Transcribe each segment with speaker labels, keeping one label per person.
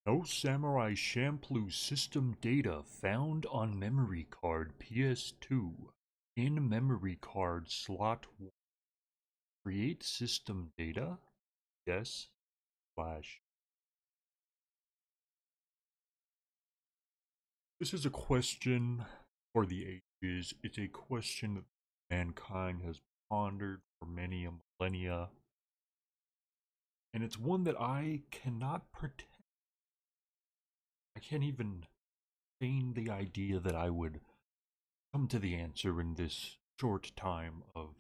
Speaker 1: No Samurai Champloo system data found on memory card PS2. In memory card slot 1. Create system data? Yes. Slash. This is a question for the ages. It's a question that mankind has pondered for many a millennia. And it's one that I cannot pretend. I can't even feign the idea that I would come to the answer in this short time of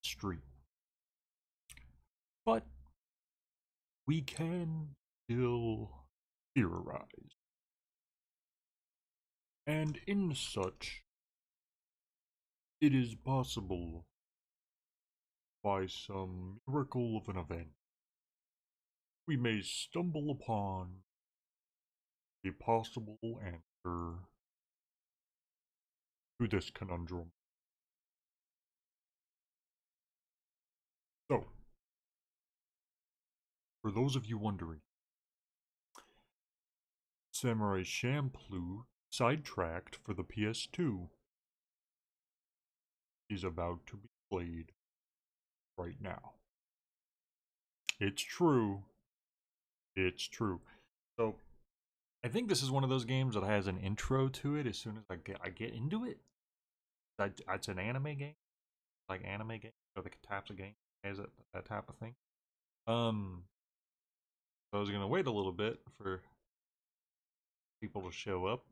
Speaker 1: stream. But we can still theorize. And in such, it is possible, by some miracle of an event, we may stumble upon a possible answer to this conundrum. So, for those of you wondering, Samurai Champloo Sidetracked for the PS2 is about to be played right now. It's true. It's true. So, I think this is one of those games that has an intro to it as soon as I get into it. It's an anime game, like anime game, or the types of game has that type of thing. So I was gonna wait a little bit for people to show up.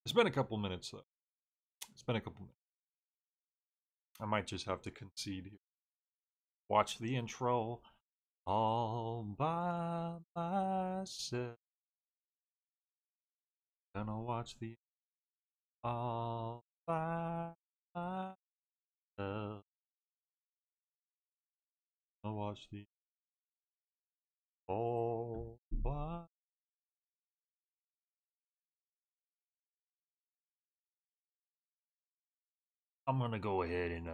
Speaker 1: It's been a couple minutes though. It's been a couple minutes. I might just have to concede here. Watch the intro all by myself. Gonna watch the all by myself. Gonna watch the all by. I'm gonna go ahead and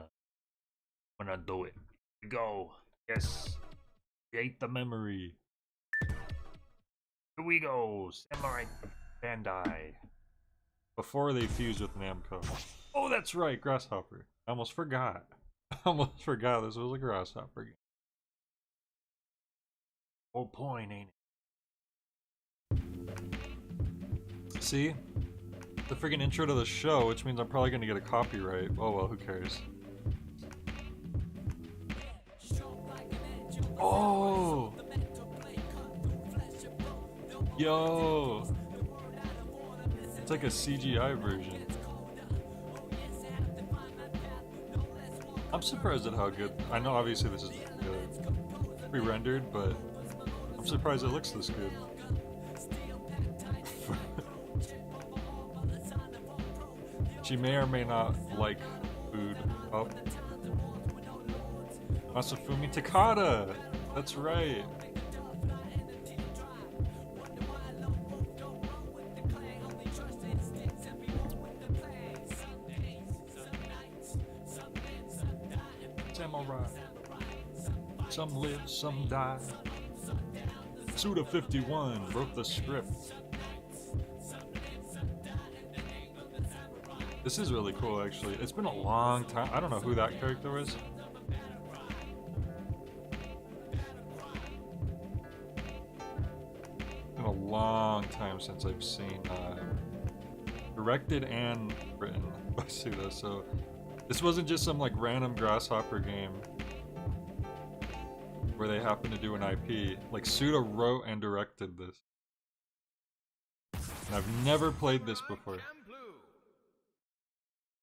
Speaker 1: when I do it. Here we go. Yes. Create the memory. Here we go. Samurai Bandai. Before they fused with Namco. Oh, that's right, Grasshopper. I almost forgot. I almost forgot this was a Grasshopper game. Whole point, ain't it? See? The freaking intro to the show, which means I'm probably gonna get a copyright. Oh well, who cares? Oh! Yo! It's like a CGI version. I'm surprised at how good. I know obviously this is pre-rendered, but I'm surprised it looks this good. She may or may not like food. Oh. Masafumi Takada! That's right. Samurai. Some live, some die. Suda 51 wrote the script. This is really cool, actually. It's been a long time. I don't know who that character was. It's been a long time since I've seen directed and written by Suda, so this wasn't just some like random Grasshopper game where they happen to do an IP. Like Suda wrote and directed this. And I've never played this before.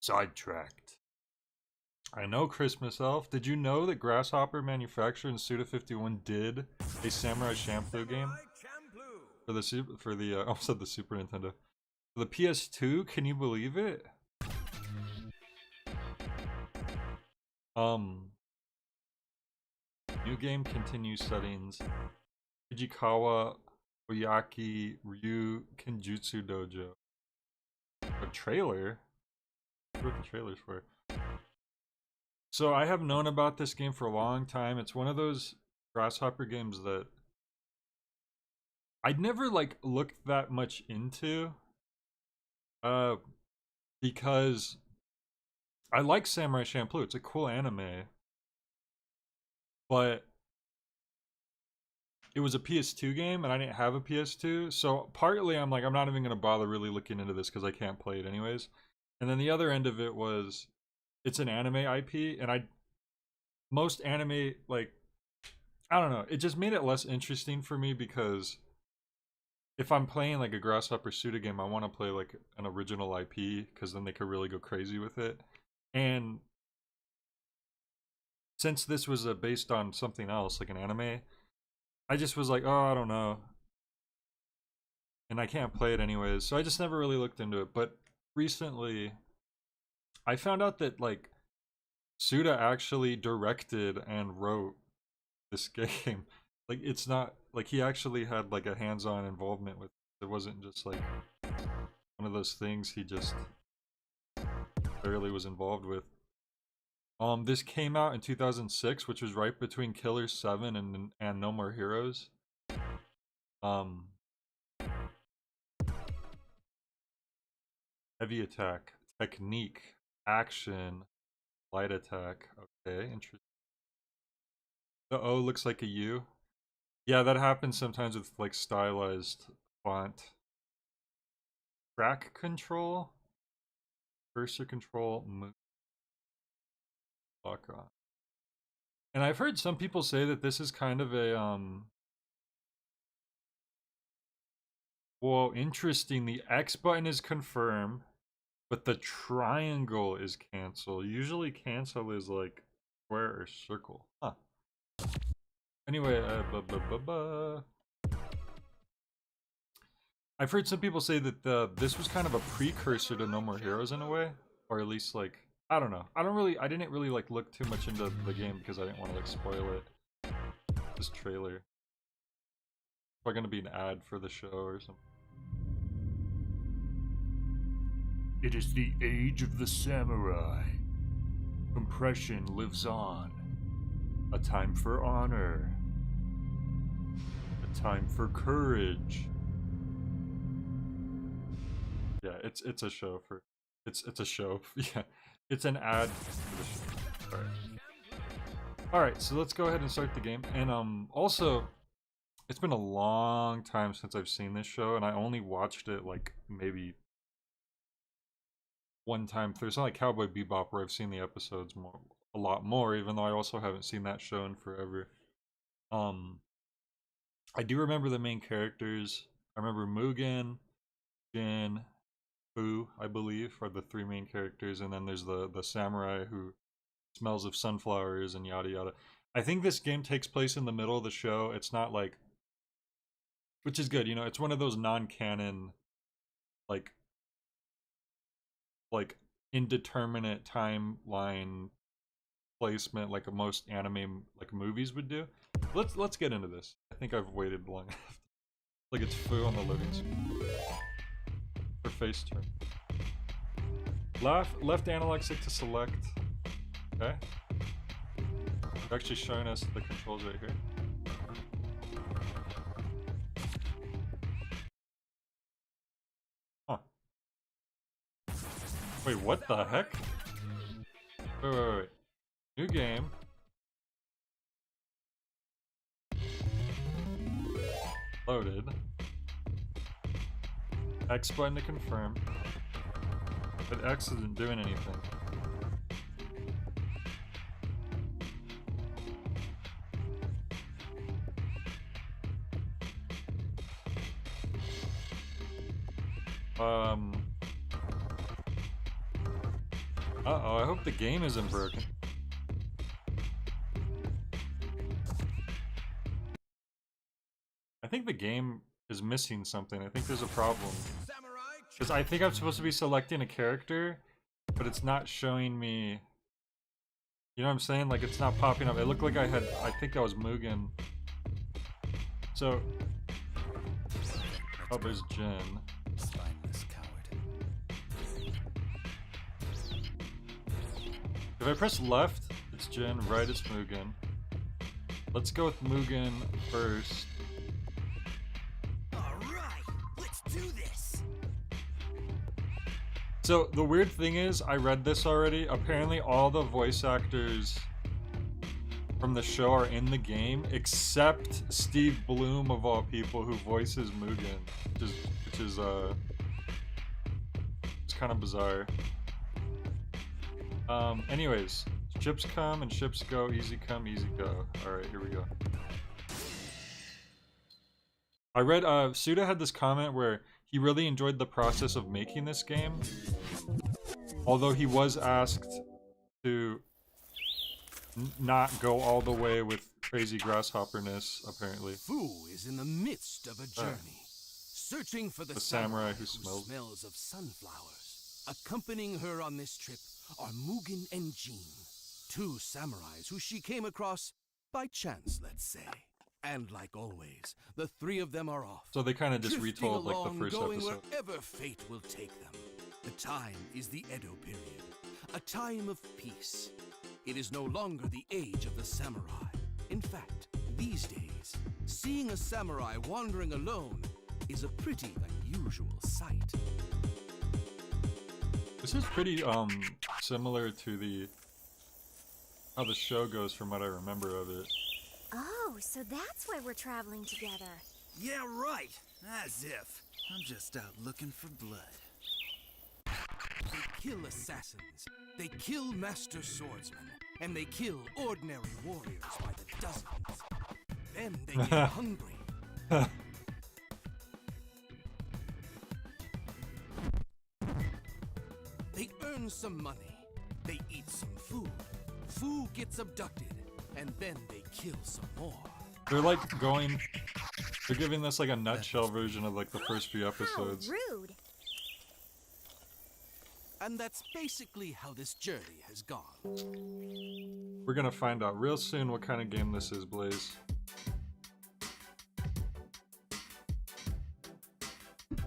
Speaker 1: Sidetracked. I know Christmas Elf. Did you know that Grasshopper Manufacturer and Suda 51 did a Samurai Champloo game for the I almost said the Super Nintendo. For the PS2? Can you believe it? New game continues settings. Fujikawa Oyaki Ryu Kenjutsu Dojo. A trailer? What the trailers for? So I have known about this game for a long time. It's one of those Grasshopper games that I'd never like looked that much into uh because I like Samurai Champloo. It's a cool anime, but it was a PS2 game and I didn't have a PS2. So partly I'm like I'm not even going to bother really looking into this cuz I can't play it anyways. And then the other end of it was it's an anime IP and I most anime like I don't know, it just made it less interesting for me because if I'm playing like a Grasshopper Suda game, I want to play like an original IP because then they could really go crazy with it. And since this was based on something else, like an anime, I just was like, oh, I don't know. And I can't play it anyways, so I just never really looked into it. But recently, I found out that like Suda actually directed and wrote this game. Like it's not like he actually had like a hands-on involvement with it. It wasn't just like one of those things he just barely was involved with. This came out in 2006, which was right between Killer 7 and No More Heroes. Um, Heavy attack, technique, action, light attack. Okay, interesting. The O looks like a U. Yeah, that happens sometimes with like stylized font. Track control, cursor control, move, lock on. And I've heard some people say that this is kind of a well, interesting. The X button is confirmed, but the triangle is cancel. Usually cancel is like square or circle. Huh. Anyway, I've heard some people say that this was kind of a precursor to No More Heroes in a way, or at least like I don't know. I didn't really like look too much into the game because I didn't want to like spoil it. This trailer. Probably gonna be an ad for the show or something. It is the age of the samurai. Compression lives on. A time for honor. A time for courage. Yeah, it's a show for it's a show. Yeah. It's an ad for the show. Alright, so let's go ahead and start the game. And also it's been a long time since I've seen this show and I only watched it like maybe one time through. It's not like Cowboy Bebop where I've seen the episodes a lot more, even though I also haven't seen that show in forever. I do remember the main characters. I remember Mugen, Jin, Fu, I believe, are the three main characters, and then there's the samurai who smells of sunflowers and yada yada. I think this game takes place in the middle of the show. It's not like, which is good, you know. It's one of those non-canon, like indeterminate timeline placement like most anime like movies would do. Let's get into this. I think I've waited long enough. Like it's Fu on the loading screen. Her face turn. Left analog stick to select. Okay. They're actually showing us the controls right here. Huh. Wait, what the heck? Wait. New game. Loaded. X button to confirm. But X isn't doing anything. Uh-oh, I hope the game isn't broken. I think the game is missing something. I think there's a problem. Because I think I'm supposed to be selecting a character, but it's not showing me... You know what I'm saying? Like, it's not popping up. It looked like I think I was Mugen. So... Oh, there's Jin. If I press left, it's Jin, right it's Mugen. Let's go with Mugen first. So the weird thing is, I read this already. Apparently, all the voice actors from the show are in the game, except Steve Bloom of all people, who voices Mugen, which is it's kind of bizarre. Anyways, ships come and ships go. Easy come, easy go. All right, here we go. I read Suda had this comment where he really enjoyed the process of making this game, although he was asked to not go all the way with crazy grasshopperness, apparently.
Speaker 2: Fu is in the midst of a journey, searching for the
Speaker 1: samurai who
Speaker 2: smells of sunflowers. Accompanying her on this trip are Mugen and Jin, two samurais who she came across by chance, let's say. And like always, the three of them are off.
Speaker 1: So they kind of just retold like the first
Speaker 2: going
Speaker 1: episode.
Speaker 2: Wherever fate will take them. The time is the Edo period, a time of peace. It is no longer the age of the samurai. In fact, these days, seeing a samurai wandering alone is a pretty unusual sight.
Speaker 1: This is pretty similar to how the show goes from what I remember of it.
Speaker 3: Oh, so that's why we're traveling together.
Speaker 4: Yeah, right. As if. I'm just out looking for blood.
Speaker 2: They kill assassins, they kill master swordsmen, and they kill ordinary warriors by the dozens. Then they get hungry. They earn some money, they eat some food. Fu gets abducted, and then they kill some more.
Speaker 1: They're giving this like a nutshell version of like the first few episodes.
Speaker 3: How rude.
Speaker 2: And that's basically how this journey has gone.
Speaker 1: We're gonna find out real soon what kind of game this is, Blaze.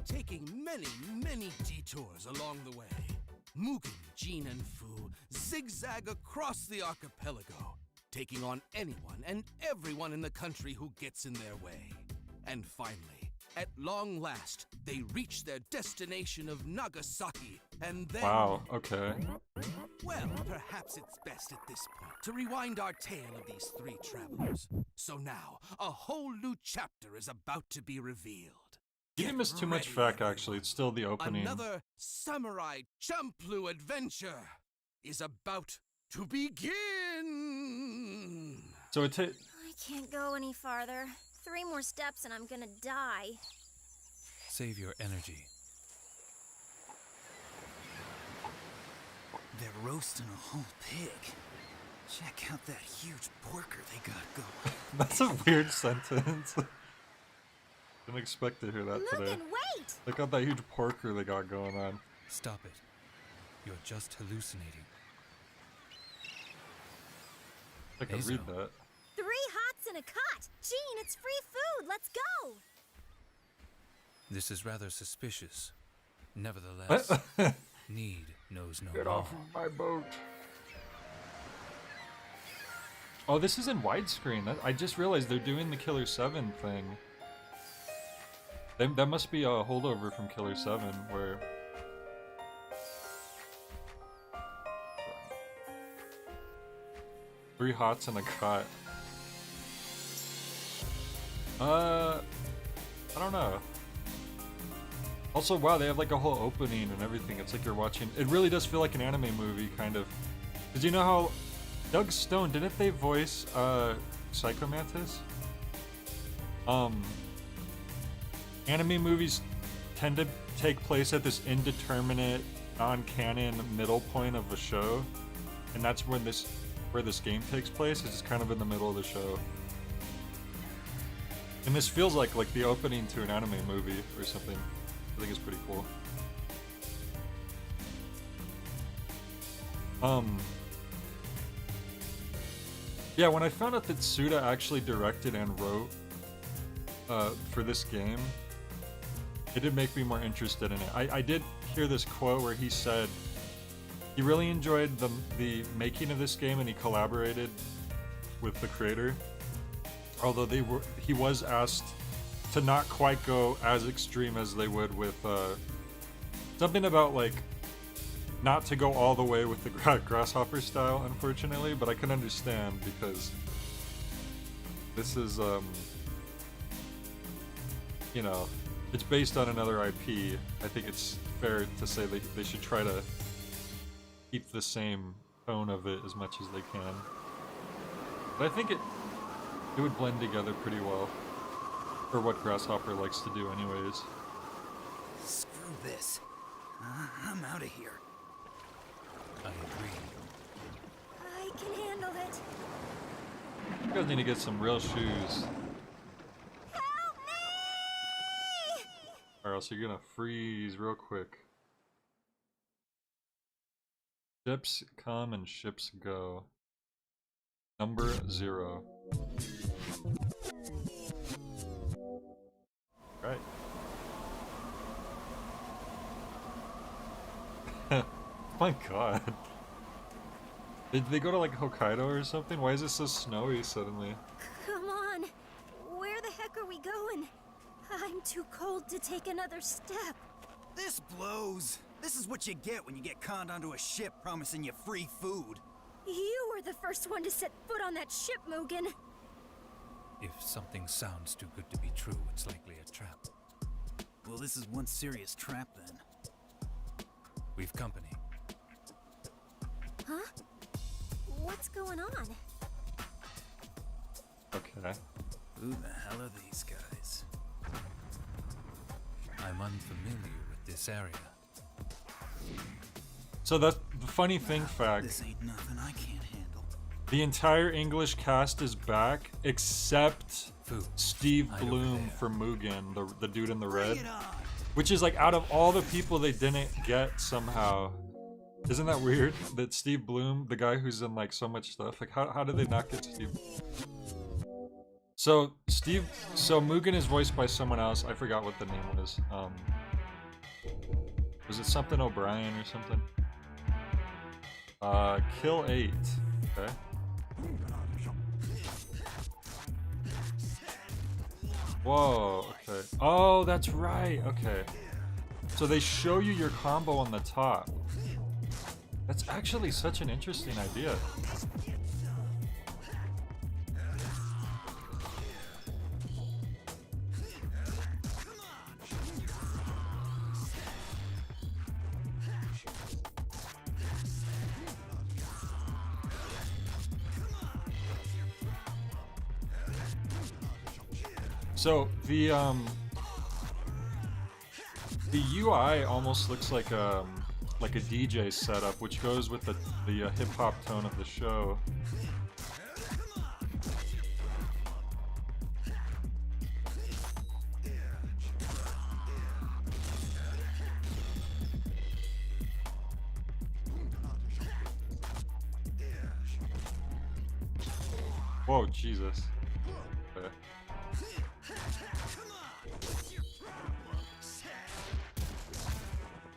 Speaker 2: Taking many detours along the way, Mugen, Jin, and Fu zigzag across the archipelago, taking on anyone and everyone in the country who gets in their way. And finally, at long last, they reach their destination of Nagasaki, and then...
Speaker 1: Wow, okay.
Speaker 2: Well, perhaps it's best at this point to rewind our tale of these three travelers. So now, a whole new chapter is about to be revealed.
Speaker 1: You didn't miss too much fact, actually. It's still the opening.
Speaker 2: Another Samurai Champloo adventure is about to begin!
Speaker 1: So
Speaker 3: I can't go any farther. 3 more steps and I'm gonna die.
Speaker 4: Save your energy. They're roasting a whole pig. Check out that huge porker they got going.
Speaker 1: That's a weird sentence. Didn't expect to hear that today.
Speaker 3: Mugen, wait!
Speaker 1: Look at that huge porker they got going on.
Speaker 4: Stop it. You're just hallucinating.
Speaker 1: I can read that.
Speaker 3: 3 hots and a cot! Gene, it's free food! Let's go!
Speaker 4: This is rather suspicious. Nevertheless, need knows no
Speaker 1: Get
Speaker 4: law.
Speaker 1: off of my boat. Oh, this is in widescreen. I just realized they're doing the Killer 7 thing. That must be a holdover from Killer 7, where... Three hots and a cot. I don't know. Also, wow, they have like a whole opening and everything. It's like you're watching... It really does feel like an anime movie, kind of. Did you know how... Doug Stone, didn't they voice, Psycho Mantis? Anime movies tend to take place at this indeterminate, non-canon middle point of a show. And that's where this game takes place. It's just kind of in the middle of the show. And this feels like the opening to an anime movie or something. I think it's pretty cool. Yeah, when I found out that Suda actually directed and wrote for this game, it did make me more interested in it. I did hear this quote where he said he really enjoyed the making of this game and he collaborated with the creator. Although he was asked to not quite go as extreme as they would with something about like not to go all the way with the Grasshopper style, unfortunately, but I can understand because this is, you know, it's based on another IP. I think it's fair to say they should try to keep the same tone of it as much as they can. But I think it would blend together pretty well for what Grasshopper likes to do anyways.
Speaker 4: Screw this. I'm out of here.
Speaker 2: I agree.
Speaker 3: I can handle it.
Speaker 1: You guys need to get some real shoes,
Speaker 3: Help me!
Speaker 1: or else you're gonna freeze real quick. Ships come and ships go. Number 0. Right. My god. Did they go to like Hokkaido or something? Why is it so snowy suddenly?
Speaker 3: Come on. Where the heck are we going? I'm too cold to take another step.
Speaker 4: This blows. This is what you get when you get conned onto a ship promising you free food.
Speaker 3: You were the first one to set foot on that ship, Mugen.
Speaker 2: If something sounds too good to be true, it's likely a trap.
Speaker 4: Well, this is one serious trap then.
Speaker 2: We've company.
Speaker 3: Huh? What's going on?
Speaker 1: Okay.
Speaker 4: Who the hell are these guys?
Speaker 2: I'm unfamiliar with this area.
Speaker 1: So that's the funny thing fact.
Speaker 4: This ain't nothing I can't handle.
Speaker 1: The entire English cast is back except
Speaker 2: Food.
Speaker 1: Steve
Speaker 2: Right over
Speaker 1: Bloom
Speaker 2: there.
Speaker 1: for Mugen, the dude in the
Speaker 4: Bring
Speaker 1: red.
Speaker 4: it on!
Speaker 1: Which is like out of all the people they didn't get somehow. Isn't that weird? That Steve Bloom, the guy who's in like so much stuff, like how did they not get Steve? So Mugen is voiced by someone else. I forgot what the name was. Was it something O'Brien or something? Kill 8. Okay. Whoa, okay. Oh, that's right, okay. So they show you your combo on the top. That's actually such an interesting idea. So the UI almost looks like a DJ setup, which goes with the hip hop tone of the show. Whoa, Jesus. Okay.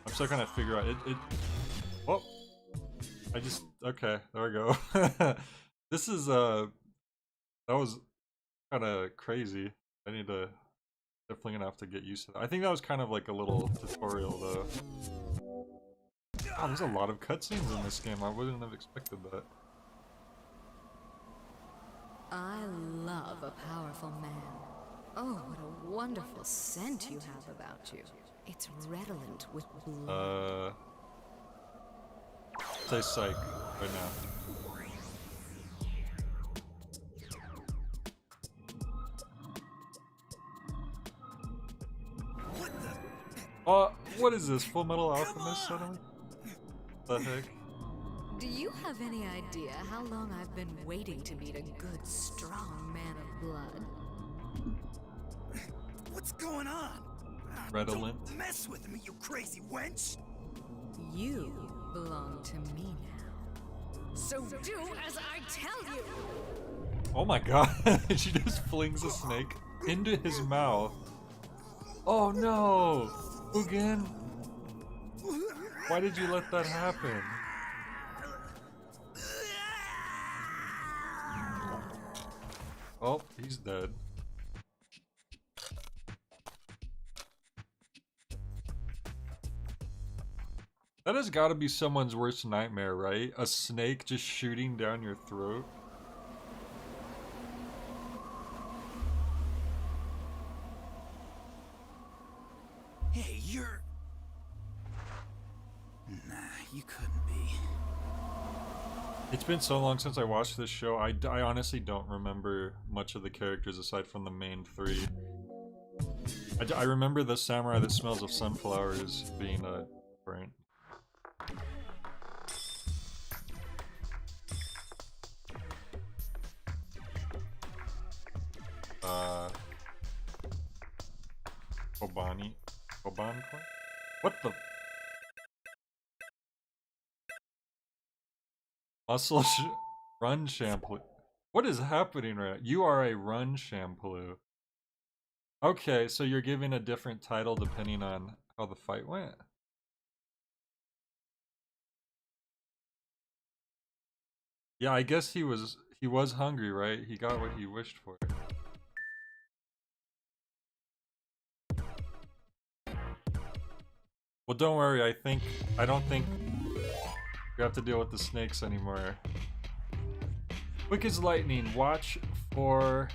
Speaker 1: I'm still trying to figure out it. Oh, okay, there we go. This is that was kind of crazy. I need to definitely gonna have to get used to that. I think that was kind of like a little tutorial though. Wow, there's a lot of cutscenes in this game. I wouldn't have expected that.
Speaker 5: I love a powerful man. Oh, what a wonderful scent you have about you. It's redolent with blood.
Speaker 1: Say psych right now. What is this? Full Metal Alchemist suddenly? The heck?
Speaker 5: Do you have any idea how long I've been waiting to meet a good, strong man of blood?
Speaker 4: What's going on?
Speaker 1: Redolent.
Speaker 4: Don't mess with me, you crazy wench!
Speaker 5: You belong to me now. So do as I tell you!
Speaker 1: Oh my god, she just flings a snake into his mouth. Oh no! Mugen! Why did you let that happen? Oh, he's dead. That has got to be someone's worst nightmare, right? A snake just shooting down your throat.
Speaker 4: Hey, you're... Nah, you couldn't be.
Speaker 1: It's been so long since I watched this show, I honestly don't remember much of the characters aside from the main three. I remember the samurai that smells of sunflowers being a different. Kobani? What the? Run Champloo. What is happening right now? You are a Run Champloo. Okay, so you're giving a different title depending on how the fight went. Yeah, I guess he was hungry, right? He got what he wished for. Well, don't worry. I don't think you have to deal with the snakes anymore. Quick as lightning. Watch for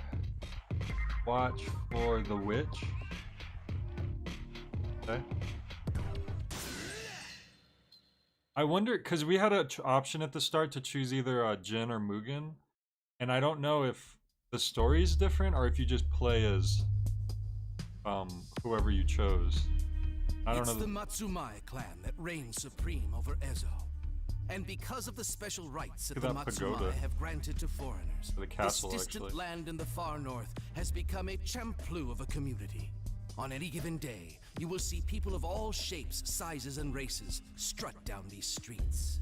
Speaker 1: the witch. Okay. I wonder, because we had an option at the start to choose either Jin or Mugen, and I don't know if the story is different or if you just play as whoever you chose. I don't know.
Speaker 2: It's the Matsumai clan that reigns supreme over Ezo. And because of the special rights that the Matsumai have granted to foreigners,
Speaker 1: the castle,
Speaker 2: this distant
Speaker 1: actually.
Speaker 2: land in the far north has become a Champloo of a community. On any given day, you will see people of all shapes, sizes, and races strut down these streets.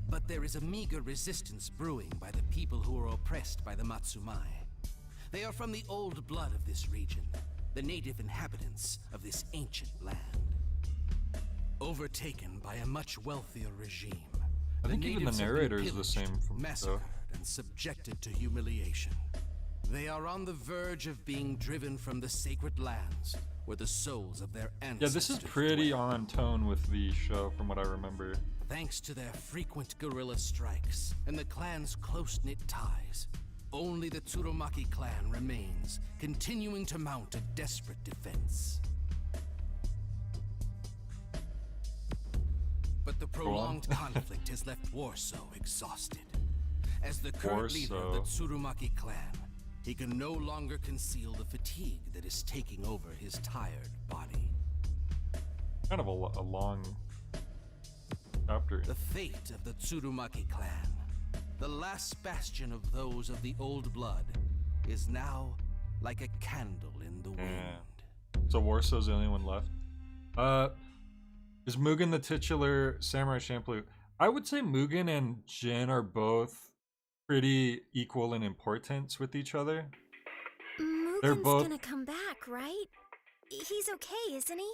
Speaker 2: But there is a meager resistance brewing by the people who are oppressed by the Matsumai. They are from the old blood of this region, the native inhabitants of this ancient land. Overtaken by a much wealthier regime,
Speaker 1: I think even the narrator is the same from the
Speaker 2: massacred and subjected to humiliation. They are on the verge of being driven from the sacred lands where the souls of their ancestors
Speaker 1: Yeah, this is pretty
Speaker 2: dwell.
Speaker 1: on tone with the show from what I remember.
Speaker 2: Thanks to their frequent guerrilla strikes and the clan's close-knit ties, only the Tsurumaki clan remains, continuing to mount a desperate defense. But the prolonged conflict has left Warso exhausted. As the current leader of the Tsurumaki clan, he can no longer conceal the fatigue that is taking over his tired body.
Speaker 1: Kind of a long chapter.
Speaker 2: The fate of the Tsurumaki clan, the last bastion of those of the old blood, is now like a candle in the wind.
Speaker 1: So Warso's the only one left. Is Mugen the titular Samurai Champloo? I would say Mugen and Jin are both pretty equal in importance with each other. They're
Speaker 3: Mugen's
Speaker 1: both...
Speaker 3: gonna come back, right? He's okay, isn't he?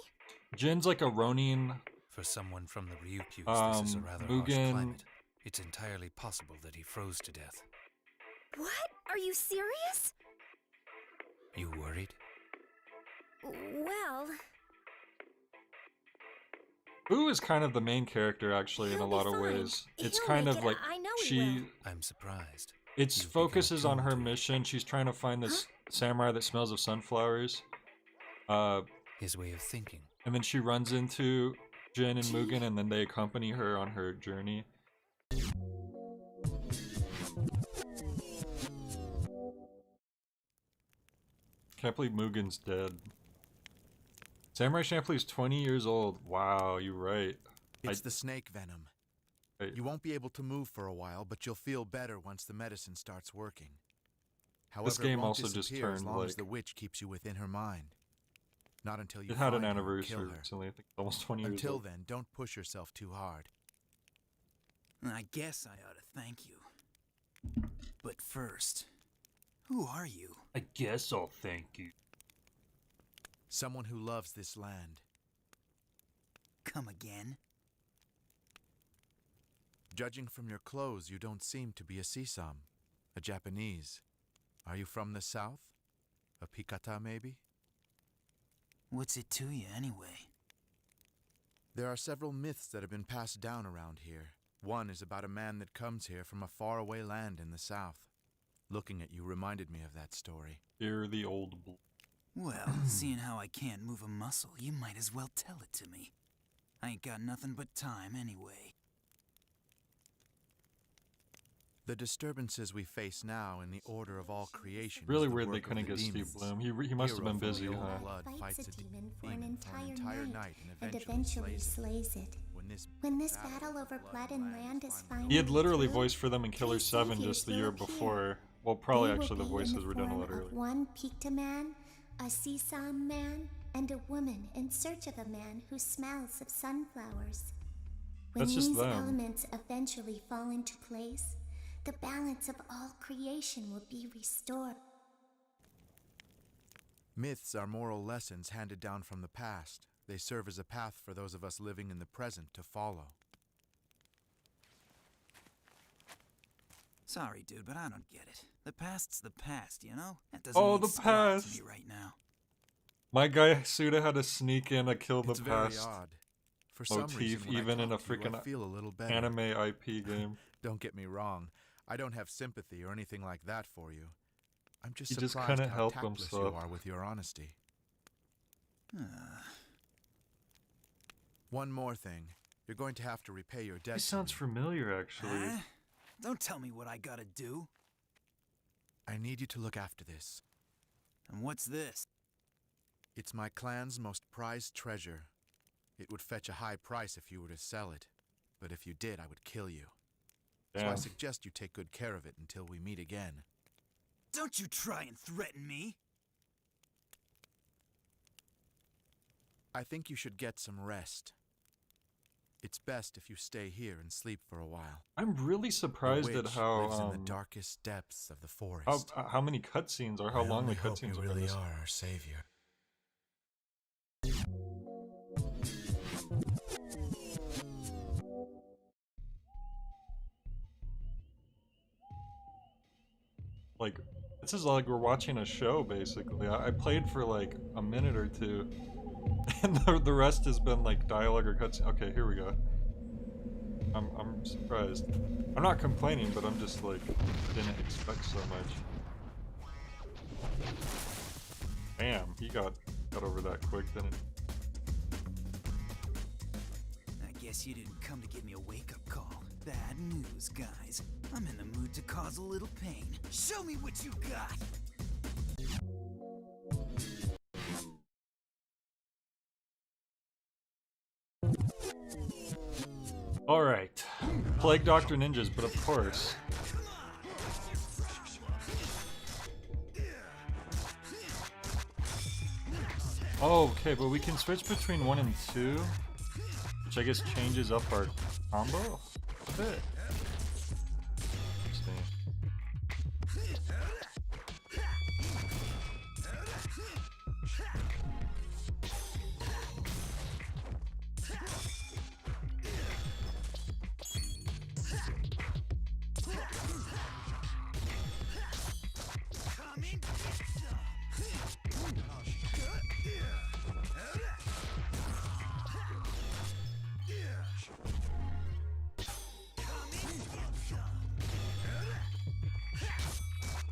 Speaker 1: Jin's like a Ronin.
Speaker 4: For someone from the Ryukyus, this is a rather harsh
Speaker 1: Mugen...
Speaker 4: climate. It's entirely possible that he froze to death.
Speaker 3: What? Are you serious?
Speaker 4: You worried?
Speaker 3: Well...
Speaker 1: Boo is kind of the main character, actually, in a lot of ways. It's kind of like
Speaker 4: I'm surprised.
Speaker 1: It focuses on her mission. She's trying to find this samurai that smells of sunflowers.
Speaker 4: His way of thinking.
Speaker 1: And then she runs into Jin and Mugen, and then they accompany her on her journey. Can't believe Mugen's dead. Samurai Champloo is 20 years old. Wow, you're right.
Speaker 6: It's the snake venom.
Speaker 1: Right.
Speaker 6: You won't be able to move for a while, but you'll feel better once the medicine starts working. However,
Speaker 1: This game
Speaker 6: it won't
Speaker 1: also just
Speaker 6: disappear as
Speaker 1: turned,
Speaker 6: long as
Speaker 1: like...
Speaker 6: the witch keeps you within her mind. Not until you
Speaker 1: It had an
Speaker 6: find her and
Speaker 1: anniversary
Speaker 6: kill her.
Speaker 1: recently, I think almost 20 years
Speaker 6: Until
Speaker 1: old.
Speaker 6: then, don't push yourself too hard.
Speaker 4: I guess I ought to thank you. But first, who are you?
Speaker 1: I guess I'll thank you.
Speaker 6: Someone who loves this land.
Speaker 4: Come again?
Speaker 6: Judging from your clothes, you don't seem to be a Sisam, a Japanese. Are you from the south? A Pikata, maybe?
Speaker 4: What's it to you, anyway?
Speaker 6: There are several myths that have been passed down around here. One is about a man that comes here from a faraway land in the south. Looking at you reminded me of that story.
Speaker 1: Hear the old bull.
Speaker 4: Well, seeing how I can't move a muscle, you might as well tell it to me. I ain't got nothing but time anyway.
Speaker 6: The disturbances we face now in the order of all creation.
Speaker 1: Really
Speaker 6: is the
Speaker 1: weird they
Speaker 6: work of
Speaker 1: couldn't
Speaker 6: the
Speaker 1: get Steve
Speaker 6: demons.
Speaker 1: Bloom. He must have been
Speaker 6: Hero from the
Speaker 1: busy,
Speaker 6: old
Speaker 1: huh?
Speaker 6: blood
Speaker 7: Fights
Speaker 6: fights
Speaker 7: a demon for
Speaker 6: demon
Speaker 7: an
Speaker 6: for
Speaker 7: entire night
Speaker 6: and
Speaker 7: and eventually
Speaker 6: slays it.
Speaker 7: slays it.
Speaker 6: When
Speaker 7: This battle over blood and land is finally
Speaker 1: He had literally
Speaker 7: through,
Speaker 1: voiced for them in Killer 7 just the year before. Well, probably
Speaker 7: they will
Speaker 1: actually the
Speaker 7: be
Speaker 1: voices
Speaker 7: in the
Speaker 1: were done a
Speaker 7: form
Speaker 1: lot
Speaker 7: of
Speaker 1: earlier.
Speaker 7: one Picta man, a Sesam man, and a woman in search of a man who smells of sunflowers. When
Speaker 1: That's just
Speaker 7: these
Speaker 1: them.
Speaker 7: elements eventually fall into place, the balance of all creation will be restored.
Speaker 6: Myths are moral lessons handed down from the past. They serve as a path for those of us living in the present to follow.
Speaker 4: Sorry, dude, but I don't get it. The past's the past, you know? That doesn't
Speaker 1: Oh,
Speaker 4: mean
Speaker 1: the
Speaker 4: squat
Speaker 1: past.
Speaker 4: to me right now.
Speaker 1: My guy Suda had to sneak in a kill the
Speaker 6: It's very
Speaker 1: past
Speaker 6: odd. For some
Speaker 1: motif,
Speaker 6: reason, when I
Speaker 1: even in a
Speaker 6: talk to you, I
Speaker 1: freaking
Speaker 6: feel a little better.
Speaker 1: anime IP game.
Speaker 6: Don't get me wrong. I don't have sympathy or anything like that for you. I'm just
Speaker 1: He just
Speaker 6: surprised
Speaker 1: couldn't
Speaker 6: how
Speaker 1: help
Speaker 6: tactless
Speaker 1: himself.
Speaker 6: you are with your honesty. One more thing. You're going to have to repay your debt.
Speaker 1: He
Speaker 6: to
Speaker 1: sounds
Speaker 6: me.
Speaker 1: familiar, actually.
Speaker 4: Huh? Don't tell me what I gotta do.
Speaker 6: I need you to look after this.
Speaker 4: And what's this?
Speaker 6: It's my clan's most prized treasure. It would fetch a high price if you were to sell it, but if you did, I would kill you. So I
Speaker 1: Damn.
Speaker 6: suggest you take good care of it until we meet again.
Speaker 4: Don't you try and threaten me!
Speaker 6: I think you should get some rest. It's best if you stay here and sleep for a while.
Speaker 1: I'm really
Speaker 6: The
Speaker 1: surprised at
Speaker 6: witch
Speaker 1: how
Speaker 6: lives in the darkest depths of the
Speaker 1: how,
Speaker 6: forest.
Speaker 1: how many cutscenes or how
Speaker 6: I
Speaker 1: long the
Speaker 6: only hope
Speaker 1: cutscenes
Speaker 6: you
Speaker 1: are. in
Speaker 6: really
Speaker 1: this.
Speaker 6: are our savior.
Speaker 1: Like, this is like we're watching a show basically. I played for like a minute or two, and the rest has been like dialogue or cutscene. Okay, here we go. I'm surprised. I'm not complaining, but I'm just like didn't expect so much. Damn, he got over that quick, didn't he?
Speaker 4: I guess you didn't come to give me a wake-up call. Bad news, guys. I'm in the mood to cause a little pain. Show me what you got!
Speaker 1: Alright. Plague Doctor Ninjas, but of course. Oh, okay, but we can switch between 1 and 2, which I guess changes up our combo a bit. Interesting.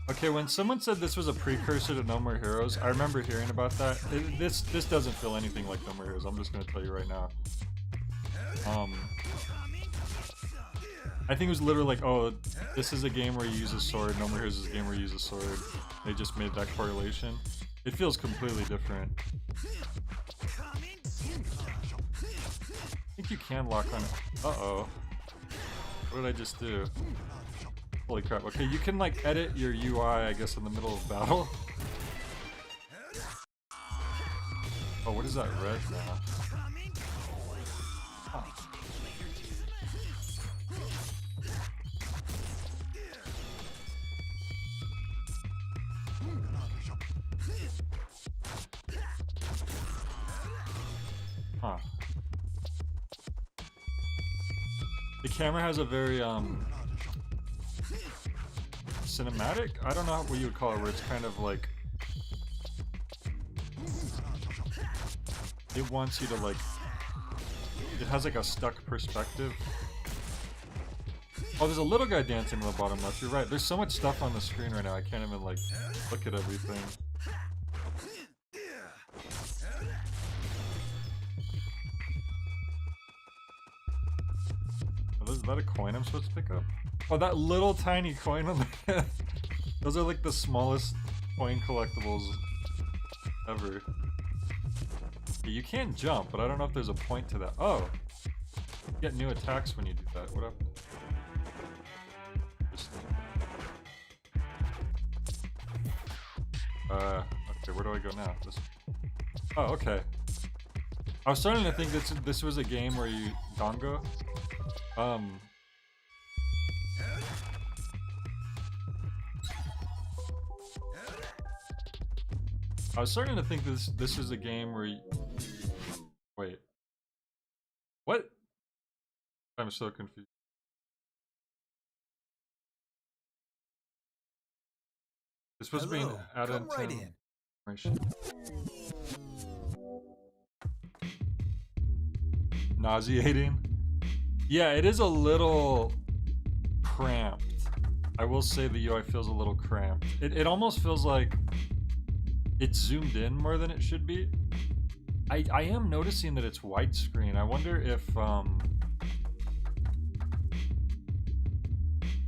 Speaker 1: Okay, when someone said this was a precursor to No More Heroes, I remember hearing about that. This doesn't feel anything like No More Heroes. I'm just gonna tell you right now. I think it was literally like, oh, this is a game where you use a sword. No More Heroes is a game where you use a sword. They just made that correlation. It feels completely different. I think you can lock on. Uh-oh. What did I just do? Holy crap. Okay, you can like edit your UI, I guess, in the middle of battle. Oh, what is that red now? Huh. Huh. The camera has a very cinematic? I don't know what you would call it, where it's kind of like it wants you to like it has like a stuck perspective. Oh, there's a little guy dancing in the bottom left. You're right. There's so much stuff on the screen right now. I can't even like look at everything. Oh, is that a coin I'm supposed to pick up? Oh, that little tiny coin on the those are like the smallest coin collectibles ever. You can jump, but I don't know if there's a point to that. Oh! You get new attacks when you do that. What up? Okay, where do I go now? This... Oh, okay. I was starting to think this was a game where you... Dongo? I was starting to think this is a game where you... Wait. What? I'm so confused. It's supposed to be added
Speaker 4: come right in.
Speaker 1: Nauseating. Yeah, it is a little cramped. I will say the UI feels a little cramped. It almost feels like it's zoomed in more than it should be. I am noticing that it's widescreen. I wonder if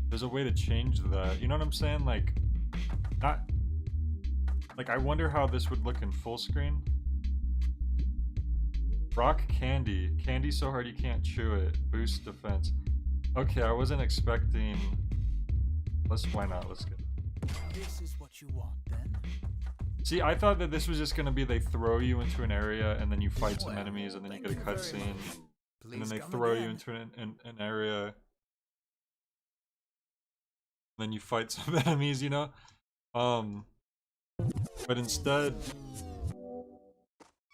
Speaker 1: there's a way to change that. You know what I'm saying? Like, not like I wonder how this would look in full screen. Rock candy. Candy so hard you can't chew it. Boost defense. Okay, I wasn't expecting. Why not? Let's get it.
Speaker 2: This is what you want, then?
Speaker 1: See, I thought that this was just gonna be they throw you into an area and then you fight some enemies and then you get a cutscene. And then they throw you into an area. And then you fight some enemies, you know? But instead,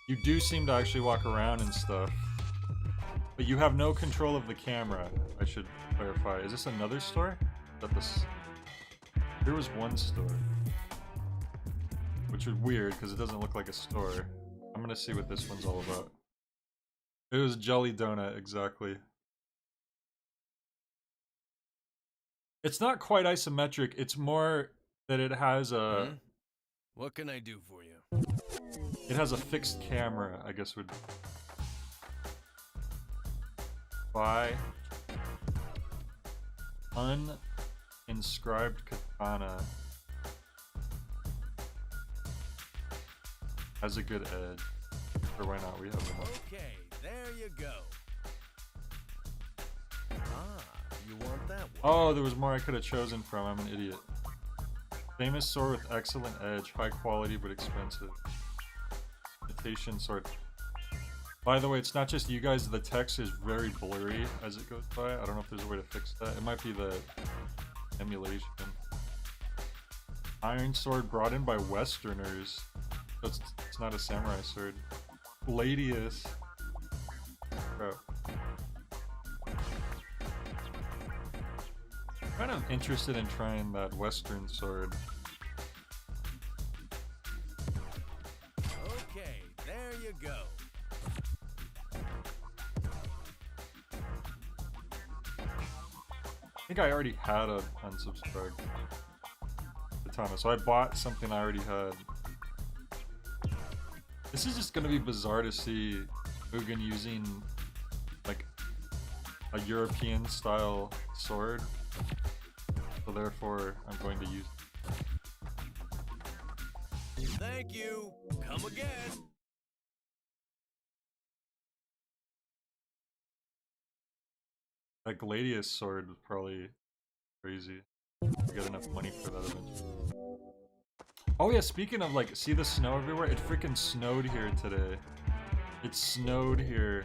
Speaker 1: you do seem to actually walk around and stuff. But you have no control of the camera, I should clarify. Is this another store? Is that this? There was one store. Which is weird, because it doesn't look like a store. I'm gonna see what this one's all about. It was Jelly Donut, exactly. It's not quite isometric, it's more that it has a...
Speaker 2: What can I do for you?
Speaker 1: It has a fixed camera, I guess would... Buy... Uninscribed katana. Has a good edge. Or why not? We have the one.
Speaker 2: Okay, there you go. Ah, you want that one?
Speaker 1: Oh, there was more I could have chosen from. I'm an idiot. Famous sword with excellent edge, high quality but expensive. Imitation sword. By the way, it's not just you guys, the text is very blurry as it goes by. I don't know if there's a way to fix that. It might be the emulation. Iron sword brought in by Westerners. So it's not a samurai sword. Gladius. Crap. I'm kind of interested in trying that Western sword.
Speaker 2: Okay, there you go.
Speaker 1: I think I already had a unsubscribed katana, so I bought something I already had. This is just gonna be bizarre to see Mugen using like a European style sword. So therefore I'm going to use it.
Speaker 2: Thank you. Come again.
Speaker 1: That Gladius sword was probably crazy. I get enough money for that eventually. Oh yeah, speaking of like, see the snow everywhere? It freaking snowed here today. It snowed here.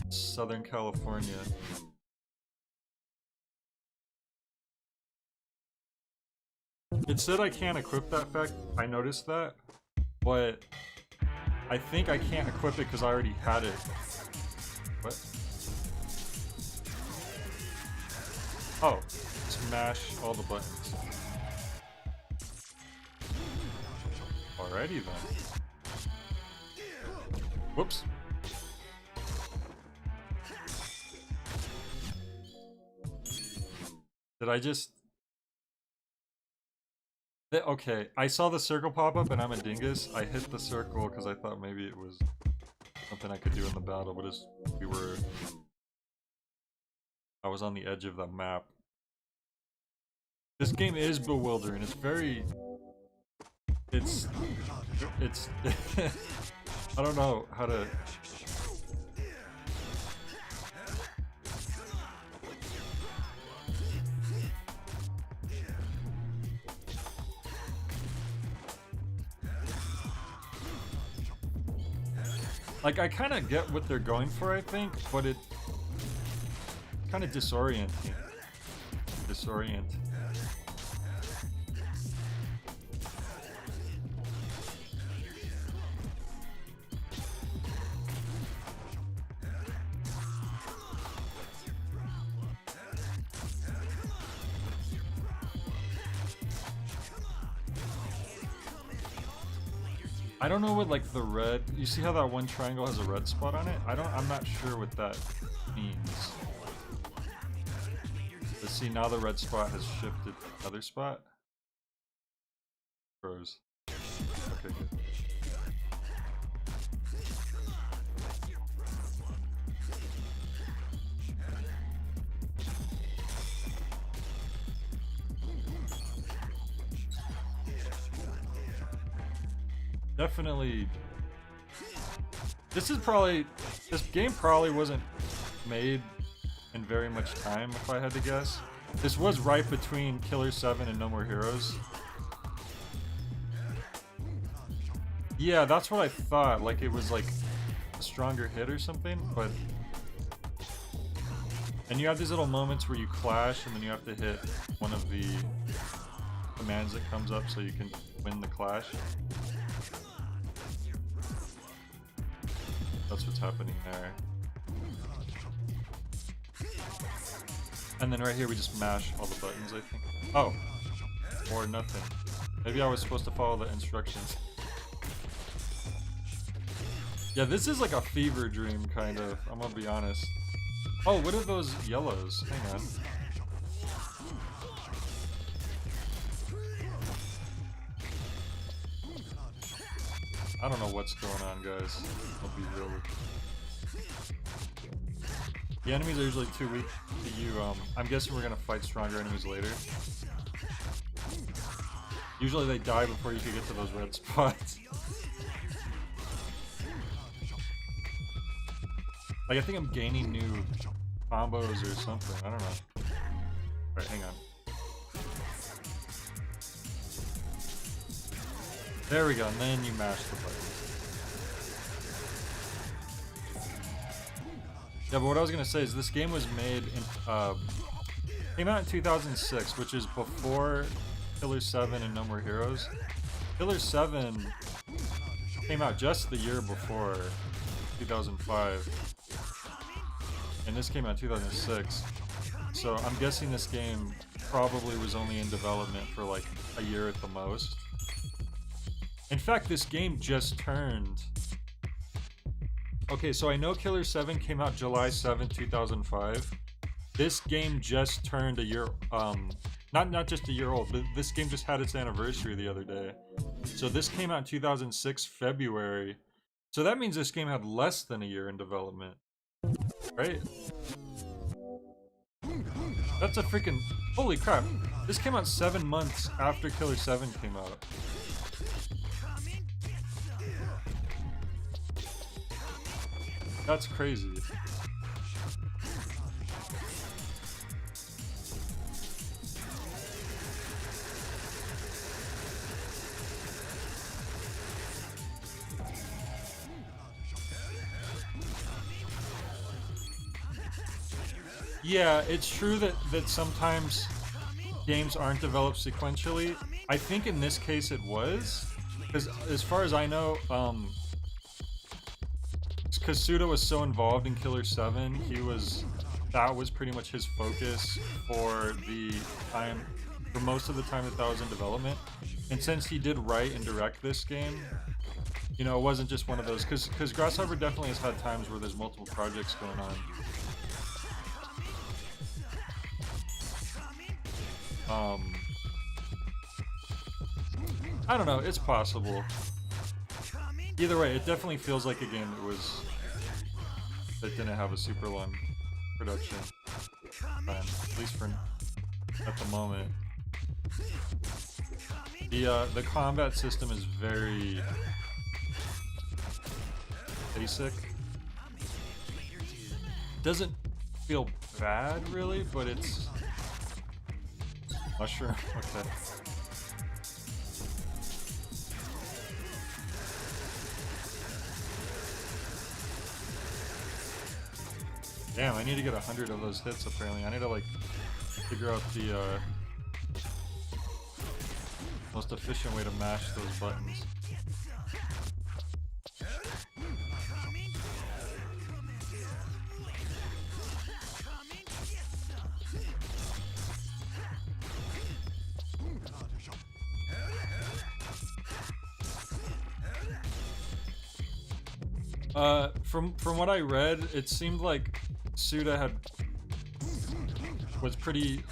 Speaker 1: Southern California. It said I can't equip that fact. I noticed that. But I think I can't equip it because I already had it. What? Oh, smash all the buttons. Alrighty then. Whoops. Did I just... Okay, I saw the circle pop up and I'm a dingus. I hit the circle because I thought maybe it was something I could do in the battle, but as we were... I was on the edge of the map. This game is bewildering. It's very... It's... I don't know how to... Like, I kind of get what they're going for, I think, but it kind of disorienting. I don't know what, like, the red... You see how that one triangle has a red spot on it? I'm not sure what that means. But see, now the red spot has shifted to another spot. Froze. Okay, good. Definitely. This game probably wasn't made in very much time, if I had to guess. This was right between Killer 7 and No More Heroes. Yeah, that's what I thought. Like, it was like a stronger hit or something, but... And you have these little moments where you clash, and then you have to hit one of the commands that comes up so you can win the clash. That's what's happening there. And then right here we just mash all the buttons, I think. Oh! Or nothing. Maybe I was supposed to follow the instructions. Yeah, this is like a fever dream, kind of. I'm gonna be honest. Oh, what are those yellows? Hang on. I don't know what's going on, guys. I'll be real with you. The enemies are usually too weak to you. I'm guessing we're gonna fight stronger enemies later. Usually they die before you can get to those red spots. Like, I think I'm gaining new combos or something. I don't know. Alright, hang on. There we go, and then you mash the button. Yeah, but what I was gonna say is this game was made in, came out in 2006, which is before Killer 7 and No More Heroes. Killer 7 came out just the year before, 2005. And this came out in 2006. So I'm guessing this game probably was only in development for like a year at the most. In fact, this game just turned... Okay, so I know Killer 7 came out July 7th, 2005. This game just turned a year... Not just a year old, but this game just had its anniversary the other day. So this came out in 2006, February. So that means this game had less than a year in development. Right? That's a freaking... Holy crap. This came out 7 months after Killer 7 came out. That's crazy. Yeah, it's true that sometimes games aren't developed sequentially. I think in this case it was, because as far as I know, because Suda was so involved in Killer 7, that was pretty much his focus for the time, for most of the time that was in development. And since he did write and direct this game, you know, it wasn't just one of those, because Grasshopper definitely has had times where there's multiple projects going on. I don't know, it's possible. Either way, it definitely feels like a game that didn't have a super long production time, at least for at the moment. The combat system is very basic. Doesn't feel bad really, but it's mushroom. Okay. Damn, I need to get 100 of those hits apparently. I need to like figure out the most efficient way to mash those buttons. From what I read, it seemed like Suda was pretty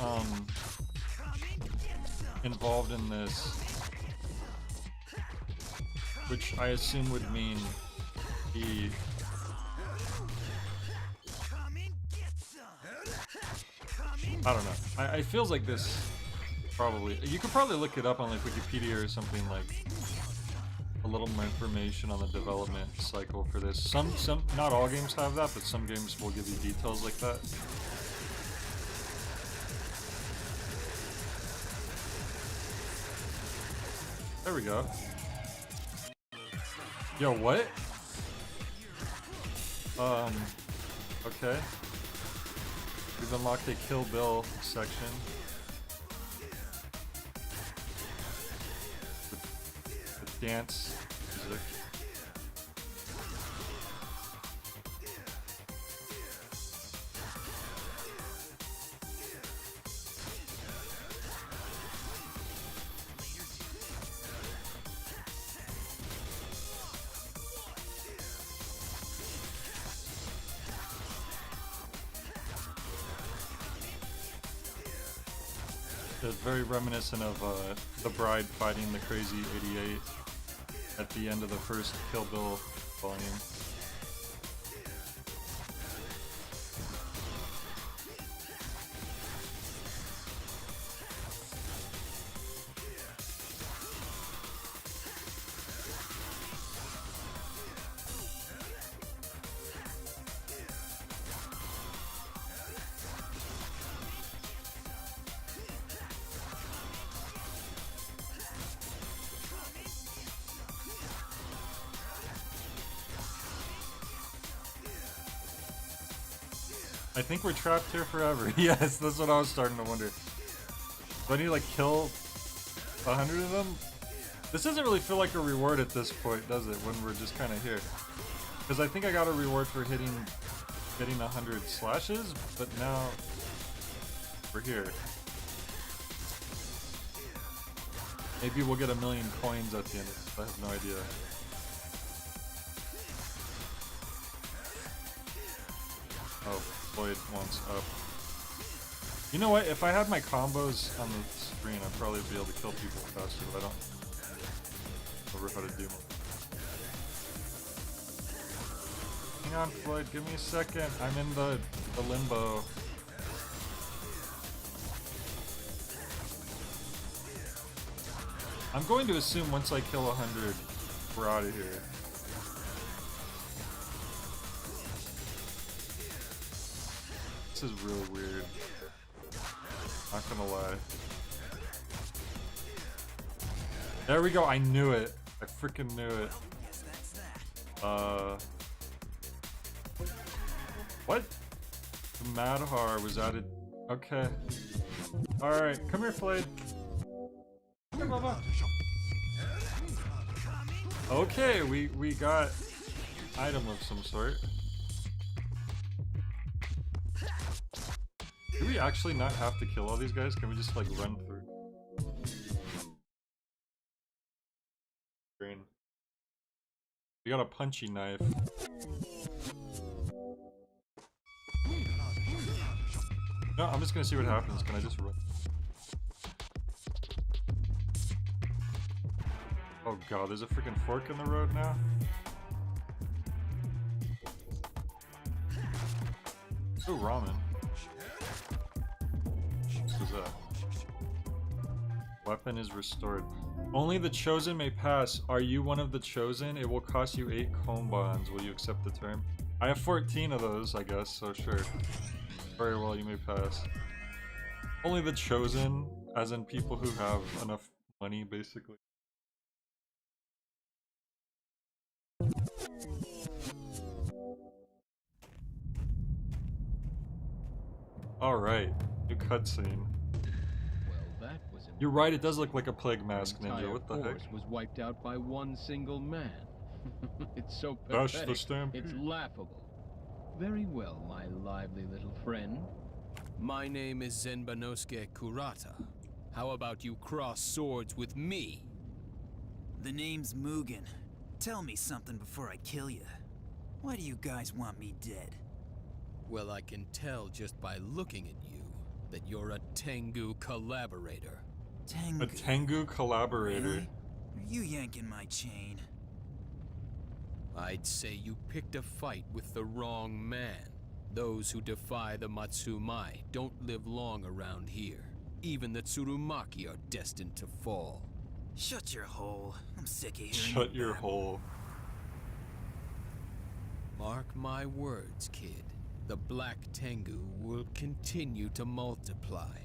Speaker 1: involved in this, which I assume would mean he I don't know. I feels like this probably, you could probably look it up on like Wikipedia or something, like a little more information on the development cycle for this. Some not all games have that, but some games will give you details like that. There we go. Yo, what? Okay. We've unlocked a Kill Bill section. With dance music. It's very reminiscent of the bride fighting the crazy 88 at the end of the first Kill Bill volume. I think we're trapped here forever. Yes, that's what I was starting to wonder. Do I need to like kill 100 of them? This doesn't really feel like a reward at this point, does it? When we're just kind of here. Because I think I got a reward for getting 100 slashes, but now we're here. Maybe we'll get 1,000,000 coins at the end of this. I have no idea. Oh, Floyd wants up. You know what? If I had my combos on the screen, I'd probably be able to kill people faster, but I don't remember how to do them. Hang on, Floyd. Give me a second. I'm in the limbo. I'm going to assume once I kill 100, we're out of here. This is really weird. Not gonna lie. There we go. I knew it. I freaking knew it. What? The Madhar was added. Okay. Alright, come here, Flade. Come here, Mama. Okay, we got item of some sort. Do we actually not have to kill all these guys? Can we just like run through? Green. We got a punchy knife. No, I'm just gonna see what happens. Can I just run? Oh god, there's a freaking fork in the road now? Oh, ramen. What's that? Weapon is restored. Only the chosen may pass. Are you one of the chosen? It will cost you 8 comb bonds. Will you accept the term? I have 14 of those, I guess, so sure. Very well, you may pass. Only the chosen, as in people who have enough money, basically. Alright, new cutscene. You're right, it does look like a plague mask ninja. What the heck?
Speaker 8: Was wiped out by one single man. It's so
Speaker 1: Dash
Speaker 8: pathetic.
Speaker 1: the stampede.
Speaker 8: It's laughable. Very well, my lively little friend.
Speaker 2: My name is Zenbanosuke Kurata. How about you cross swords with me?
Speaker 4: The name's Mugen. Tell me something before I kill you. Why do you guys want me dead?
Speaker 2: Well, I can tell just by looking at you that you're a Tengu collaborator.
Speaker 4: Tengu?
Speaker 1: A Tengu collaborator.
Speaker 4: Really? Are you yanking my chain?
Speaker 2: I'd say you picked a fight with the wrong man. Those who defy the Matsumai don't live long around here. Even the Tsurumaki are destined to fall.
Speaker 4: Shut your hole. I'm sick of hearing
Speaker 1: Shut your hole.
Speaker 2: Mark my words, kid. The Black Tengu will continue to multiply.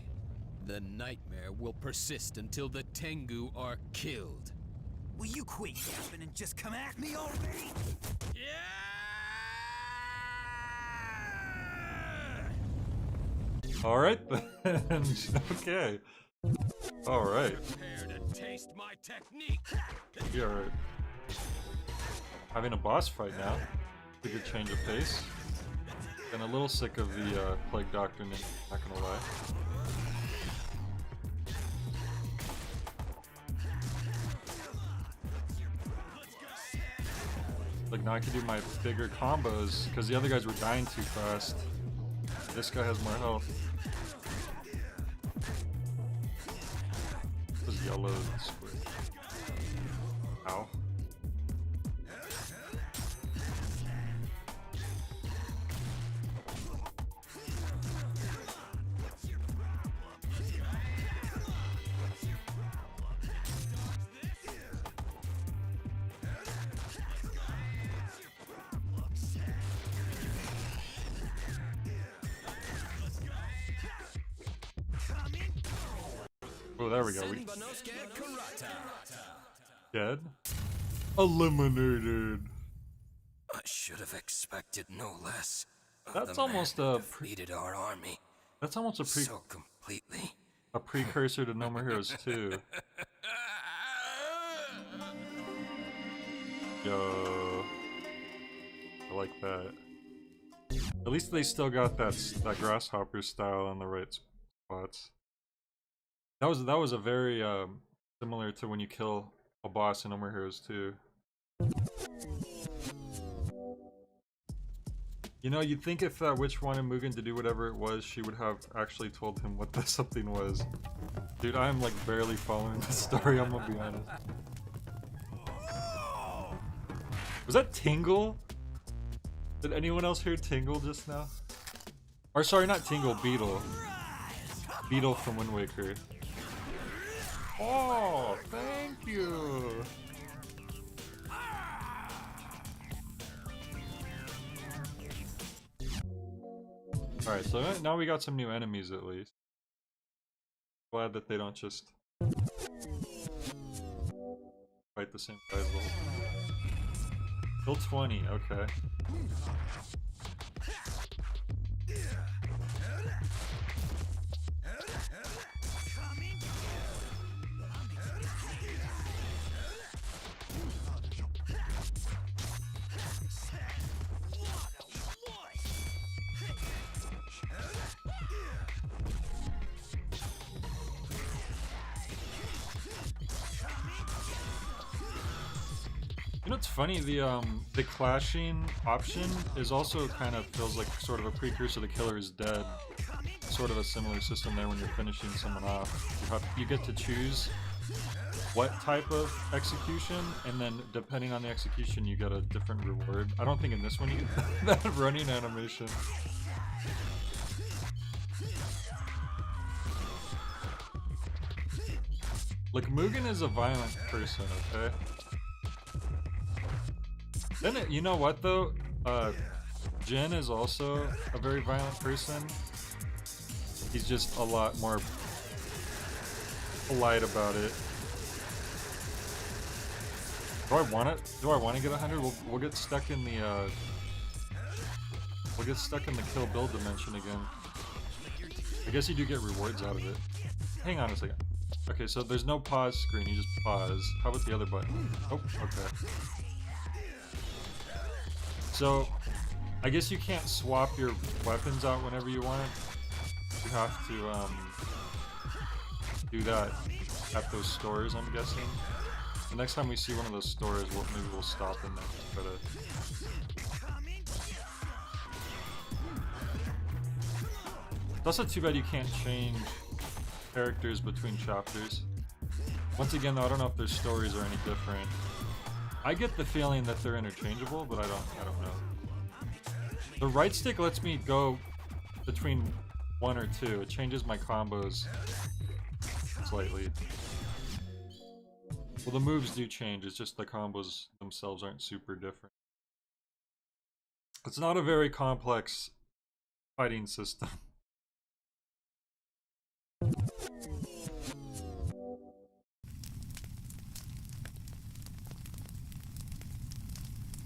Speaker 2: The nightmare will persist until the Tengu are killed.
Speaker 4: Will you quit yapping and just come at me already?
Speaker 1: Alright then. Okay. Alright.
Speaker 2: Prepare to taste my technique.
Speaker 1: Yeah, alright. Having a boss fight now. A good change of pace. And a little sick of the Plague Doctrine, not gonna lie. Like now I can do my bigger combos because the other guys were dying too fast. This guy has more health. This is yellow squid. Ow. Oh, there we go. Dead? Eliminated.
Speaker 2: I should have expected no less.
Speaker 1: That's almost a
Speaker 2: defeated our army.
Speaker 1: That's almost a
Speaker 2: so completely.
Speaker 1: A precursor to No More Heroes 2. Yo, I like that. At least they still got that Grasshopper style on the right spots. That was a very similar to when you kill a boss in No More Heroes 2. You know, you'd think if that witch wanted Mugen to do whatever it was, she would have actually told him what the something was. Dude, I'm like barely following the story, I'm gonna be honest. Was that Tingle? Did anyone else hear Tingle just now? Or sorry, not Tingle, Beetle. Beetle from Wind Waker. Oh, thank you! Alright, so now we got some new enemies at least. Glad that they don't just fight the same guys the whole time. Kill 20, okay. You know what's funny? The clashing option is also kind of feels like sort of a precursor to Killer is Dead. Sort of a similar system there when you're finishing someone off. You get to choose what type of execution, and then depending on the execution you get a different reward. I don't think in this one you get that running animation. Like, Mugen is a violent person, okay? Then you know what though? Jin is also a very violent person. He's just a lot more polite about it. Do I want it? Do I want to get 100? We'll get stuck in the Kill Bill dimension again. I guess you do get rewards out of it. Hang on a second. Okay, so there's no pause screen, you just pause. How about the other button? Oh, okay. So, I guess you can't swap your weapons out whenever you want. You have to do that at those stores, I'm guessing. The next time we see one of those stores, maybe we'll stop and then try to... It's also too bad you can't change characters between chapters. Once again though, I don't know if their stories are any different. I get the feeling that they're interchangeable, but I don't know. The right stick lets me go between 1 or 2. It changes my combos slightly. Well, the moves do change, it's just the combos themselves aren't super different. It's not a very complex fighting system.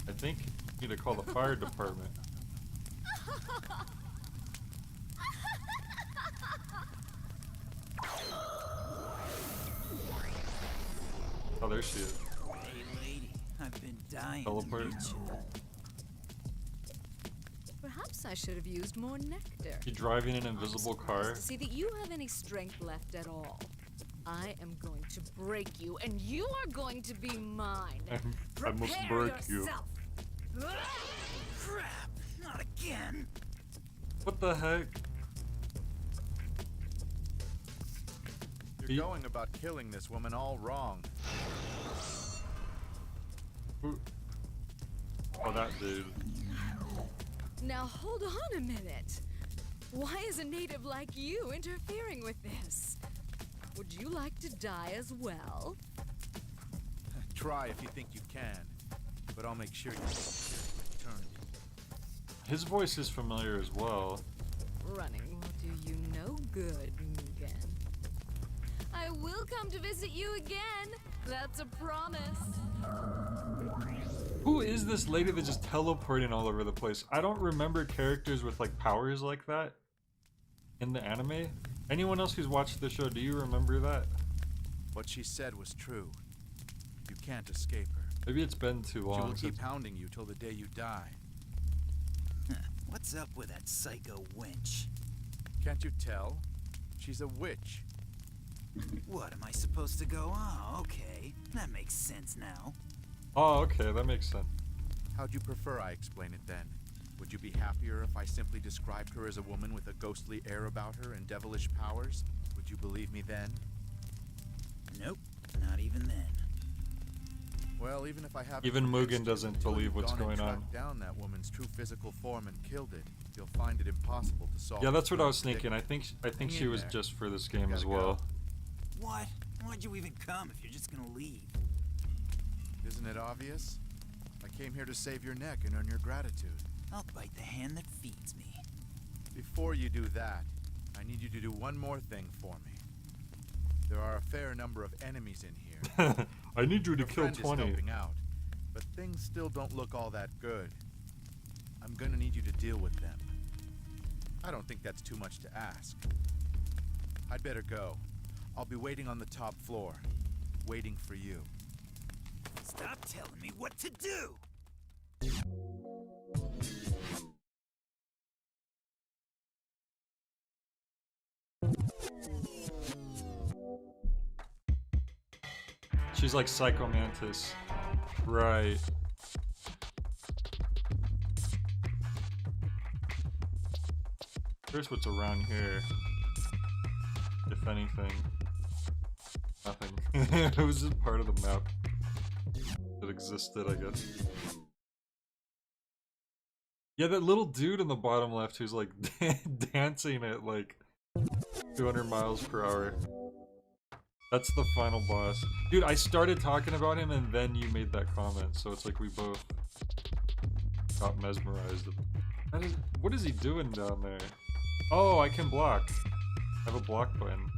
Speaker 1: I think you need to call the fire department. Oh, there she is.
Speaker 4: Hey lady, I've been dying
Speaker 1: Teleport.
Speaker 4: to meet you.
Speaker 5: Perhaps I should have used more nectar.
Speaker 1: You driving an invisible car?
Speaker 5: To see that you have any strength left at all. I am going to break you, and you are going to be mine.
Speaker 1: I must break you.
Speaker 4: Crap, not again.
Speaker 1: What the heck?
Speaker 6: You're going about killing this woman all wrong.
Speaker 1: Ooh. Oh, that dude.
Speaker 5: Now hold on a minute. Why is a native like you interfering with this? Would you like to die as well?
Speaker 6: Try if you think you can, but I'll make sure you eternity.
Speaker 1: His voice is familiar as well.
Speaker 5: Running will do you no good, Mugen. I will come to visit you again. That's a promise.
Speaker 1: Who is this lady that's just teleporting all over the place? I don't remember characters with like powers like that in the anime. Anyone else who's watched the show, do you remember that?
Speaker 6: What she said was true. You can't escape her.
Speaker 1: Maybe it's been too long.
Speaker 6: She will keep
Speaker 1: since...
Speaker 6: hounding you till the day you die.
Speaker 4: What's up with that psycho wench?
Speaker 6: Can't you tell? She's a witch.
Speaker 4: What, am I supposed to go? Oh, okay. That makes sense now.
Speaker 1: Oh, okay, that makes sense.
Speaker 6: How'd you prefer I explain it then? Would you be happier if I simply described her as a woman with a ghostly air about her and devilish powers? Would you believe me then?
Speaker 4: Nope, not even then.
Speaker 6: Well, even if I haven't
Speaker 1: Even
Speaker 6: convinced
Speaker 1: Mugen
Speaker 6: you,
Speaker 1: doesn't
Speaker 6: until
Speaker 1: believe
Speaker 6: you've
Speaker 1: what's
Speaker 6: gone and
Speaker 1: going on.
Speaker 6: tracked down that woman's true physical form and killed it, you'll find it impossible to solve.
Speaker 1: Yeah, that's what I
Speaker 6: the
Speaker 1: was thinking. I think
Speaker 6: Hang
Speaker 1: she
Speaker 6: in
Speaker 1: was
Speaker 6: there.
Speaker 1: just for this game as
Speaker 6: Gotta
Speaker 1: well.
Speaker 6: go.
Speaker 4: What? Why'd you even come if you're just gonna leave?
Speaker 6: Isn't it obvious? I came here to save your neck and earn your gratitude.
Speaker 4: I'll bite the hand that feeds me.
Speaker 6: Before you do that, I need you to do one more thing for me. There are a fair number of enemies in here.
Speaker 1: I need you to
Speaker 6: Your
Speaker 1: kill
Speaker 6: friend is
Speaker 1: 20.
Speaker 6: helping out, but things still don't look all that good. I'm gonna need you to deal with them. I don't think that's too much to ask. I'd better go. I'll be waiting on the top floor, waiting for you.
Speaker 4: Stop telling me what to do!
Speaker 1: She's like Psycho Mantis. Right. Here's what's around here. If anything. Nothing. It was just part of the map that existed, I guess. Yeah, that little dude in the bottom left who's like dancing at like 200 miles per hour. That's the final boss. Dude, I started talking about him and then you made that comment, so it's like we both got mesmerized. What is he doing down there? Oh, I can block. I have a block button.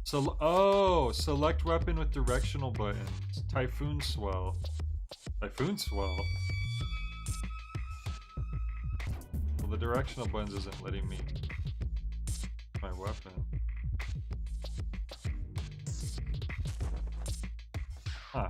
Speaker 1: So, oh, select weapon with directional buttons. Typhoon Swell. Typhoon Swell? Well, the directional buttons isn't letting me my weapon. Huh.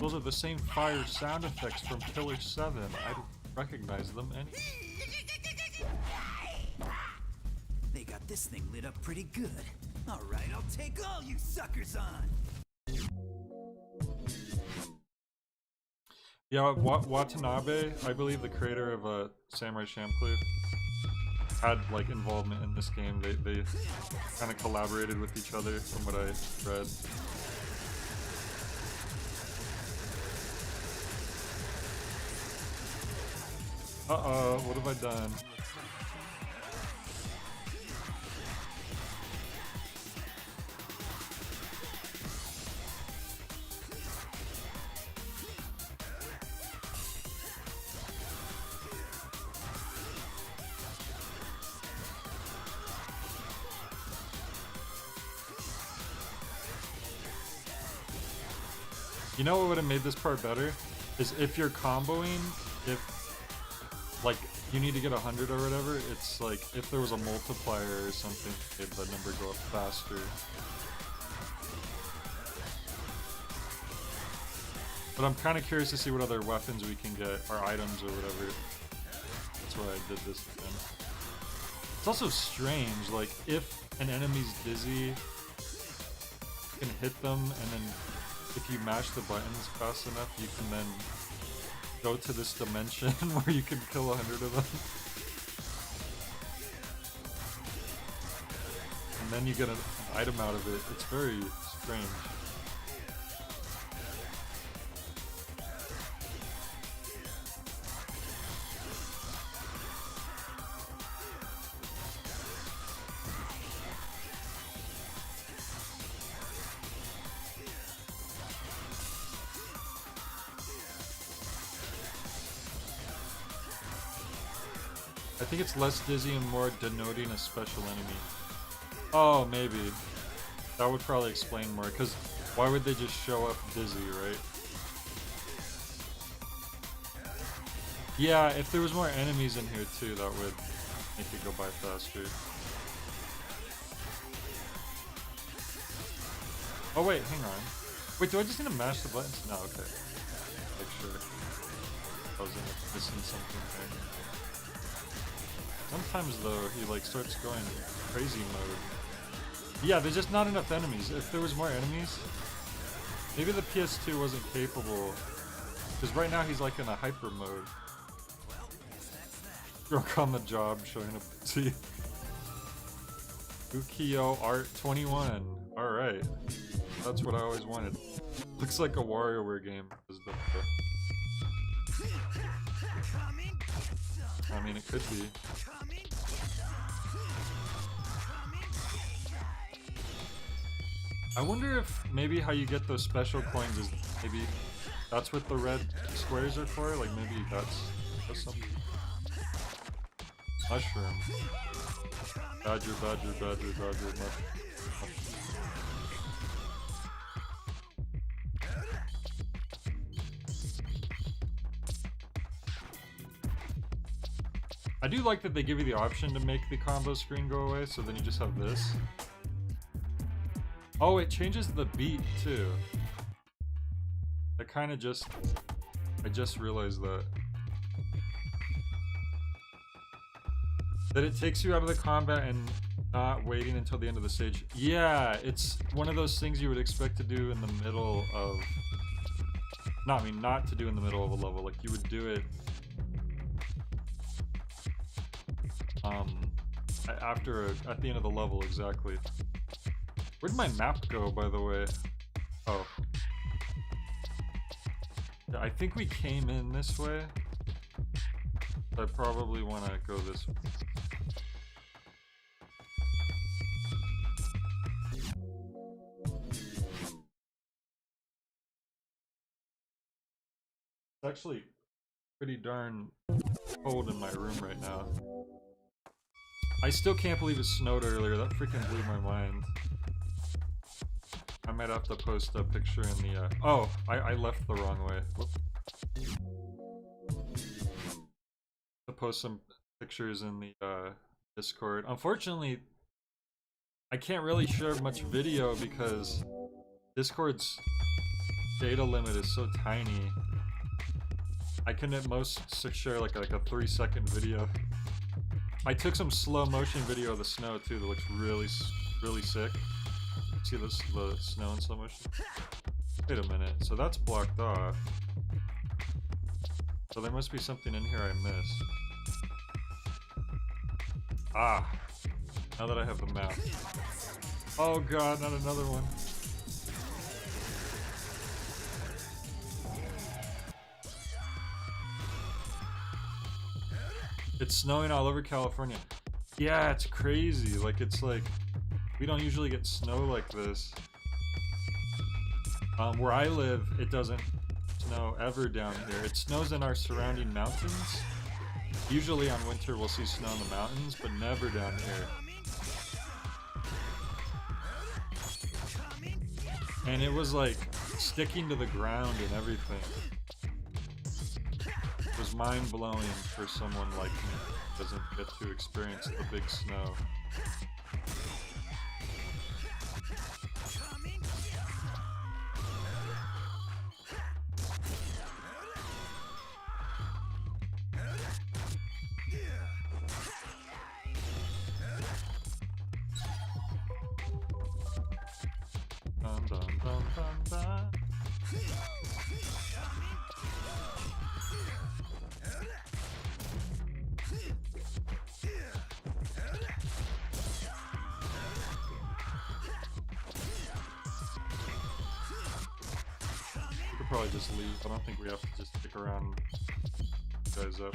Speaker 1: Those are the same fire sound effects from Killer 7. I recognize them and
Speaker 4: They got this thing lit up pretty good. Alright, I'll take all you suckers on!
Speaker 1: yeah, Watanabe, I believe the creator of Samurai Champloo, had like involvement in this game. They kind of collaborated with each other from what I read. Uh-oh, what have I done? You know what would have made this part better? Is if you're comboing, if like you need to get 100 or whatever, it's like if there was a multiplier or something, made the number go up faster. But I'm kind of curious to see what other weapons we can get, or items or whatever. That's why I did this again. It's also strange, like if an enemy's dizzy, you can hit them, and then if you mash the buttons fast enough, you can then go to this dimension where you can kill 100 of them. And then you get an item out of it. It's very strange. I think it's less dizzy and more denoting a special enemy. Oh, maybe. That would probably explain more, because why would they just show up dizzy, right? Yeah, if there was more enemies in here too, that would make it go by faster. Oh wait, hang on. Wait, do I just need to mash the buttons? No, okay. Make sure. I was missing something there. Sometimes though, he like starts going crazy mode. Yeah, there's just not enough enemies. If there was more enemies, maybe the PS2 wasn't capable. Because right now he's like in a hyper mode. Drunk on the job, showing up. See, Ukiyo Art 21. All right, that's what I always wanted. Looks like a WarioWare game. I mean, it could be. I wonder if maybe how you get those special coins is maybe that's what the red squares are for. Like maybe that's something. Mushroom. Badger, badger, badger, badger, mushroom. I do like that they give you the option to make the combo screen go away, so then you just have this. Oh, it changes the beat too. I just realized that. That it takes you out of the combat and Not waiting until the end of the stage. Yeah, it's one of those things you would expect to do in the middle of... No, I mean, not to do in the middle of a level. Like, you would do it... at the end of the level, exactly. Where'd my map go, by the way? Oh. Yeah, I think we came in this way. I probably want to go this way. It's actually pretty darn cold in my room right now. I still can't believe it snowed earlier. That freaking blew my mind. I might have to post a picture in the, oh, I left the wrong way. Whoop. To post some pictures in the, Discord. Unfortunately, I can't really share much video because Discord's data limit is so tiny. I can at most share like a 3-second video. I took some slow motion video of the snow too that looks really sick. See the snow in slow motion? Wait a minute, so that's blocked off. So there must be something in here I missed. Ah! Now that I have the map. Oh god, not another one. It's snowing all over California. Yeah, it's crazy. Like, it's like, we don't usually get snow like this. Where I live, it doesn't snow ever down here. It snows in our surrounding mountains. Usually on winter we'll see snow in the mountains, but never down here. And it was like sticking to the ground and everything. It was mind-blowing for someone like me who doesn't get to experience the big snow. Dun, dun, dun, dun, dun. We could probably just leave. I don't think we have to just stick around guys up.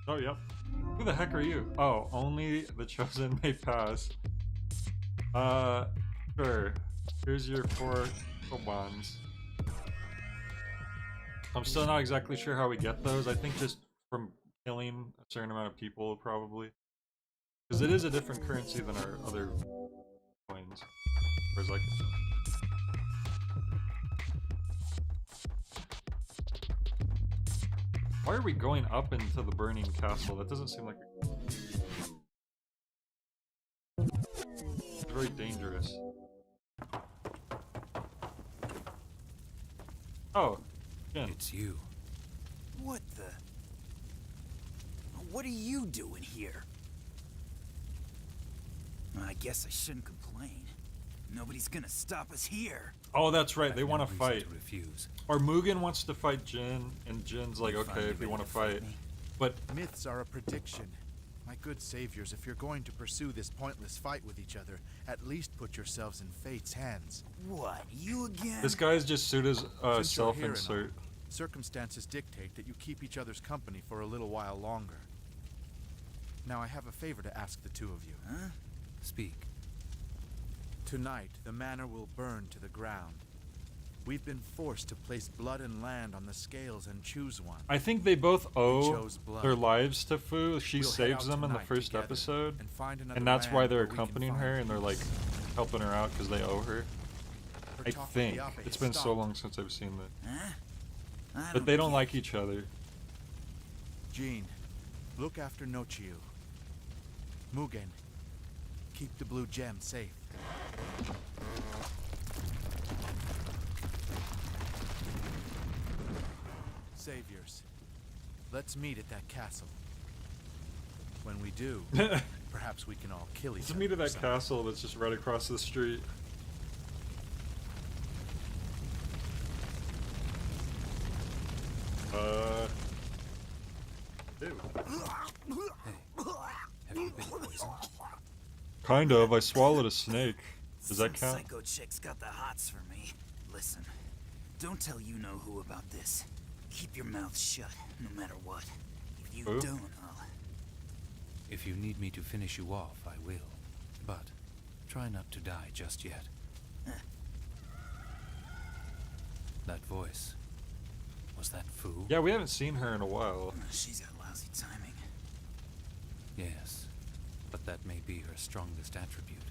Speaker 1: Oh, yep. Who the heck are you? Oh, only the chosen may pass. Sure. Here's your 4 bonds. I'm still not exactly sure how we get those. I think just from killing a certain amount of people, probably. Because it is a different currency than our other coins. Or as I can tell. Why are we going up into the burning castle? That doesn't seem like it's very dangerous. Oh, Jin.
Speaker 4: It's you. What the? What are you doing here? I guess I shouldn't complain. Nobody's gonna stop us here.
Speaker 1: Oh, that's right. They want to
Speaker 4: No reason
Speaker 1: fight.
Speaker 4: to refuse.
Speaker 1: Or Mugen wants to fight Jin, and Jin's like, okay, if you want to fight. But
Speaker 6: Myths are a prediction. My good saviors, if you're going to pursue this pointless fight with each other, at least put yourselves in fate's hands.
Speaker 4: What? You again?
Speaker 1: this guy's just suit his
Speaker 6: Since you're here and
Speaker 1: self-insert.
Speaker 6: all, circumstances dictate that you keep each other's company for a little while longer. Now I have a favor to ask the two of you.
Speaker 4: Huh? Speak.
Speaker 6: Tonight, the manor will burn to the ground. We've been forced to place blood and land on the scales and choose one.
Speaker 1: I think they both owe
Speaker 6: chose blood.
Speaker 1: their lives to Fu. She
Speaker 6: We'll head
Speaker 1: saves
Speaker 6: out
Speaker 1: them in the
Speaker 6: tonight
Speaker 1: first
Speaker 6: together
Speaker 1: episode.
Speaker 6: and find another
Speaker 1: And that's why
Speaker 6: land
Speaker 1: they're
Speaker 6: where we can
Speaker 1: accompanying
Speaker 6: find
Speaker 1: her and they're like
Speaker 6: peace.
Speaker 1: helping her out because they owe her.
Speaker 6: Her
Speaker 1: I
Speaker 6: talk with
Speaker 1: think.
Speaker 6: the Ape
Speaker 1: It's
Speaker 6: has
Speaker 1: been so
Speaker 6: stopped.
Speaker 1: long since I've seen that.
Speaker 4: Huh? I
Speaker 1: But they don't
Speaker 4: get
Speaker 1: like each other.
Speaker 6: Jean, look after Nochiu. Mugen, keep the blue gem safe. saviors. Let's meet at that castle. When we do, perhaps we can all kill each
Speaker 1: Let's
Speaker 6: other.
Speaker 1: meet at
Speaker 6: or
Speaker 1: that
Speaker 6: something.
Speaker 1: castle that's just right across the street. Ew.
Speaker 4: Have you been poisoned?
Speaker 1: Kind of. I swallowed a snake. Does that
Speaker 4: Some
Speaker 1: count?
Speaker 4: psycho chick's got the hots for me. Listen, don't tell you know who about this. Keep your mouth shut, no matter what. If you
Speaker 1: Who?
Speaker 4: don't, I'll...
Speaker 9: If you need me to finish you off, I will. But try not to die just yet. That voice. Was that Fu?
Speaker 1: Yeah, we haven't seen her in a while.
Speaker 4: She's got lousy timing.
Speaker 9: Yes. But that may be her strongest attribute.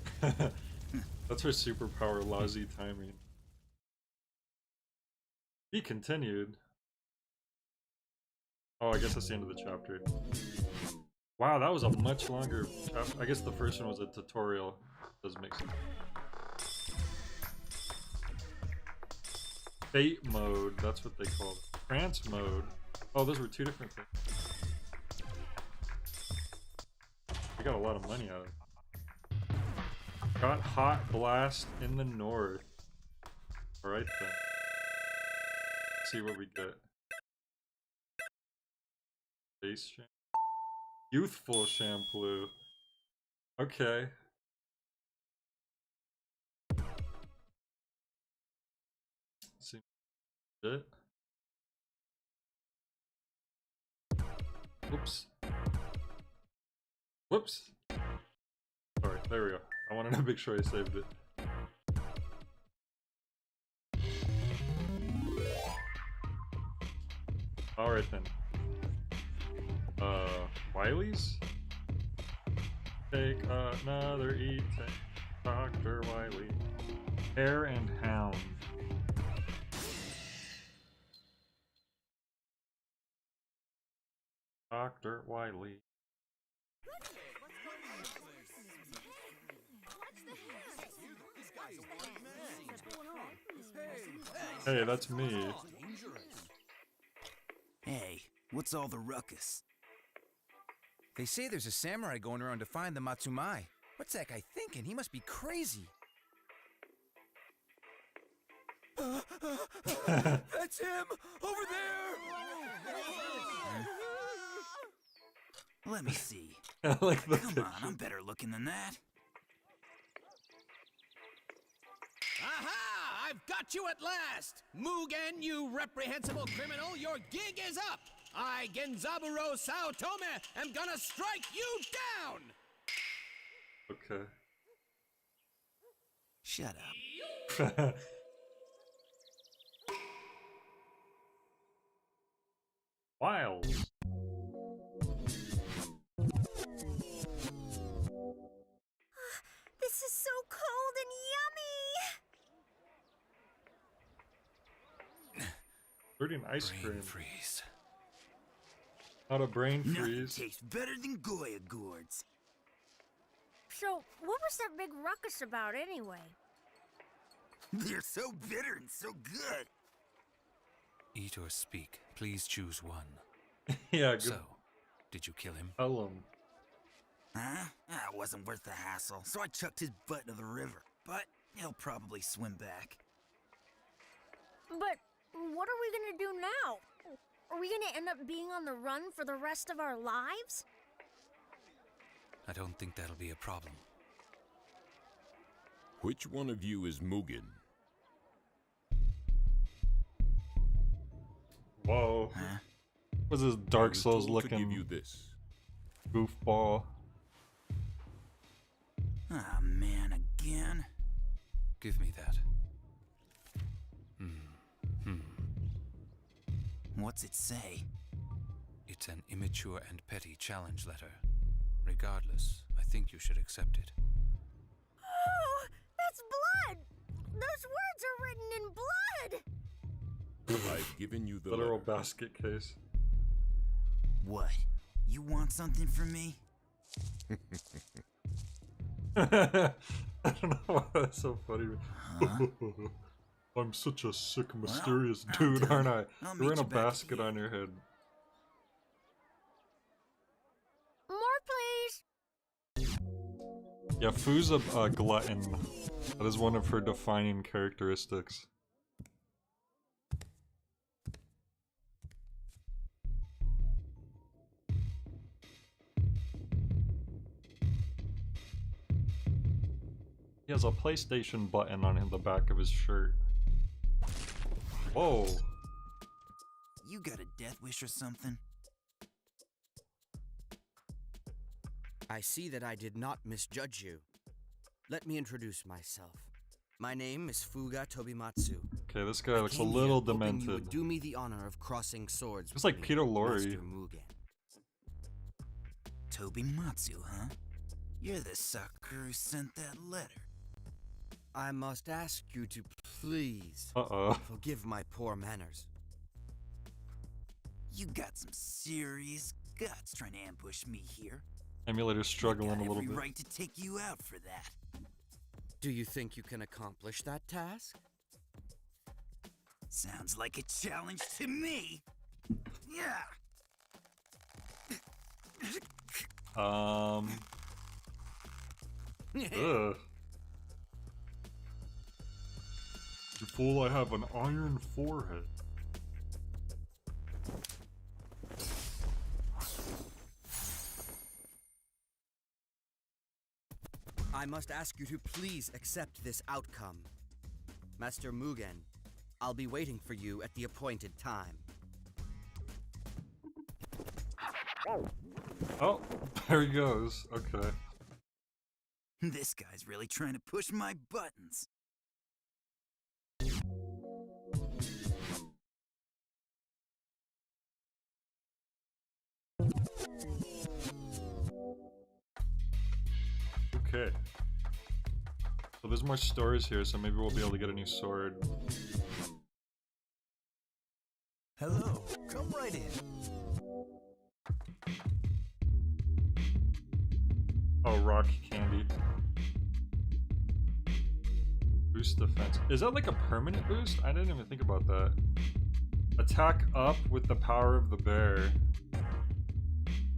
Speaker 1: That's her superpower, lousy timing. Be continued. Oh, I guess that's the end of the chapter. Wow, that was a much longer chapter. I guess the first one was a tutorial. Doesn't make sense. Fate mode, that's what they call it. Trance mode. Oh, those were two different things. We got a lot of money out of it. Got hot blast in the north. Alright then. Let's see what we get. Face shampoo. Youthful Champloo. Okay. See it. Whoops. Whoops. Sorry, there we go. I wanted to make sure I saved it. Alright then. Wiley's? Take another eat, Dr. Wiley. Hare and Hound. Dr. Wiley. Hey, that's me.
Speaker 4: Hey, what's all the ruckus?
Speaker 10: They say there's a samurai going around to find the Matsumai. What's that guy thinking? He must be crazy. That's him! Over there!
Speaker 4: Let me see.
Speaker 1: I like the
Speaker 4: Come
Speaker 1: picture.
Speaker 4: on, I'm better looking than that.
Speaker 2: Aha! I've got you at last! Mugen, you reprehensible criminal, your gig is up! I, Genzaburo Saotome, am gonna strike you down!
Speaker 1: Okay.
Speaker 4: Shut up.
Speaker 1: Wild.
Speaker 3: This is so cold and yummy!
Speaker 1: Fruiting ice
Speaker 9: Brain
Speaker 1: cream.
Speaker 9: freeze.
Speaker 1: Not a brain
Speaker 4: Nothing
Speaker 1: freeze.
Speaker 4: tastes better than Goya gourds.
Speaker 3: So, what was that big ruckus about anyway?
Speaker 4: They're so bitter and so good.
Speaker 9: Eat or speak. Please choose one.
Speaker 1: Yeah, good.
Speaker 9: So, did you kill him?
Speaker 1: Tell him.
Speaker 4: Huh? It wasn't worth the hassle, so I chucked his butt into the river. But he'll probably swim back.
Speaker 3: But what are we gonna do now? Are we gonna end up being on the run for the rest of our lives?
Speaker 9: I don't think that'll be a problem.
Speaker 11: Which one of you is Mugen?
Speaker 1: Whoa.
Speaker 4: Huh?
Speaker 1: What's this
Speaker 11: I
Speaker 1: Dark
Speaker 11: was
Speaker 1: Souls
Speaker 11: told to give you
Speaker 1: looking
Speaker 11: this.
Speaker 1: goofball?
Speaker 4: Ah, man, again?
Speaker 9: Give me that.
Speaker 4: What's it say?
Speaker 9: It's an immature and petty challenge letter. Regardless, I think you should accept it.
Speaker 3: Oh, that's blood! Those words are written in blood!
Speaker 11: I've given you the
Speaker 1: Literal
Speaker 11: letter.
Speaker 1: basket case.
Speaker 4: What? You want something from me?
Speaker 1: I don't know why that's so funny. I'm such a sick, mysterious dude, aren't I? You're wearing a basket on your head.
Speaker 3: More, please.
Speaker 1: Yeah, Fu's a glutton. That is one of her defining characteristics. He has a PlayStation button on the back of his shirt. Whoa.
Speaker 4: You got a death wish or something?
Speaker 12: I see that I did not misjudge you. Let me introduce myself. My name is Fuga Tobimatsu.
Speaker 1: Okay, this guy looks a little demented.
Speaker 12: You would do me the honor of crossing swords.
Speaker 1: It's like Peter Lorre.
Speaker 12: Master Mugen.
Speaker 4: Tobimatsu, huh? You're the sucker who sent that letter.
Speaker 12: I must ask you to please forgive my poor manners.
Speaker 4: You got some serious guts trying to ambush me here.
Speaker 1: Emulator's struggling a little bit.
Speaker 4: I got every right to take you out for that.
Speaker 12: Do you think you can accomplish that task?
Speaker 4: Sounds like a challenge to me. Yeah.
Speaker 1: Ugh. You fool, I have an iron forehead.
Speaker 12: I must ask you to please accept this outcome. Master Mugen, I'll be waiting for you at the appointed time.
Speaker 1: Oh, there he goes. Okay.
Speaker 4: This guy's really trying to push my buttons.
Speaker 1: Okay. So there's more stores here, so maybe we'll be able to get a new sword.
Speaker 4: Hello, come right in.
Speaker 1: Oh, rock candy. Boost defense. Is that like a permanent boost? I didn't even think about that. Attack up with the power of the bear.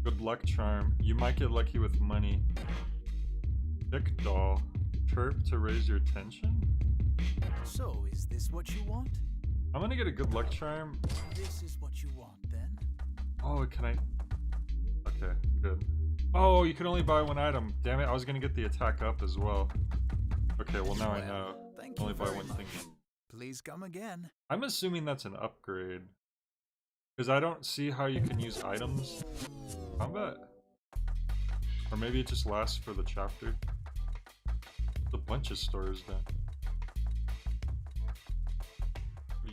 Speaker 1: Good luck charm. You might get lucky with money. Dick doll. Chirp to raise your tension?
Speaker 13: So, is this what you want?
Speaker 1: I'm gonna get a good luck charm.
Speaker 13: This is what you want, then?
Speaker 1: Oh, can I? Okay, good. Oh, you can only buy one item. Damn it, I was gonna get the attack up as well. Okay, well now I know.
Speaker 13: Thank
Speaker 1: Only
Speaker 13: you
Speaker 1: buy
Speaker 13: very
Speaker 1: one
Speaker 13: much.
Speaker 1: thing.
Speaker 13: Please come again.
Speaker 1: I'm assuming that's an upgrade. Because I don't see how you can use items in combat. Or maybe it just lasts for the chapter. There's a bunch of stores then.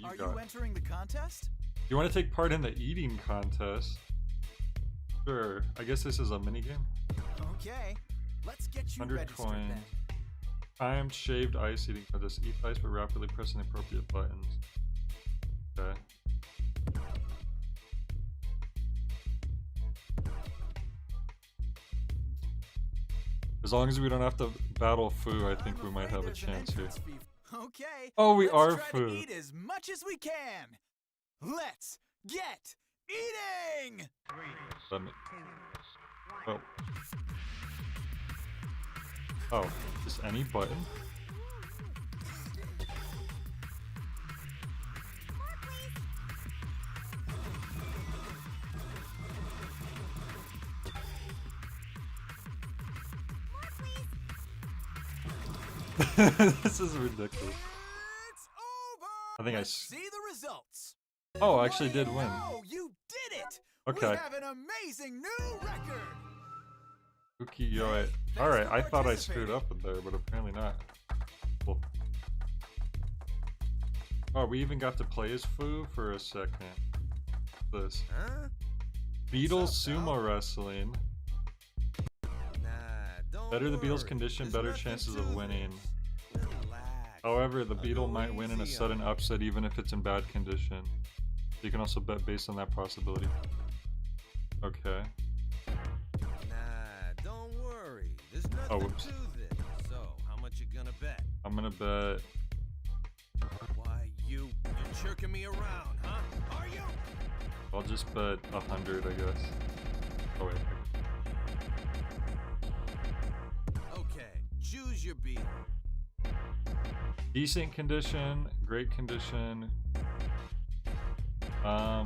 Speaker 13: Are you entering the contest?
Speaker 1: You want to take part in the eating contest? Sure. I guess this is a minigame.
Speaker 13: Okay. Let's get you
Speaker 1: 100
Speaker 13: registered
Speaker 1: coin.
Speaker 13: then.
Speaker 1: Timed shaved ice eating contest. Eat ice by rapidly pressing the appropriate buttons. Okay. As long as we don't have to battle Fu, I think we might have a chance here.
Speaker 13: Okay.
Speaker 1: Oh, we are
Speaker 13: try
Speaker 1: Fu.
Speaker 13: to eat as much as we can. Let's get eating.
Speaker 1: Let me... Oh. Oh, just any button? This is ridiculous.
Speaker 13: It's over.
Speaker 1: I think
Speaker 13: Let's see the results.
Speaker 1: Oh, I actually did win.
Speaker 13: Oh, you did it!
Speaker 1: Okay.
Speaker 13: We have an amazing new record.
Speaker 1: Ukiyo-e. Alright, I thought I screwed up in there, but apparently not. Cool. Oh, we even got to play as Fu for a second. This.
Speaker 10: Huh?
Speaker 1: Beatles sumo wrestling. Better the Beatles condition, better chances of winning. However, the Beetle might win in a sudden upset even if it's in bad condition. You can also bet based on that possibility. Okay.
Speaker 14: Nah, don't worry. There's nothing
Speaker 1: Oh, whoops.
Speaker 14: to this. So, how much you gonna bet?
Speaker 1: I'm gonna bet...
Speaker 13: Why,
Speaker 2: You jerking me around, huh? Are you?
Speaker 1: I'll just bet 100, I guess. Oh wait.
Speaker 2: Okay, choose your beetle.
Speaker 1: Decent condition, great condition.
Speaker 2: That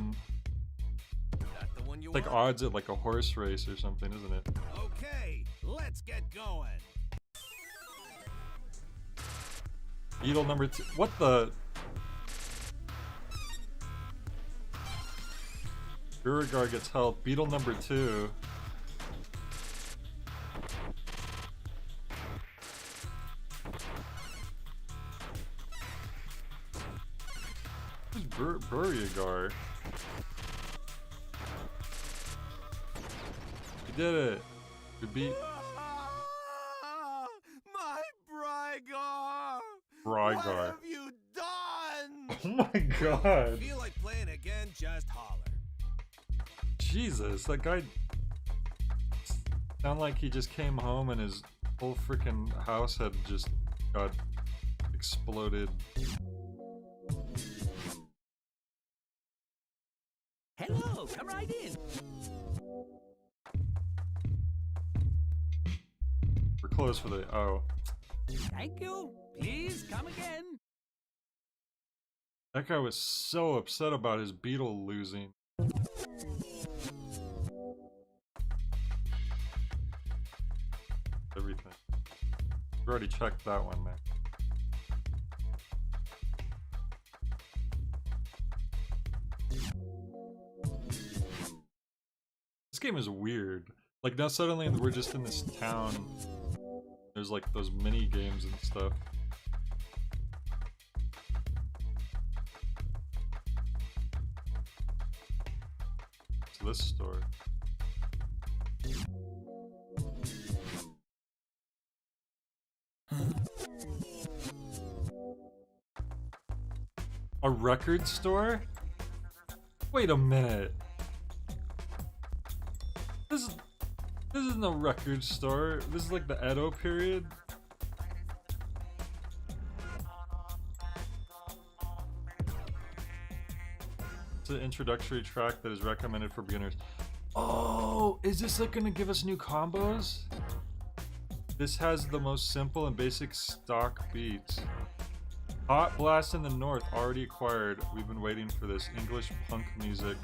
Speaker 2: the one you
Speaker 1: Like
Speaker 2: want?
Speaker 1: odds at like a horse race or something, isn't it?
Speaker 2: Okay, let's get going.
Speaker 1: Beetle number 2. What the? Beauregard gets help. Beetle number 2. Who's Beauregard? You did it. You beat
Speaker 2: My Brygar!
Speaker 1: Brygar.
Speaker 2: What have you done?
Speaker 1: Oh my god.
Speaker 2: Feel like playing again? Just holler.
Speaker 1: Jesus, that guy sound like he just came home and his whole freaking house had just got exploded.
Speaker 15: Hello, come right in.
Speaker 1: We're close for the
Speaker 15: Thank you. Please come again.
Speaker 1: That guy was so upset about his beetle losing. Everything. We already checked that one, man. This game is weird. Like now suddenly we're just in this town. There's like those mini games and stuff. To this store. A record store? Wait a minute. This is no record store. This is like the Edo period. It's an introductory track that is recommended for beginners. Oh, is this like gonna give us new combos? This has the most simple and basic stock beats. Hot Blast in the North already acquired. We've been waiting for this. English punk music.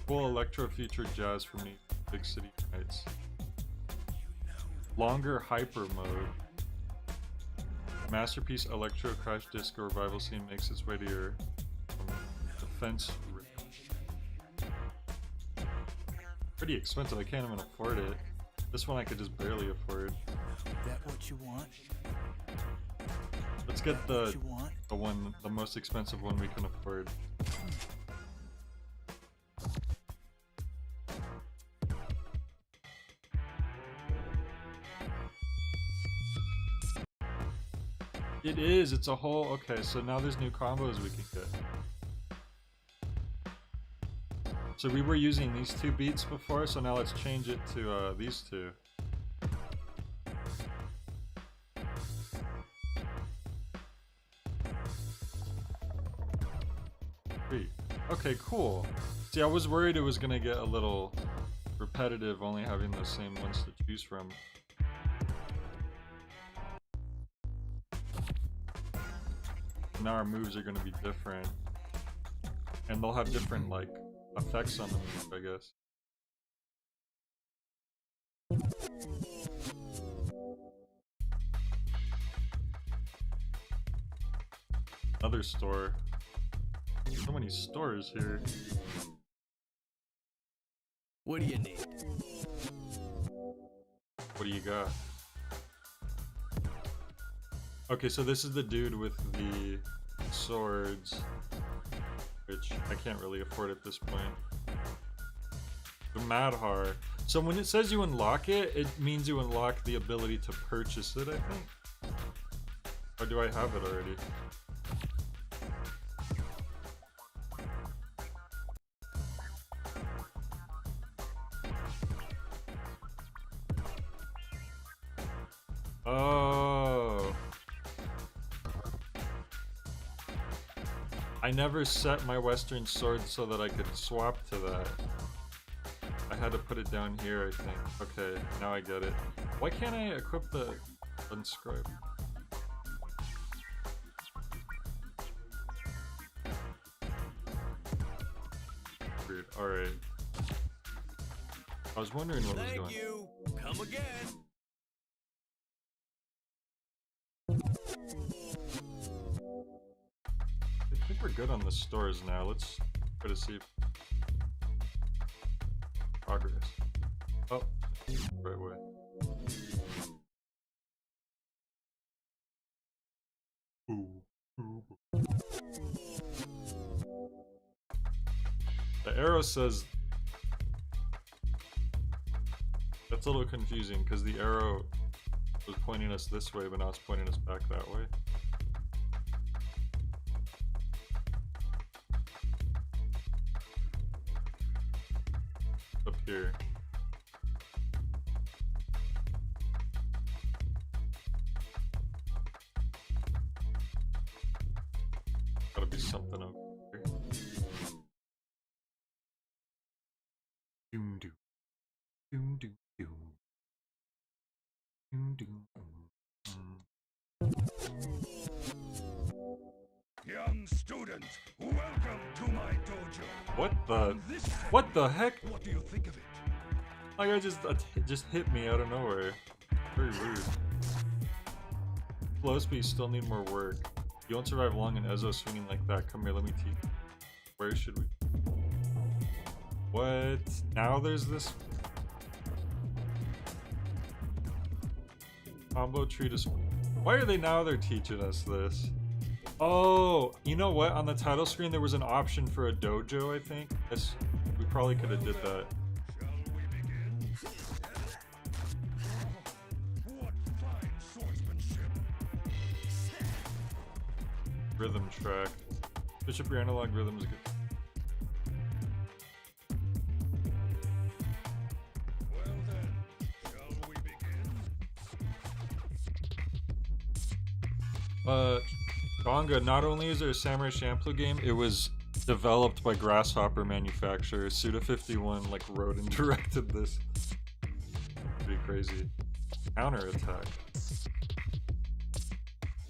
Speaker 1: Full electro featured jazz from the Big City Nights. Longer hyper mode. Masterpiece electro crash disco revival scene makes its way to your defense. Pretty expensive, I can't even afford it. This one I could just barely afford.
Speaker 13: That what you want?
Speaker 1: Let's get the most expensive one we can afford. It is, it's a whole, okay, so now there's new combos we can get. So we were using these two beats before, so now let's change it to these two. Sweet. Okay, cool. See, I was worried it was gonna get a little repetitive, only having the same ones to choose from. Now our moves are gonna be different. And they'll have different, like, effects on the move, I guess. Another store. So many stores here.
Speaker 2: What do you need?
Speaker 1: What do you got? Okay, so this is the dude with the swords, which I can't really afford at this point. The Madhar. So when it says you unlock it, it means you unlock the ability to purchase it, I think. Or do I have it already? Oh. I never set my Western sword so that I could swap to that. I had to put it down here, I think. Okay, now I get it. Why can't I equip the unscribe? Weird. Alright. I was wondering what was going on.
Speaker 2: Thank you. Come again.
Speaker 1: I think we're good on the stores now. Let's try to see progress. Oh, right way. Ooh, ooh. The arrow says that's a little confusing because the arrow was pointing us this way, but now it's pointing us back that way. Up here. Gotta be something up here. Doom doom. Doom doom doom. Doom doom doom.
Speaker 16: Young student, welcome to my dojo.
Speaker 1: What the heck?
Speaker 16: What do you think of it?
Speaker 1: Like I just hit me out of nowhere. Very rude. Flow speed still need more work. You won't survive long in Ezo swinging like that. Come here, let me teach. Where should we? What? Now there's this combo tree to. Why are they now? They're teaching us this. Oh, you know what? On the title screen there was an option for a dojo, I think. Yes, we probably could have did that. Rhythm track. Switch up your analog rhythm is good.
Speaker 16: Well then, shall we begin?
Speaker 1: Gonga, not only is there a Samurai Champloo game, it was developed by Grasshopper manufacturer. Suda51 like wrote and directed this. Pretty crazy. Counterattack.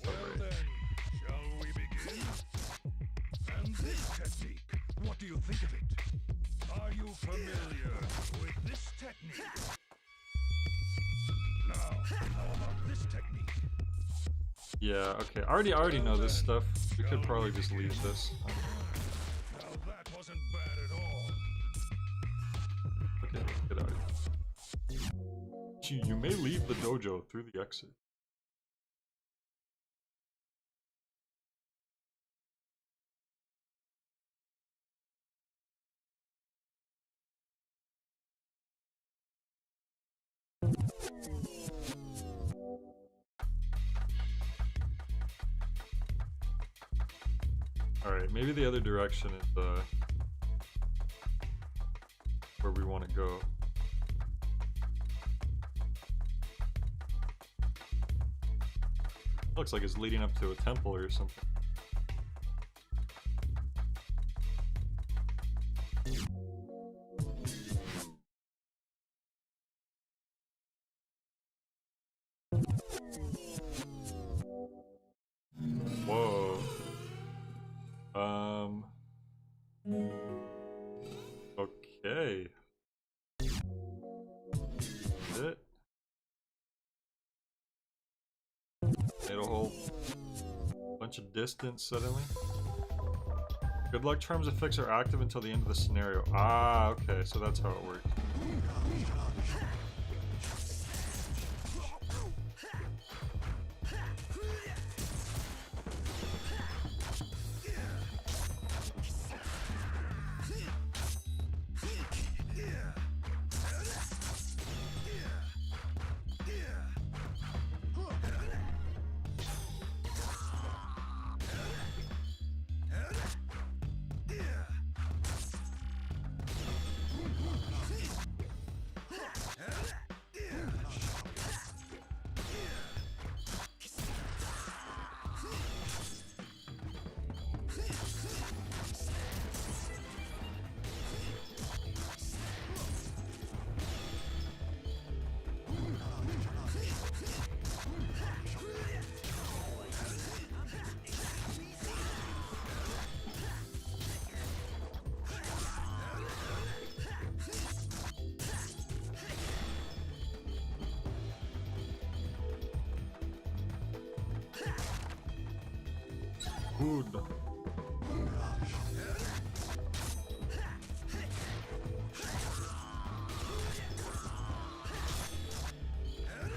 Speaker 16: Well then, shall we begin? And this technique, what do you think of it? Are you familiar with this technique? Now, how about this technique?
Speaker 1: Yeah, okay. I already know this stuff. We could probably just leave this.
Speaker 16: Now that wasn't bad at all.
Speaker 1: Okay, let's get out of here. You may leave the dojo through the exit. Alright, maybe the other direction is where we want to go. Looks like it's leading up to a temple or something. Whoa. Okay. It made a whole bunch of distance suddenly. Good luck charms effects are active until the end of the scenario. Ah, okay, so that's how it works. Food.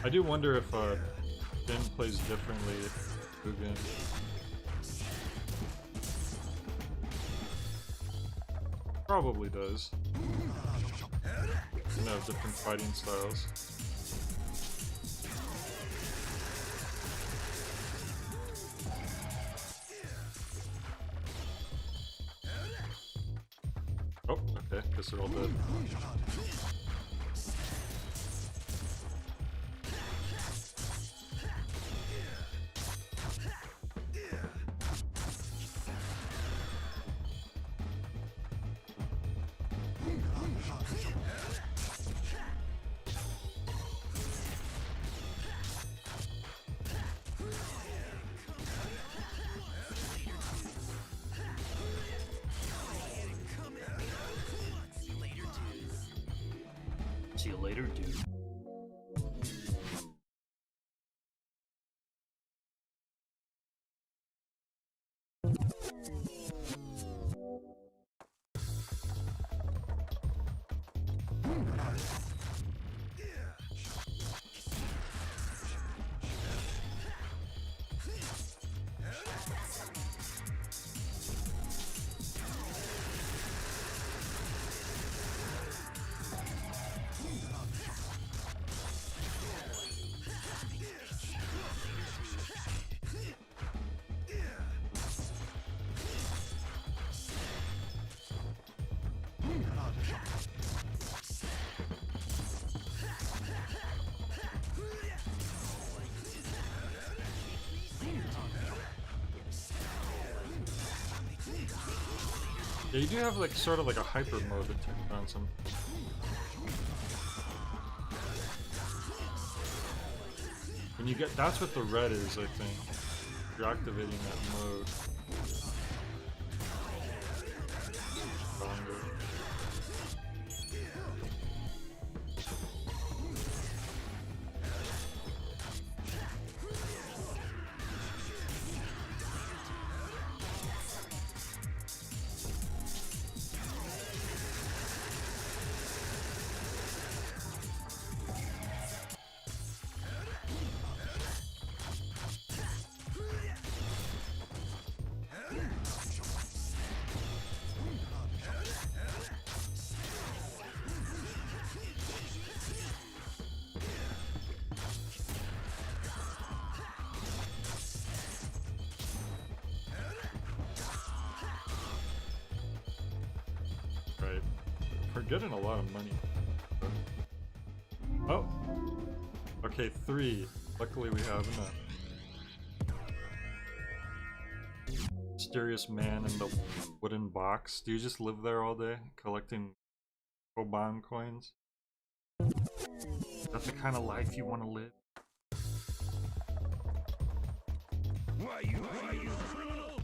Speaker 1: I do wonder if Jin plays differently Mugen. Probably does. You know, different fighting styles. Oh, okay, guess they're all dead.
Speaker 17: See you later, dude. Yeah, you do have like sort of like a hyper mode that turns on some. When you get, that's what the red is, I think. You're activating that mode. Stronger. We're getting a lot of money. Oh! Okay, 3. Luckily we have enough. Mysterious man in the wooden box. Do you just live there all day, collecting Koban coins? Is that the kind of life you want to live?
Speaker 16: Why you criminal?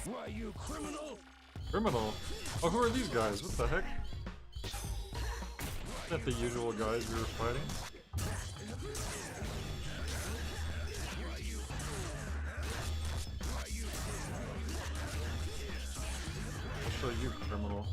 Speaker 16: Why you criminal?
Speaker 1: Criminal? Oh, who are these guys? What the heck? Is that the usual guys we were fighting? I'll show you, criminal.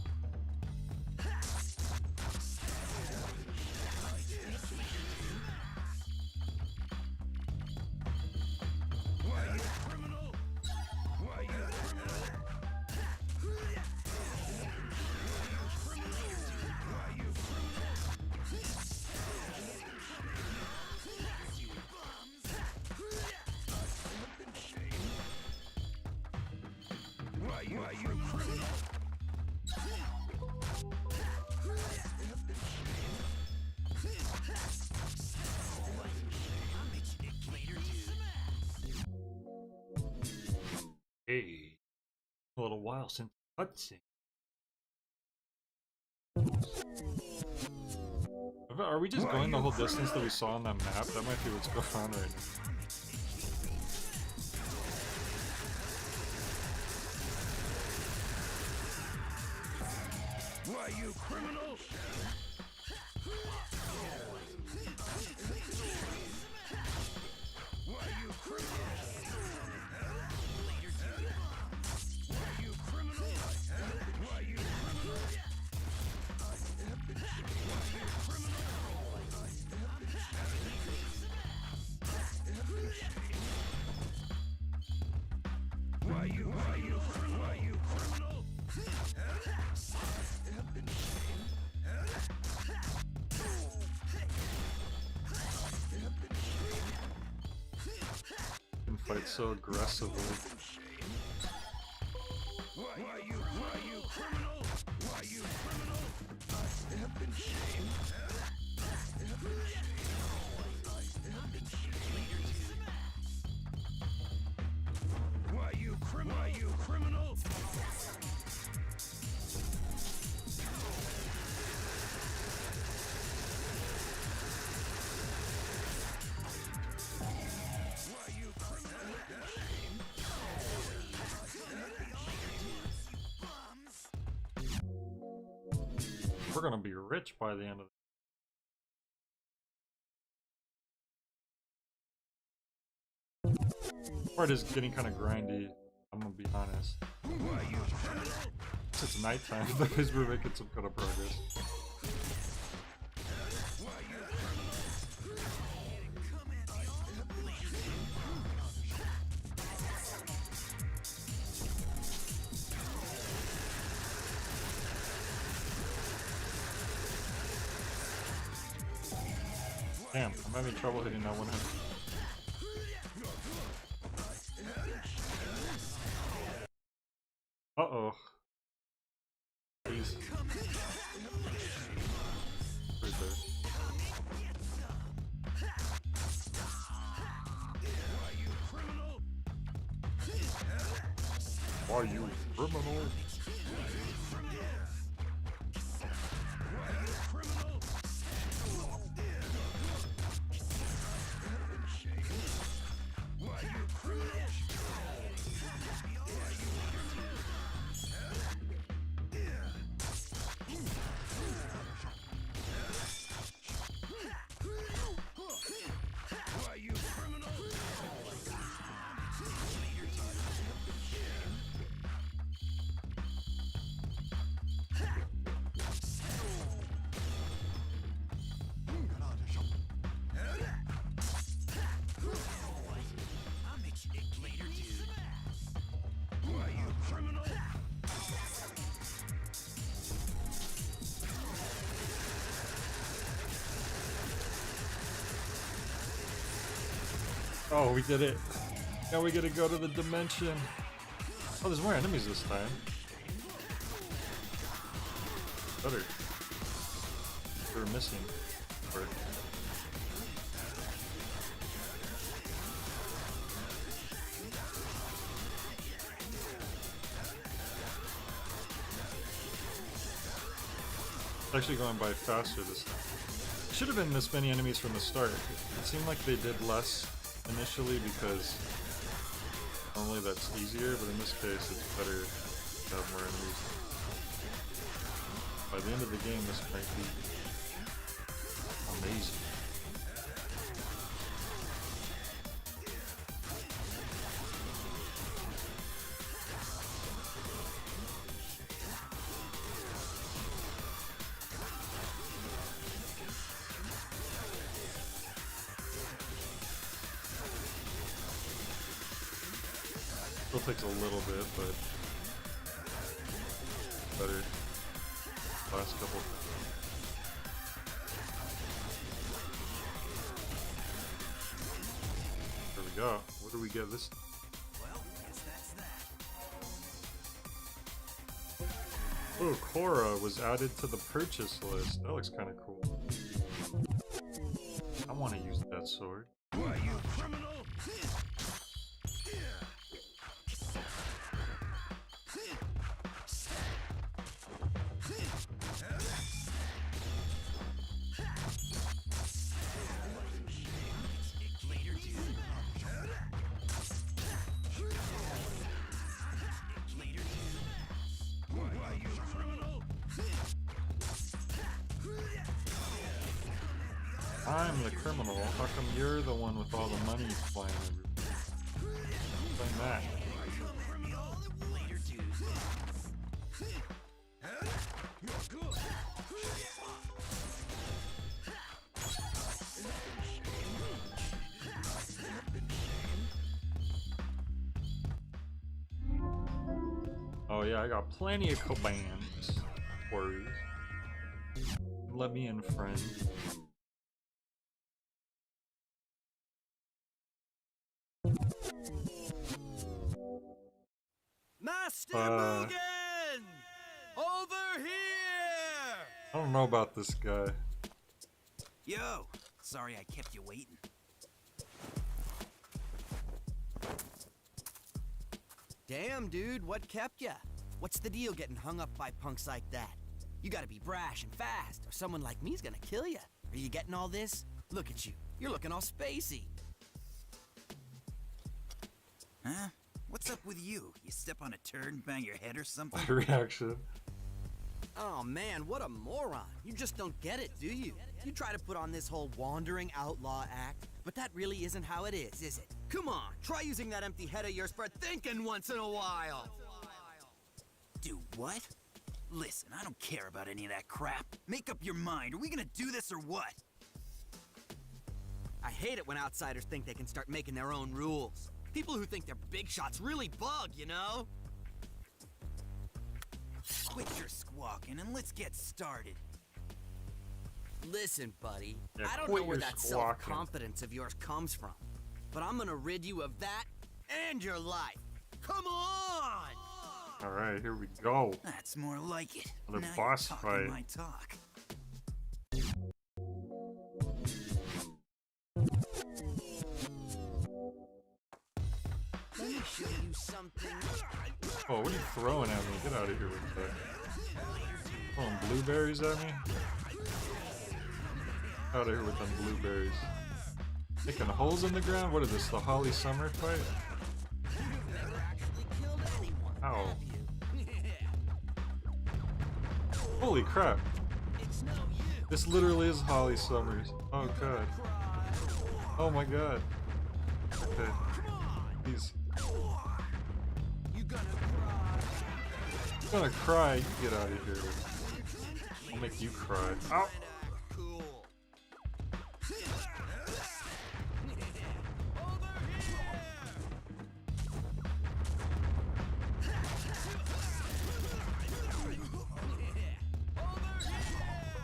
Speaker 1: Hey, a little while since cutscene. Are we just going the whole distance that we saw on that map? That might be what's going on right now.
Speaker 16: Why you criminal?
Speaker 17: Can fight so aggressively.
Speaker 16: Why you criminal? Why you criminal? I have been shamed. I have been shamed. I have been shamed. Why you criminal? Why you criminal?
Speaker 17: We're gonna be rich by the end of the part is getting kind of grindy, I'm gonna be honest. It's nighttime, because we're making some kind of progress. Damn, I'm having trouble hitting that one. Uh-oh. Please. Right there. Why you criminal? Oh, we did it. Now we gotta go to the dimension. Oh, there's more enemies this time. Better. We were missing. Or... It's actually going by faster this time. Should have been this many enemies from the start. It seemed like they did less initially because normally that's easier, but in this case it's better to have more enemies. By the end of the game this might be amazing. Still takes a little bit, but better. Last couple. There we go. What do we get this?
Speaker 4: Well, guess that's that.
Speaker 17: Oh, Korra was added to the purchase list. That looks kind of cool. I want to use that sword.
Speaker 16: Why you criminal?
Speaker 17: I'm the criminal. How come you're the one with all the money flying everywhere? Explain that. Oh yeah, I got plenty of commands. Worries. Let me in, friend.
Speaker 12: Master Mugen! Over here!
Speaker 17: I don't know about this guy.
Speaker 4: Yo, sorry I kept you waiting.
Speaker 12: Damn, dude, what kept ya? What's the deal getting hung up by punks like that? You gotta be brash and fast, or someone like me's gonna kill ya. Are you getting all this? Look at you. You're looking all spacey.
Speaker 4: Huh? What's up with you? You step on a turd and bang your head or something?
Speaker 17: Reaction.
Speaker 12: Oh man, what a moron. You just don't get it, do you? You try to put on this whole wandering outlaw act, but that really isn't how it is it? Come on, try using that empty head of yours for thinking once in a while.
Speaker 4: Do what? Listen, I don't care about any of that crap. Make up your mind. Are we gonna do this or what?
Speaker 12: I hate it when outsiders think they can start making their own rules. People who think they're big shots really bug, you know?
Speaker 4: Quit your squawking and let's get started.
Speaker 12: Listen, buddy,
Speaker 17: Yeah,
Speaker 12: I don't know where that self-confidence of yours comes from, but I'm gonna rid you of that and your life. Come on!
Speaker 17: Alright, here we go.
Speaker 4: That's more like it.
Speaker 17: Another
Speaker 4: Now
Speaker 17: boss
Speaker 4: you're
Speaker 17: fight.
Speaker 4: talking my talk.
Speaker 12: Let me show you something.
Speaker 17: Oh, what are you throwing at me? Get out of here with that. Throwing blueberries at me? Out of here with them blueberries. Making holes in the ground? What is this, the Holly Summer fight? Ow. Holy crap. This literally is Holly Summers. Oh god. Oh my god. Okay. He's gonna cry. You get out of here. I'll make you cry. Ow.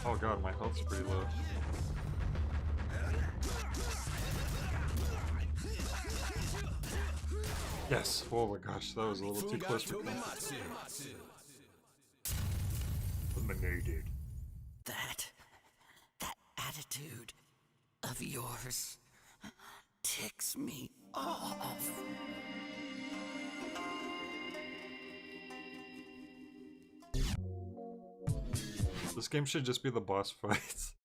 Speaker 17: Oh god, my health's pretty low. Yes! Oh my gosh, that was a little too close for comfort. Eliminated.
Speaker 12: That attitude of yours ticks me off.
Speaker 17: This game should just be the boss fights.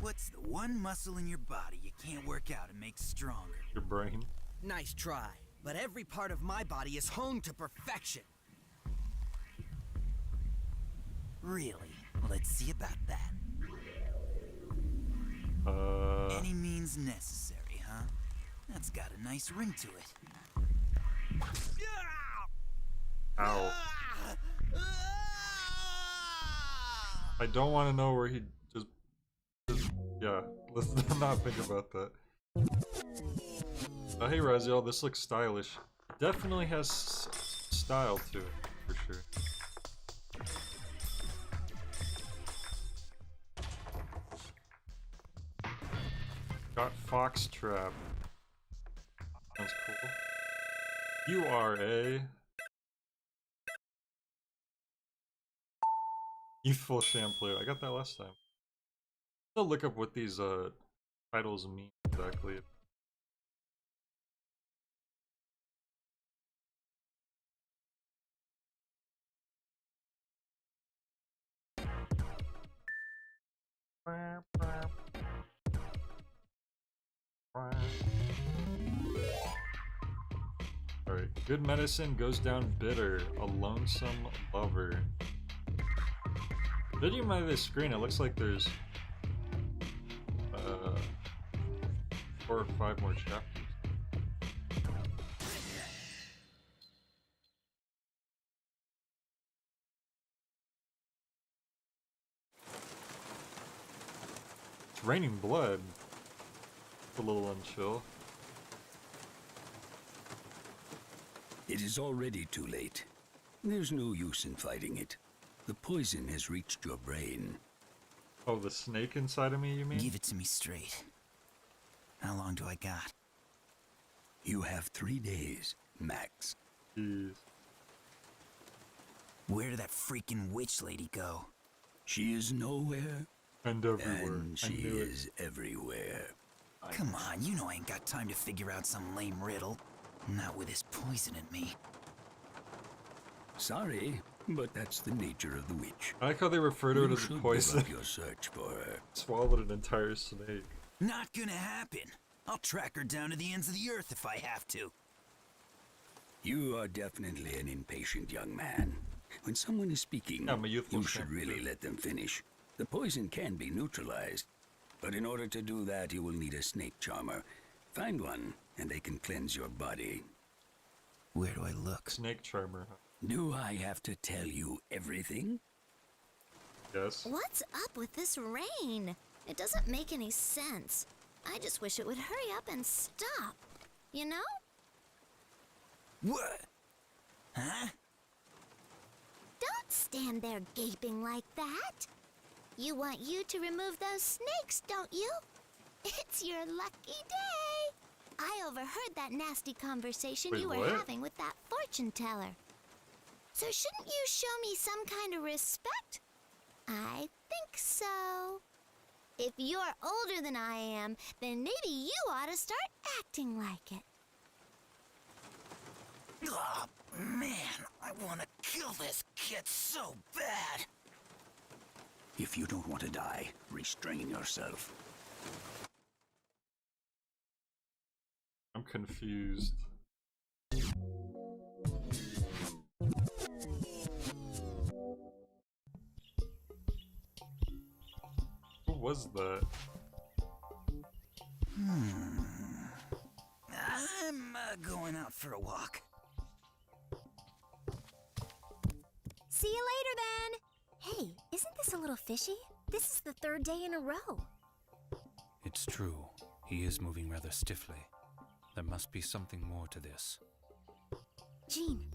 Speaker 4: What's the one muscle in your body you can't work out and make stronger?
Speaker 17: Your brain.
Speaker 12: Nice try, but every part of my body is honed to perfection.
Speaker 4: Really? Let's see about that. Any means necessary, huh? That's got a nice ring to it.
Speaker 17: Ow. I don't want to know where he just yeah, let's not think about that. Oh, hey Raziel, this looks stylish. Definitely has style to it, for sure. Got Foxtrap. Sounds cool. You are a youthful Champloo. I got that last time. I'll look up what these titles mean exactly. Alright, good medicine goes down bitter, a lonesome lover. Judging by this screen, it looks like there's 4 or 5 more chapters. It's raining blood. It's a little unchill.
Speaker 18: It is already too late. There's no use in fighting it. The poison has reached your brain.
Speaker 17: Oh, the snake inside of me, you mean?
Speaker 4: Give it to me straight. How long do I got?
Speaker 18: You have 3 days, max.
Speaker 17: Jeez.
Speaker 4: Where did that freaking witch lady go?
Speaker 18: She is nowhere.
Speaker 17: And everywhere.
Speaker 18: And she is everywhere.
Speaker 4: Come on, you know I ain't got time to figure out some lame riddle. Not with this poison in me.
Speaker 18: Sorry, but that's the nature of the witch.
Speaker 17: I like how they refer to it as a poison.
Speaker 18: Give up your search for her.
Speaker 17: Swallowed an entire snake.
Speaker 4: Not gonna happen. I'll track her down to the ends of the earth if I have to.
Speaker 18: You are definitely an impatient young man. When someone is speaking, you should really let them finish. The poison can be neutralized, but in order to do that, you will need a snake charmer. Find one, and they can cleanse your body.
Speaker 4: Where do I look?
Speaker 17: Snake charmer.
Speaker 18: Do I have to tell you everything?
Speaker 17: Yes.
Speaker 3: What's up with this rain? It doesn't make any sense. I just wish it would hurry up and stop. You know?
Speaker 4: What? Huh?
Speaker 7: Don't stand there gaping like that. You want you to remove those snakes, don't you? It's your lucky day. I overheard that nasty conversation you were having with that fortune teller. So shouldn't you show me some kind of respect? I think so. If you're older than I am, then maybe you ought to start acting like it.
Speaker 4: Oh, man, I want to kill this kid so bad.
Speaker 18: If you don't want to die, restrain yourself.
Speaker 17: I'm confused. Who was that?
Speaker 4: I'm going out for a walk.
Speaker 3: See you later, then. Hey, isn't this a little fishy? This is the 3rd day in a row.
Speaker 9: It's true. He is moving rather stiffly. There must be something more to this.
Speaker 3: Jean.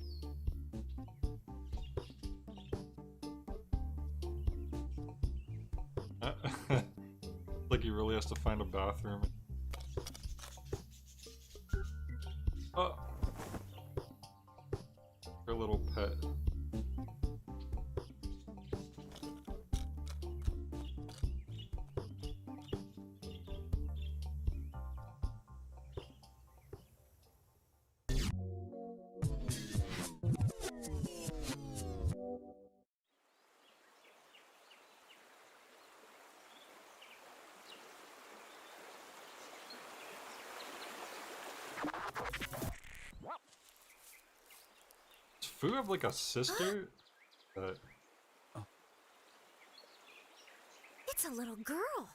Speaker 17: Like he really has to find a bathroom. Oh. Her little pet. Does Fu have like a sister?
Speaker 3: It's a little girl.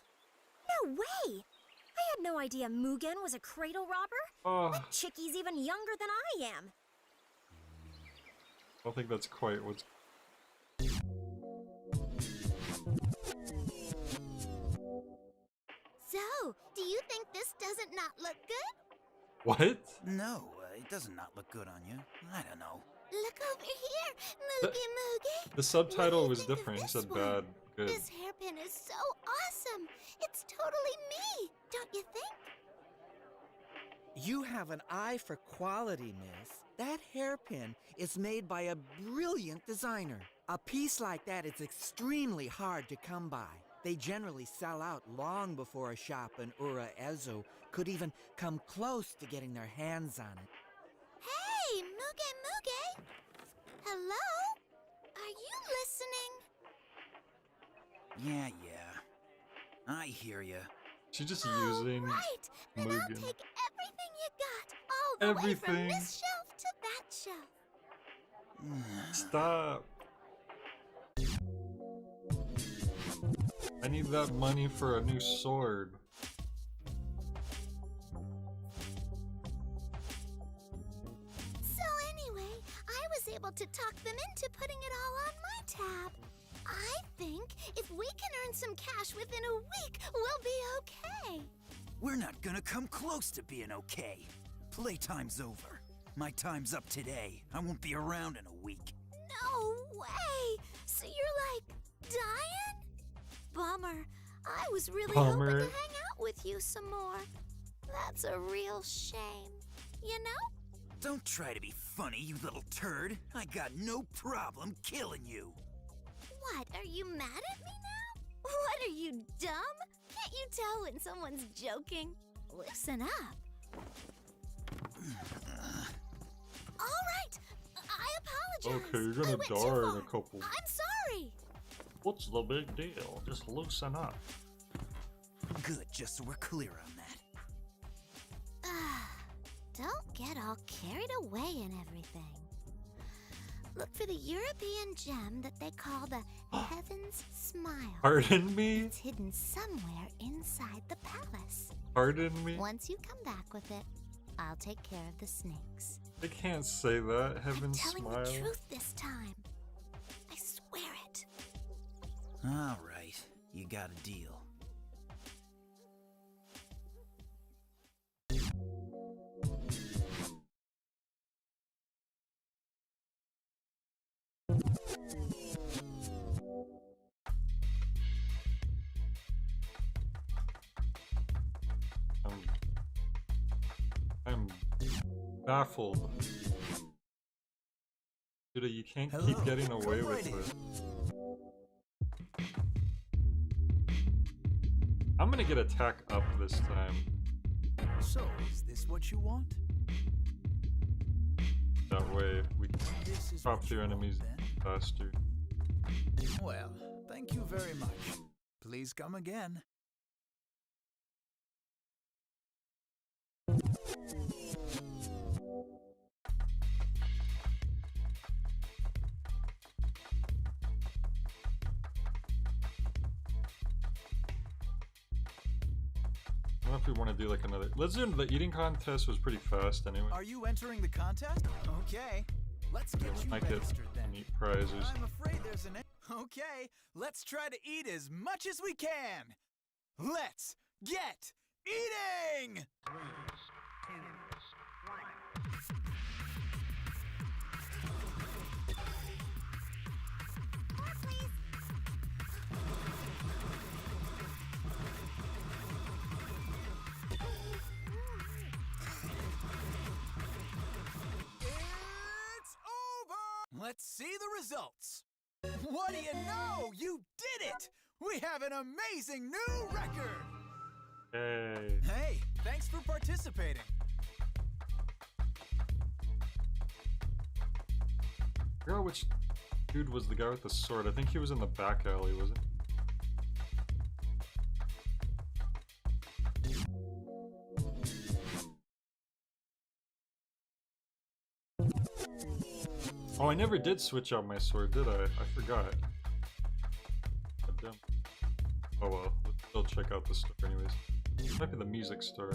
Speaker 3: No way! I had no idea Mugen was a cradle robber. That chickie's even younger than I am.
Speaker 17: I don't think that's quite what's...
Speaker 7: So, do you think this doesn't not look good?
Speaker 17: What?
Speaker 4: No, it does not look good on you. I don't know.
Speaker 7: Look over here, Moogie Moogie.
Speaker 17: The subtitle was different. He said bad, good.
Speaker 7: This hairpin is so awesome. It's totally me, don't you think?
Speaker 12: You have an eye for quality, miss. That hairpin is made by a brilliant designer. A piece like that is extremely hard to come by. They generally sell out long before a shop in Ura Ezo could even come close to getting their hands on it.
Speaker 7: Hey, Muge Muge! Hello? Are you listening?
Speaker 4: Yeah. I hear you.
Speaker 17: She's just using
Speaker 7: Right, then I'll
Speaker 17: Mugen.
Speaker 7: take everything you got, all the way from this shelf to that shelf.
Speaker 17: Stop. I need that money for a new sword.
Speaker 7: So anyway, I was able to talk them into putting it all on my tab. I think if we can earn some cash within a week, we'll be okay.
Speaker 4: We're not gonna come close to being okay. Playtime's over. My time's up today. I won't be around in a week.
Speaker 7: No way! So you're like dying? Bummer. I was really hoping to hang out with you some more. That's a real shame. You know?
Speaker 4: Don't try to be funny, you little turd. I got no problem killing you.
Speaker 7: What, are you mad at me now? What, are you dumb? Can't you tell when someone's joking? Listen up. All right, I apologize.
Speaker 17: Okay, you're gonna die in a couple.
Speaker 7: I'm sorry.
Speaker 17: What's the big deal? Just loosen up.
Speaker 4: Good, just so we're clear on that.
Speaker 7: Don't get all carried away and everything. Look for the European gem that they call the Heaven's Smile.
Speaker 17: Pardon me?
Speaker 7: It's hidden somewhere inside the palace.
Speaker 17: Pardon me?
Speaker 7: Once you come back with it, I'll take care of the snakes.
Speaker 17: I can't say that. Heaven's
Speaker 7: I'm telling
Speaker 17: Smile.
Speaker 7: the truth this time. I swear it.
Speaker 4: All right, you got a deal.
Speaker 17: I'm baffled. Dude, you can't
Speaker 4: Hello,
Speaker 17: keep getting away
Speaker 4: come
Speaker 17: with
Speaker 4: right in.
Speaker 17: it. I'm gonna get attack up this time.
Speaker 13: So, is this what you want?
Speaker 17: That way we can
Speaker 13: This is
Speaker 17: chop
Speaker 13: what
Speaker 17: through
Speaker 13: you want,
Speaker 17: enemies
Speaker 13: then?
Speaker 17: faster.
Speaker 13: Well, thank you very much. Please come again.
Speaker 17: I don't know if we want to do like another. Let's do the eating contest. Was pretty fast anyway.
Speaker 13: Are you entering the contest? Okay. Let's get you
Speaker 17: Might get
Speaker 13: registered then.
Speaker 17: neat prizes.
Speaker 13: I'm afraid there's an... Okay, let's try to eat as much as we can. Let's get eating! It's over! Let's see the results. What do you know? You did it! We have an amazing new record!
Speaker 17: Hey.
Speaker 13: Hey, thanks for participating.
Speaker 17: I forgot which dude was the guy with the sword. I think he was in the back alley, was it? Oh, I never did switch out my sword, did I? I forgot. Oh well, let's still check out the store anyways. Might be the music store.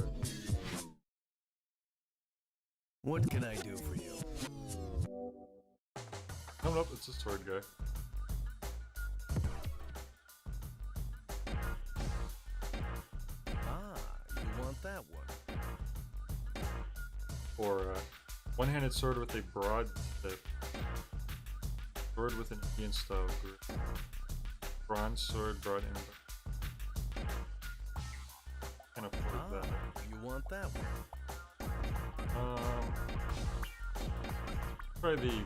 Speaker 19: What can I do for you?
Speaker 17: Oh nope, it's a sword guy.
Speaker 19: Ah, you want that one?
Speaker 17: Or one-handed sword with a broad tip. Sword with an Indian style grip. Bronze sword, broad end. Can't afford that.
Speaker 19: You want that one?
Speaker 17: Try the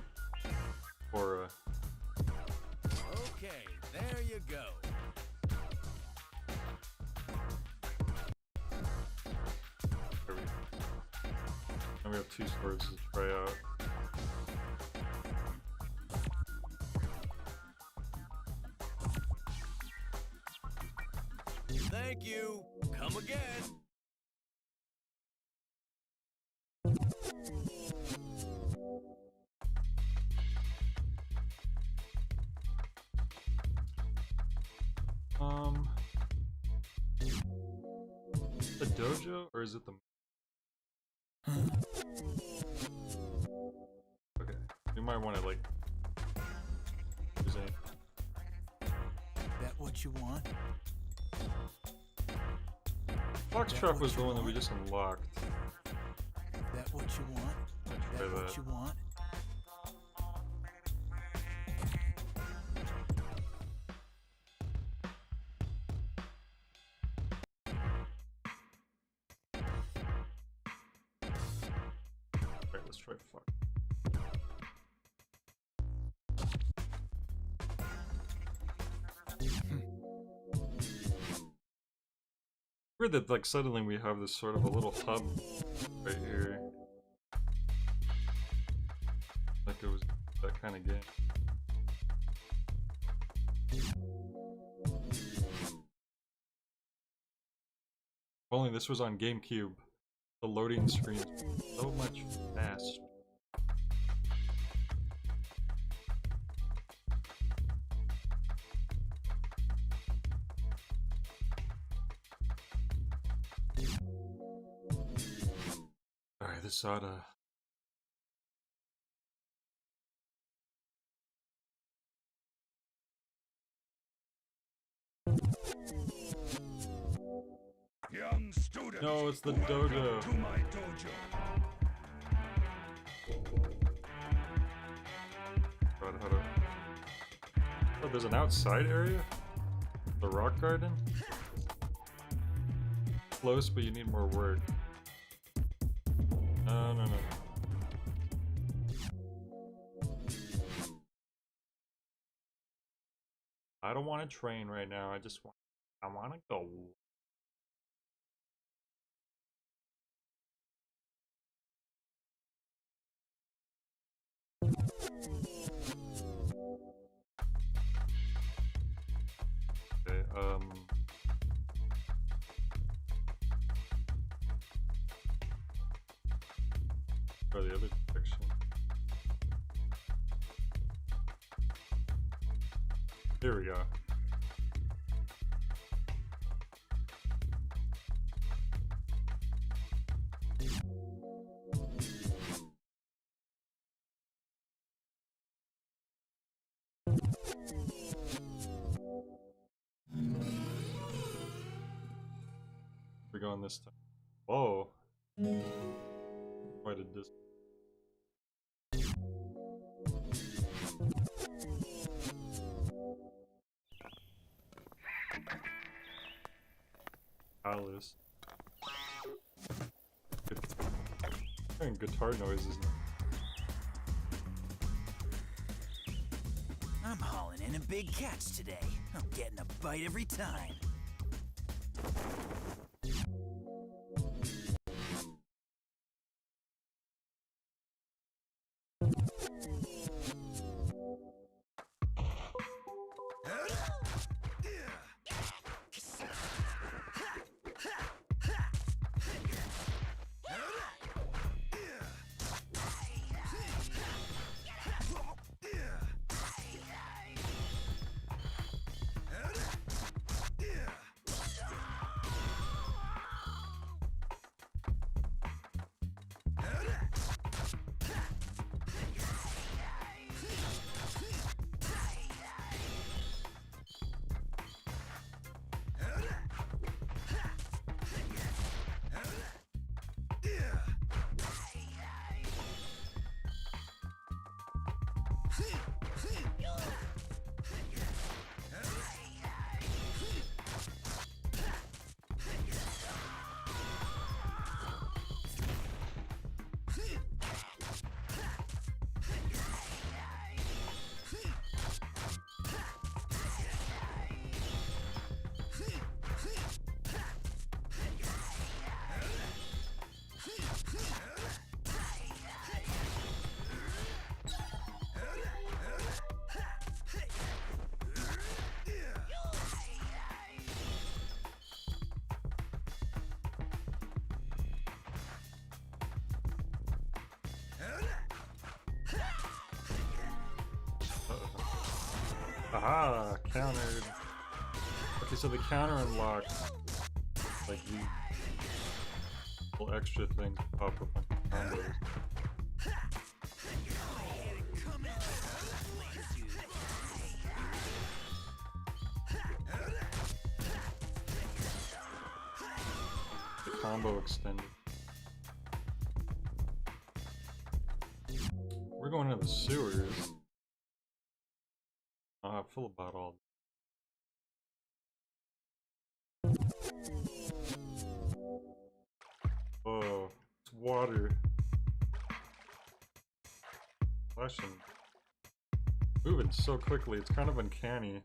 Speaker 17: Aura.
Speaker 19: Okay, there you go.
Speaker 17: There we go. And we have two swords to try out.
Speaker 19: Thank you. Come again.
Speaker 17: The dojo, or is it the... Okay, you might want to like... present.
Speaker 13: That what you want?
Speaker 17: Foxtrot was the one that we just unlocked.
Speaker 13: That what you want. That's what you want.
Speaker 17: Alright, let's try fuck. Weird that like suddenly we have this sort of a little hub right here. Like it was that kind of game. If only this was on GameCube. The loading screen so much fast. Alright, this oughta...
Speaker 16: Young student,
Speaker 17: no, it's the dojo.
Speaker 16: To my dojo.
Speaker 17: Oh, there's an outside area? The rock garden? Close, but you need more work. No. I don't want to train right now. I want to go. Okay, or the other direction. Here we go. We're going this time. Whoa. Quite a distance. Alice. Hearing guitar noises now.
Speaker 4: I'm hauling in a big catch today. I'm getting a bite every time.
Speaker 17: Aha! Countered. Okay, so the counter unlocks like these little extra things pop up on combos. The combo extended. We're going into the sewers. How I feel about all. Oh, it's water. Flashing. Moving so quickly, it's kind of uncanny.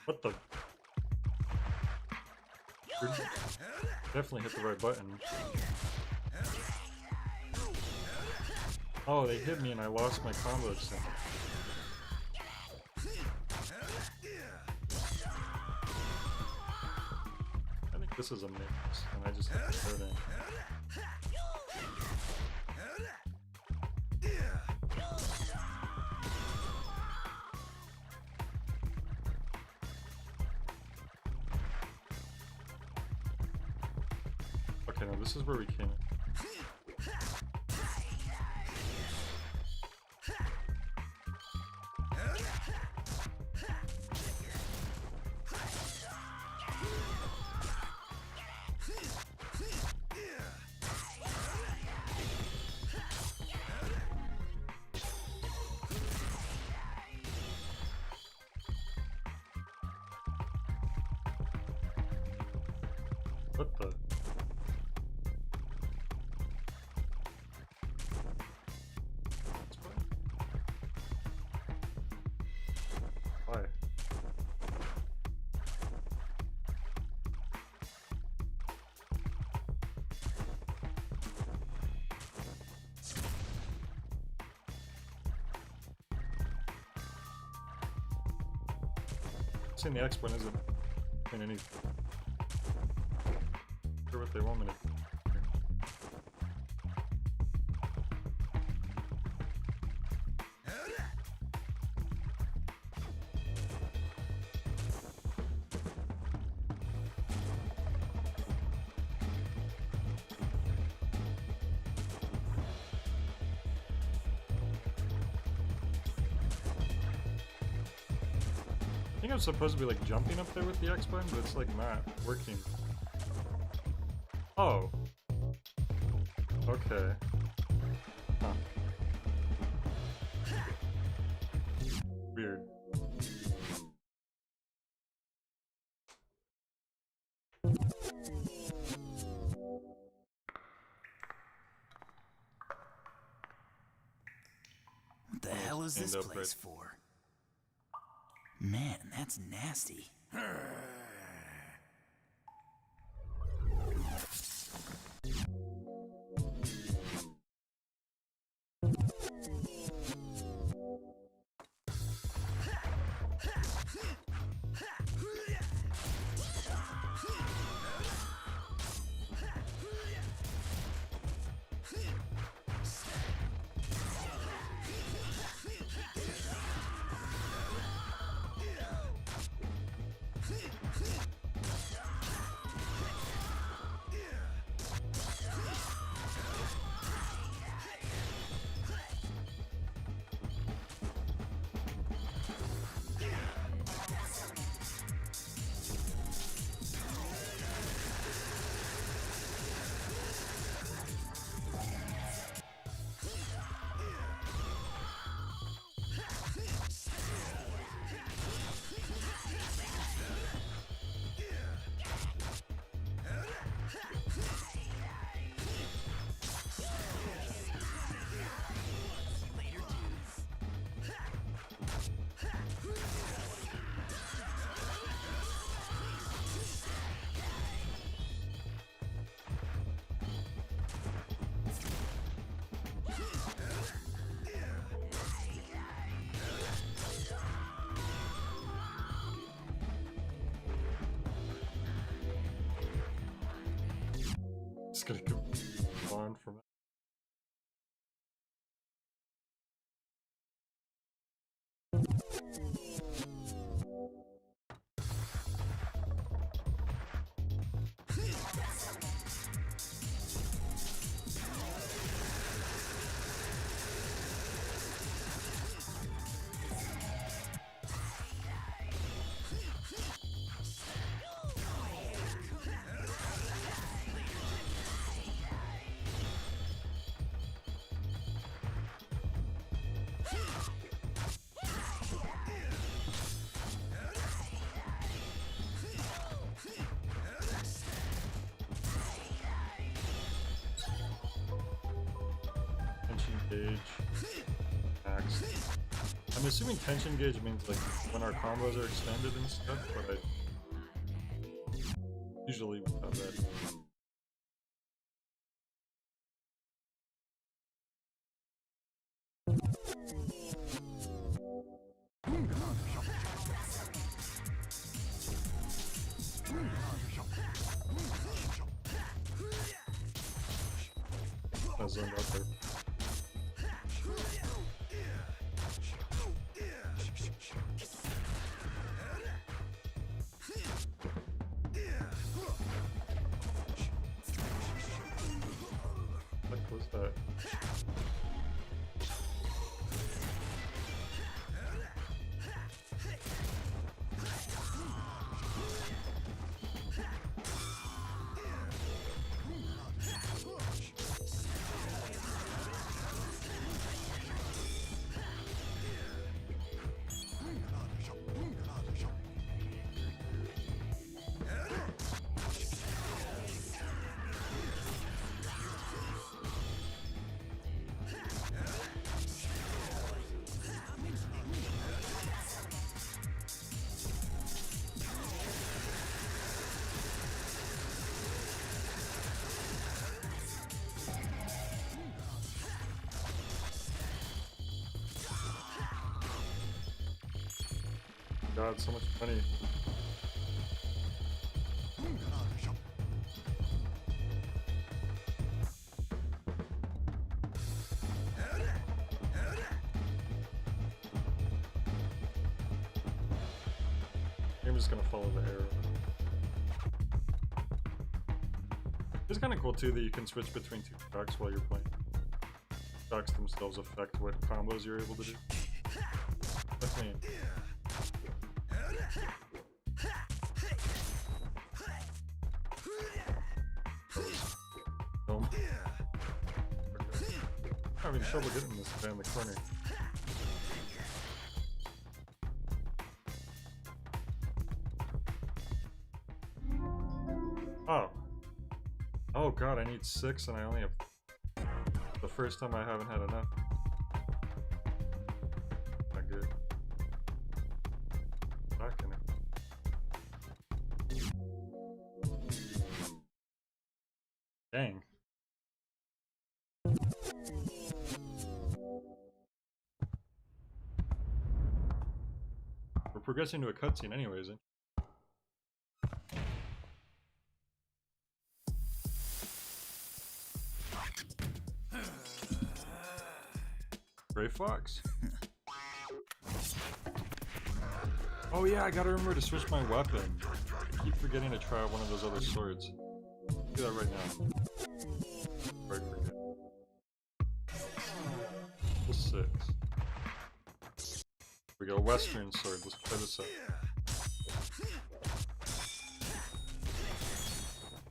Speaker 17: What the? Definitely hit the right button. Oh, they hit me and I lost my combo symbol. I think this is a mix, and I just hit the third in. Okay, now this is where we came in. What the? Why? Seeing the X button isn't doing anything. Sure what they want me to do. I think I'm supposed to be like jumping up there with the X button, but it's like not working. Oh. Okay. Huh. Weird.
Speaker 4: What the hell is this place for? Man, that's nasty.
Speaker 17: Just gonna go on from it. Gauge. Max. I'm assuming tension gauge means like when our combos are extended and stuff, but I usually without that. I zoned out there. What was that? God, so much money. I'm just gonna follow the arrow. It's kind of cool too that you can switch between two tracks while you're playing. Tracks themselves affect what combos you're able to do. Definitely. I'm having trouble getting this guy in the corner. Oh. Oh god, I need 6 and I only have... The first time I haven't had enough. Not good. Not gonna... Dang. We're progressing to a cutscene anyways. Gray Fox? Oh yeah, I gotta remember to switch my weapon. I keep forgetting to try out one of those other swords. I'll do that right now. Before I forget. Level 6. We go Western sword, let's try this out.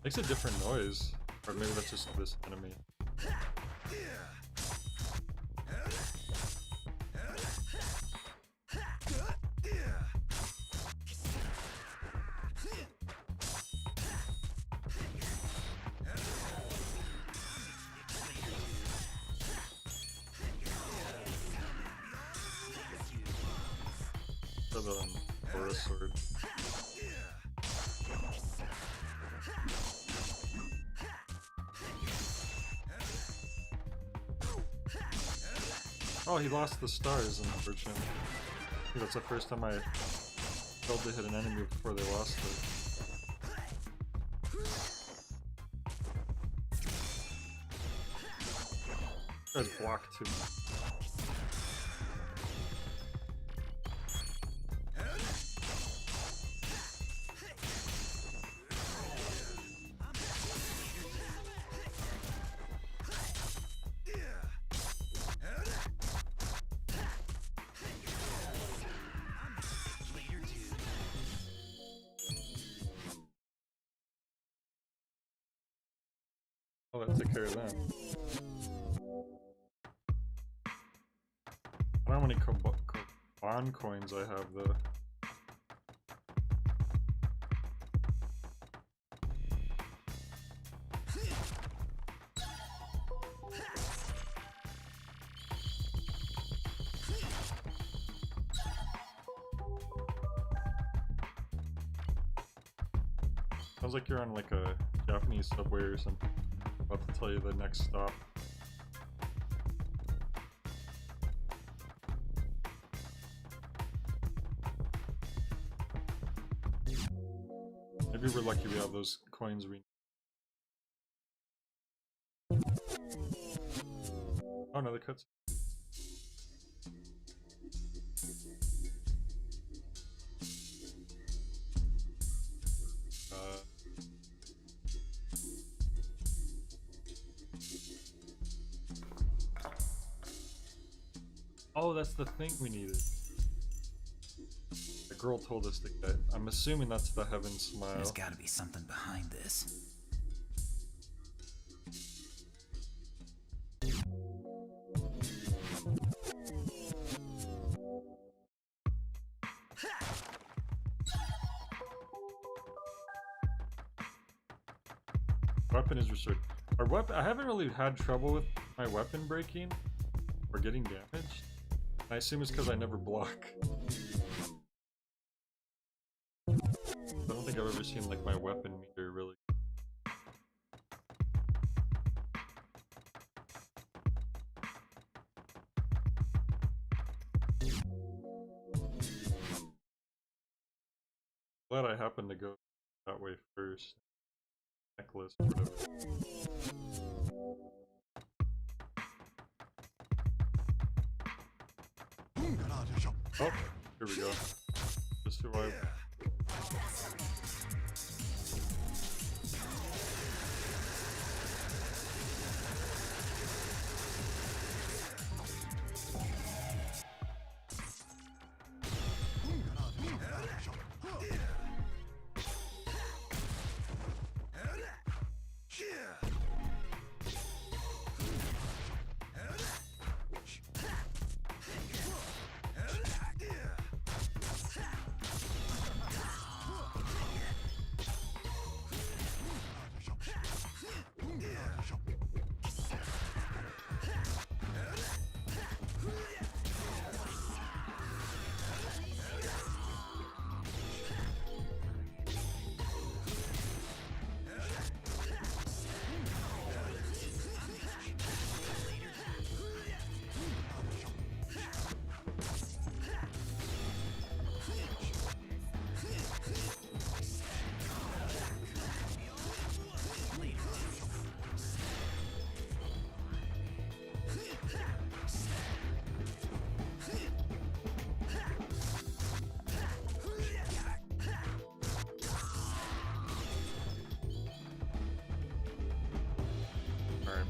Speaker 17: Makes a different noise. Or maybe that's just this enemy. Sword. Oh, he lost the stars, unfortunately. I think that's the first time I failed to hit an enemy before they lost it. Guys block too. Oh, that took care of them. I don't know how many bond coins I have though. Sounds like you're on like a Japanese subway or something. About to tell you the next stop. Maybe we're lucky we have those coins we need. Oh, another cutscene. Oh, that's the thing we needed. The girl told us to get. I'm assuming that's the Heaven Smile.
Speaker 4: There's gotta be something behind this.
Speaker 17: Weapon is restored. Our weapon. I haven't really had trouble with my weapon breaking or getting damaged. I assume it's because I never block. I don't think I've ever seen like my weapon meter really. Glad I happened to go that way first. Necklace or whatever. Oh, here we go. Just who I...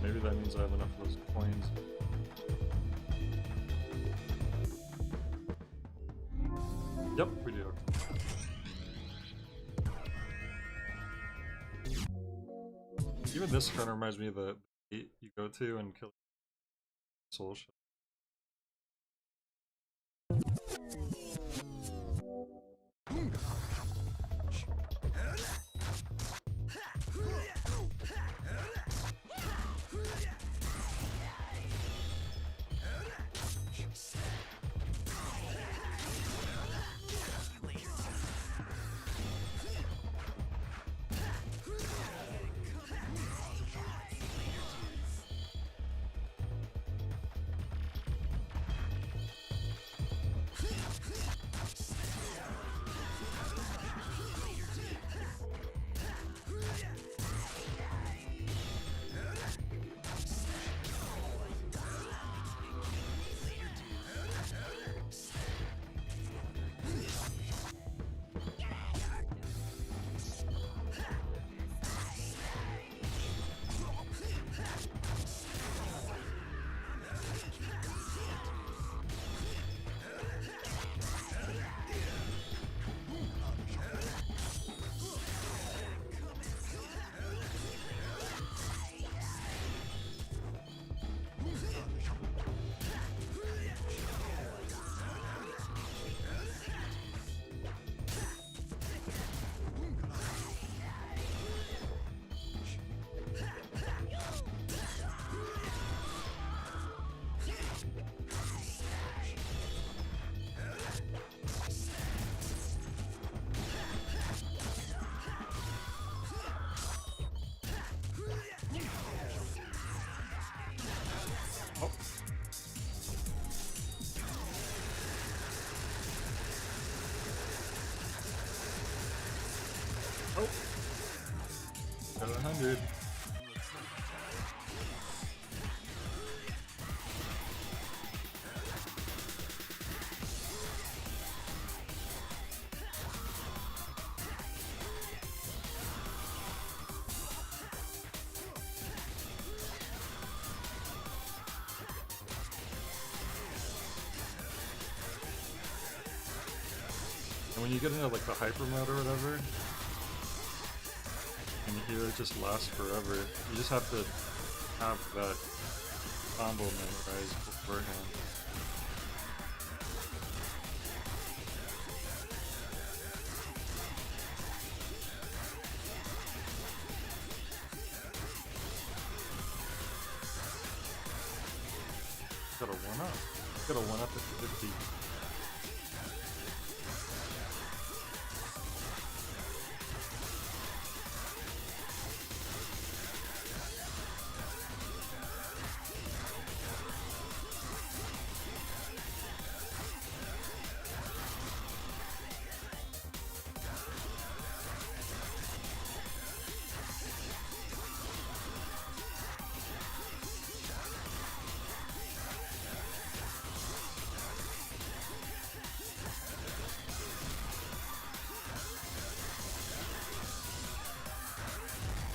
Speaker 17: Maybe that means I have enough of those coins. Yep, we do. Even this kind of reminds me of the gate you go to and kill soul shit. Got 100. And when you get into like the hyper mode or whatever, and here it just lasts forever, you just have to have that combo memorized beforehand. Got a 1-up. Got a 1-up at 50.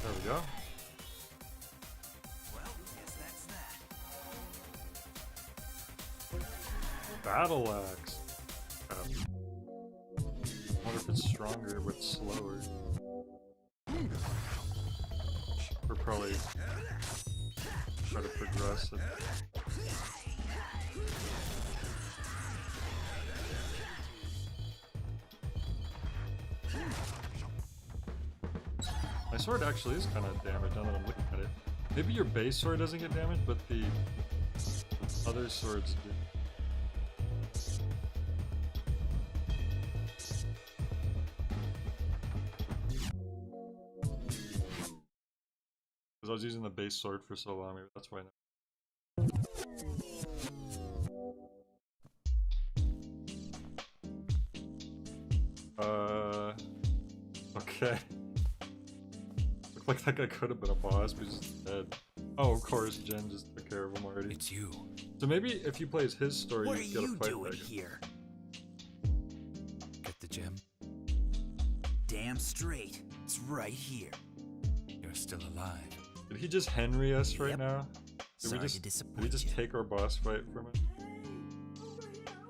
Speaker 17: There we go.
Speaker 4: Well, guess that's that.
Speaker 17: Battle axe. I wonder if it's stronger but slower. We're probably try to progress it. My sword actually is kind of damaged now that I'm looking at it. Maybe your base sword doesn't get damaged, but the other swords do. Because I was using the base sword for so long, maybe that's why now. Okay. Looked like that guy could have been a boss, but he's just dead. Oh, of course, Jen just took care of him already.
Speaker 9: It's you.
Speaker 17: So maybe if you play as his story,
Speaker 4: What are
Speaker 17: you get a
Speaker 4: you
Speaker 17: fight
Speaker 4: doing
Speaker 17: back.
Speaker 4: here?
Speaker 9: Get the gem?
Speaker 4: Damn straight. It's right here.
Speaker 9: You're still alive.
Speaker 17: Did he just Henry us right now? Did
Speaker 4: Sorry
Speaker 17: we
Speaker 4: to
Speaker 17: just
Speaker 4: disappoint
Speaker 17: did we just
Speaker 4: you.
Speaker 17: take our boss fight from him?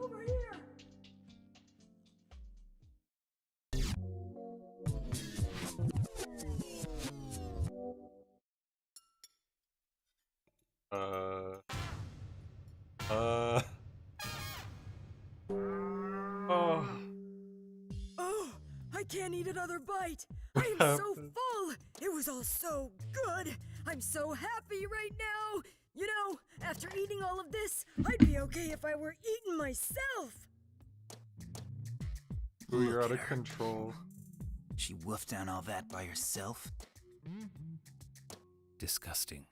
Speaker 3: Over here!
Speaker 17: Oh.
Speaker 20: Oh, I can't eat another bite. I am so full. It was all so good. I'm so happy right now. You know, after eating all of this, I'd be okay if I were eating myself.
Speaker 17: Ooh, you're out of control.
Speaker 4: She wolfed down all that by herself.
Speaker 9: Disgusting.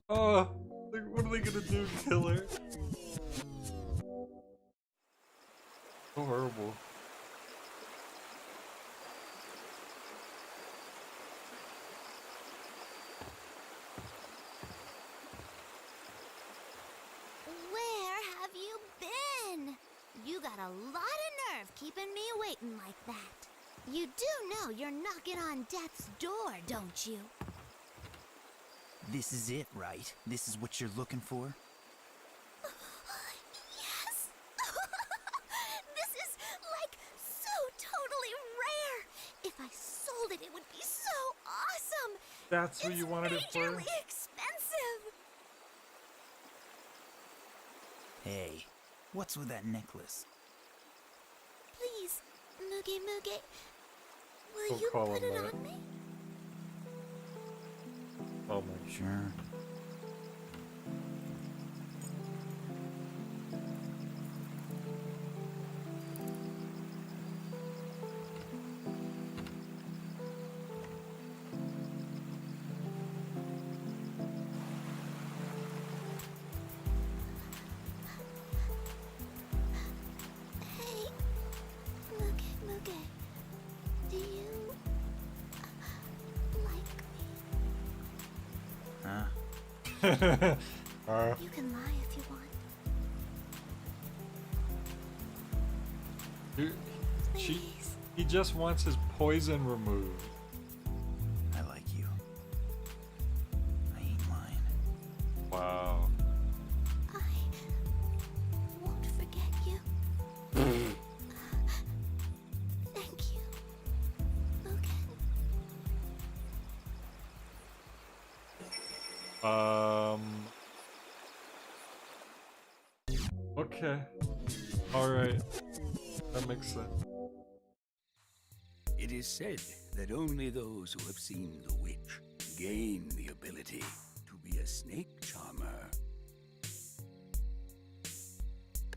Speaker 17: Oh, like, what are they gonna do? Kill her? So horrible.
Speaker 7: Where have you been? You got a lot of nerve keeping me waiting like that. You do know you're knocking on death's door, don't you?
Speaker 4: This is it, right? This is what you're looking for?
Speaker 7: Yes! This is, like, so totally rare! If I sold it, it would be so awesome!
Speaker 17: That's what you wanted it for?
Speaker 7: It's majorly expensive!
Speaker 4: Hey, what's with that necklace?
Speaker 7: Please, Muge Muge, will
Speaker 17: Don't
Speaker 7: you
Speaker 17: call
Speaker 7: put
Speaker 17: him
Speaker 7: it
Speaker 17: that.
Speaker 7: on me?
Speaker 17: Oh my.
Speaker 4: Sure.
Speaker 7: Hey, Muge Muge, do you... You can lie if you want.
Speaker 17: Dude, he just wants his poison removed.
Speaker 4: I like you. I ain't lying.
Speaker 17: Wow.
Speaker 7: I won't forget you. Thank you, Mugen.
Speaker 17: Okay. Alright. That makes sense.
Speaker 18: It is said that only those who have seen the witch gain the ability to be a snake charmer.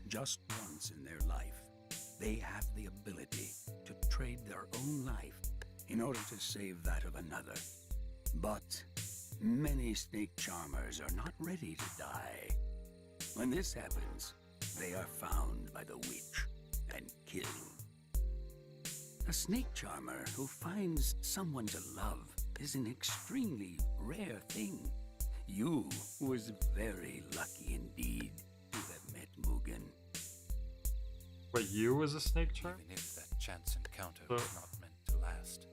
Speaker 18: Just once in their life, they have the ability to trade their own life in order to save that of another. But many snake charmers are not ready to die. When this happens, they are found by the witch and killed. A snake charmer who finds someone to love is an extremely rare thing. You was very lucky indeed to have met Mugen.
Speaker 17: Wait, you was a snake charmer?
Speaker 9: Even if that chance encounter was not meant to last.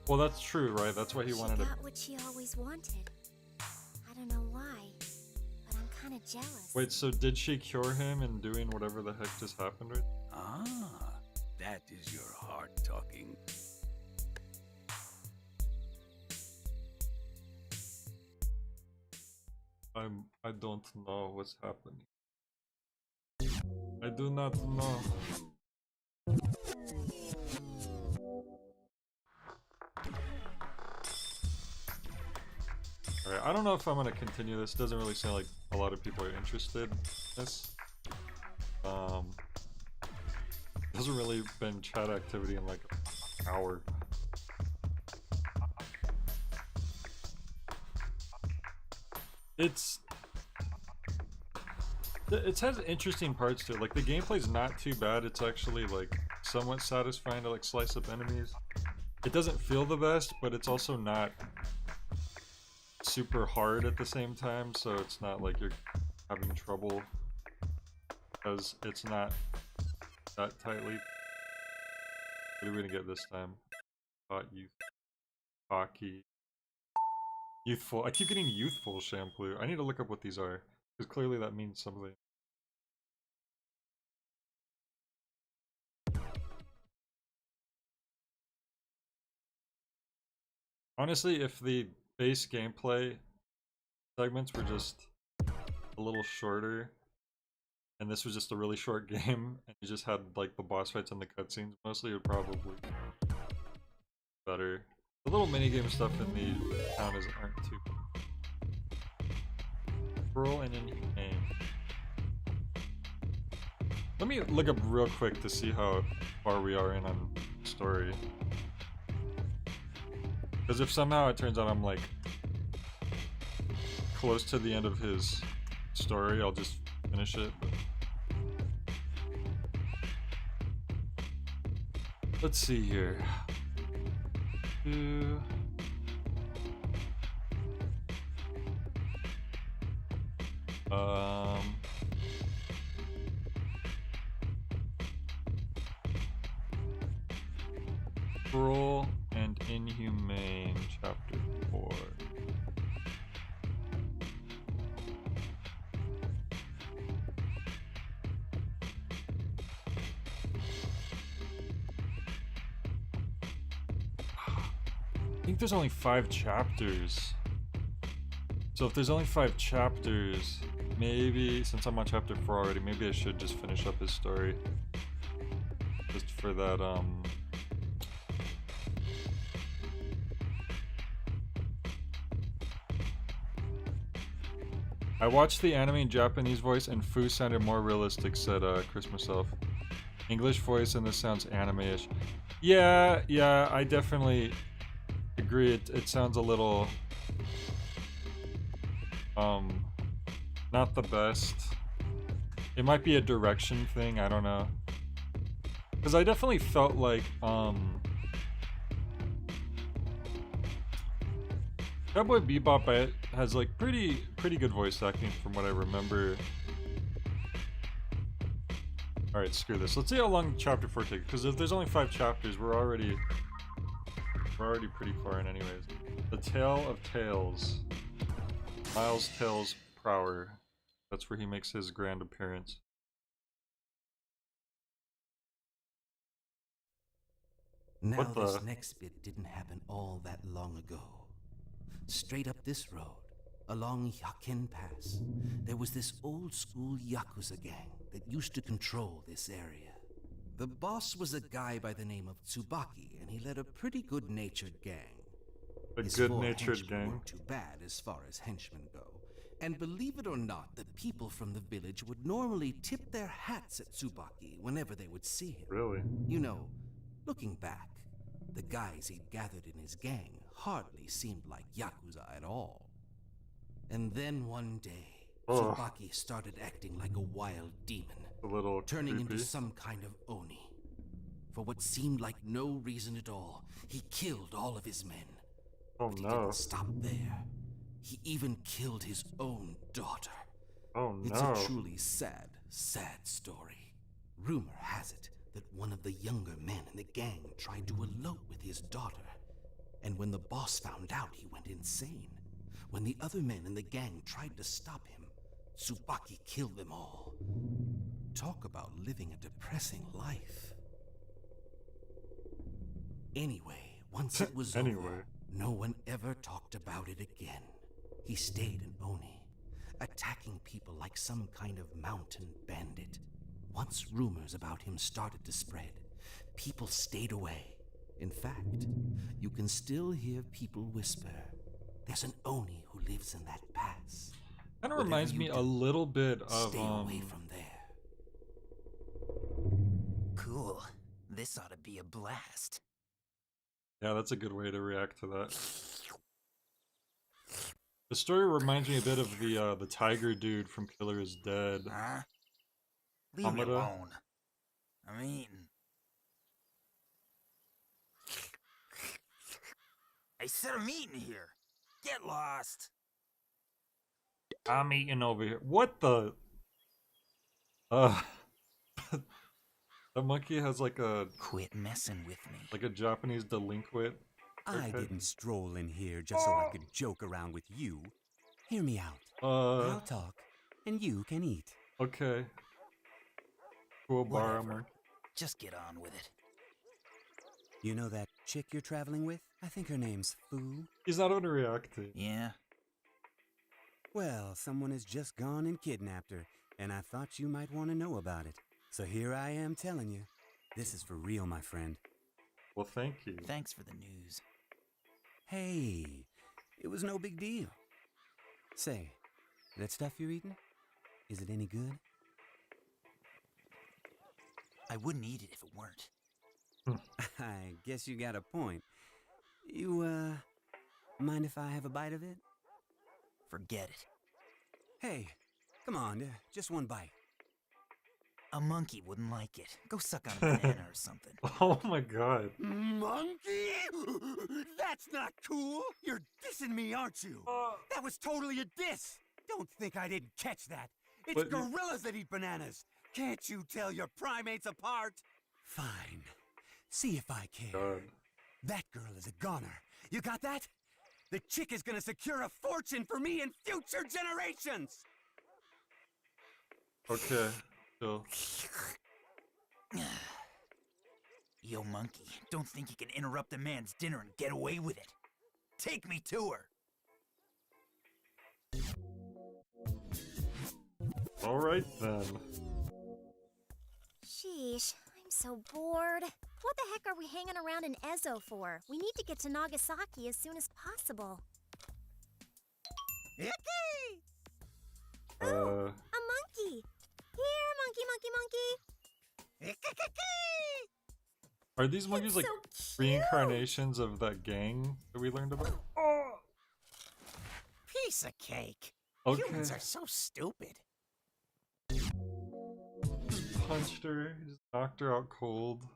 Speaker 17: Well, that's true, right? That's why he wanted
Speaker 3: She
Speaker 17: to...
Speaker 3: got what she always wanted. I don't know why, but I'm kind of jealous.
Speaker 17: Wait, so did she cure him in doing whatever the heck just happened, right?
Speaker 18: Ah, that is your heart talking.
Speaker 17: I don't know what's happening. I do not know. Alright, I don't know if I'm gonna continue this. Doesn't really sound like a lot of people are interested in this. Hasn't really been chat activity in like an hour. It has interesting parts to it. Like the gameplay's not too bad. It's actually like somewhat satisfying to like slice up enemies. It doesn't feel the best, but it's also not super hard at the same time, so it's not like you're having trouble because it's not that tightly. What are we gonna get this time? Youth, hockey, youthful. I keep getting youthful Champloo. I need to look up what these are because clearly that means something. Honestly, if the base gameplay segments were just a little shorter, and this was just a really short game, and you just had like the boss fights and the cutscenes, mostly it would probably be better. The little minigame stuff in the town aren't too cruel and inhumane. Let me look up real quick to see how far we are in on story. Because if somehow it turns out I'm like close to the end of his story, I'll just finish it. But let's see here. Cruel and Inhumane, Chapter 4. I think there's only 5 chapters. So if there's only 5 chapters, maybe, since I'm on chapter 4 already, maybe I should just finish up his story. Just for that, I watched the anime in Japanese voice and Fu sounded more realistic, said Chris myself. English voice and this sounds anime-ish. Yeah, I definitely agree. It sounds a little not the best. It might be a direction thing, I don't know. Because I definitely felt like Cowboy Bebop has like pretty pretty good voice acting from what I remember. Alright, screw this. Let's see how long chapter 4 takes, because if there's only 5 chapters, we're already pretty far in anyways. The Tale of Tales. Miles Tales Prower. That's where he makes his grand appearance.
Speaker 2: Now this next bit didn't happen all that long ago. Straight up this road, along Yakin Pass, there was this old-school Yakuza gang that used to control this area. The boss was a guy by the name of Tsubaki, and he led a pretty good-natured gang. His good-natured gang weren't too bad as far as henchmen go. And believe it or not, the people from the village would normally tip their hats at Tsubaki whenever they would see him.
Speaker 17: Really?
Speaker 2: You know, looking back, the guys he'd gathered in his gang hardly seemed like Yakuza at all. And then one day, Tsubaki started acting like a wild demon, turning into some kind of Oni. For what seemed like no reason at all, he killed all of his men.
Speaker 17: Oh
Speaker 2: but he
Speaker 17: no.
Speaker 2: didn't stop there. He even killed his own daughter.
Speaker 17: Oh no.
Speaker 2: It's a truly sad, sad story. Rumor has it that one of the younger men in the gang tried to elope with his daughter. And when the boss found out, he went insane. When the other men in the gang tried to stop him, Tsubaki killed them all. Talk about living a depressing life. Anyway, once it was over, no one ever talked about it again. He stayed in Oni, attacking people like some kind of mountain bandit. Once rumors about him started to spread, people stayed away. In fact, you can still hear people whisper, "There's an Oni who lives in that pass."
Speaker 17: Kind of reminds me a little bit of
Speaker 2: stay away from there.
Speaker 4: Cool. This ought to be a blast.
Speaker 17: Yeah, that's a good way to react to that. The story reminds me a bit of the tiger dude from Killer is Dead.
Speaker 4: Huh? Leave me alone. I mean... I said I'm eating here. Get lost.
Speaker 17: I'm eating over here. What the? The monkey has like a...
Speaker 4: Quit messing with me.
Speaker 17: Like a Japanese delinquent.
Speaker 21: I didn't stroll in here just so I could joke around with you. Hear me out. I'll talk, and you can eat.
Speaker 17: Okay. Cool bar armor.
Speaker 4: Just get on with it.
Speaker 21: You know that chick you're traveling with? I think her name's Fu.
Speaker 17: He's not overreacting.
Speaker 4: Yeah.
Speaker 21: Well, someone has just gone and kidnapped her, and I thought you might want to know about it. So here I am telling you. This is for real, my friend.
Speaker 17: Well, thank you.
Speaker 4: Thanks for the news.
Speaker 21: Hey, it was no big deal. Say, that stuff you're eating, is it any good?
Speaker 4: I wouldn't eat it if it weren't.
Speaker 21: I guess you got a point. You, mind if I have a bite of it?
Speaker 4: Forget it.
Speaker 21: Hey, come on, just one bite.
Speaker 4: A monkey wouldn't like it. Go suck on a banana or something.
Speaker 17: Oh my god.
Speaker 21: Monkey? That's not cool! You're dissing me, aren't you? That was totally a diss! Don't think I didn't catch that. It's gorillas that eat bananas. Can't you tell your primates apart? Fine. See if I can.
Speaker 17: God.
Speaker 21: That girl is a goner. You got that? The chick is gonna secure a fortune for me in future generations!
Speaker 17: Okay. So.
Speaker 4: Yo, monkey, don't think you can interrupt a man's dinner and get away with it. Take me to her.
Speaker 17: Alright then.
Speaker 3: Sheesh, I'm so bored. What the heck are we hanging around in Ezo for? We need to get to Nagasaki as soon as possible.
Speaker 4: Icky!
Speaker 3: Oh, a monkey! Here, monkey.
Speaker 17: Are these monkeys like reincarnations of that gang that we learned about?
Speaker 4: Oh! Piece of cake.
Speaker 17: Okay.
Speaker 4: Humans are so stupid.
Speaker 17: Just punched her, just knocked her out cold.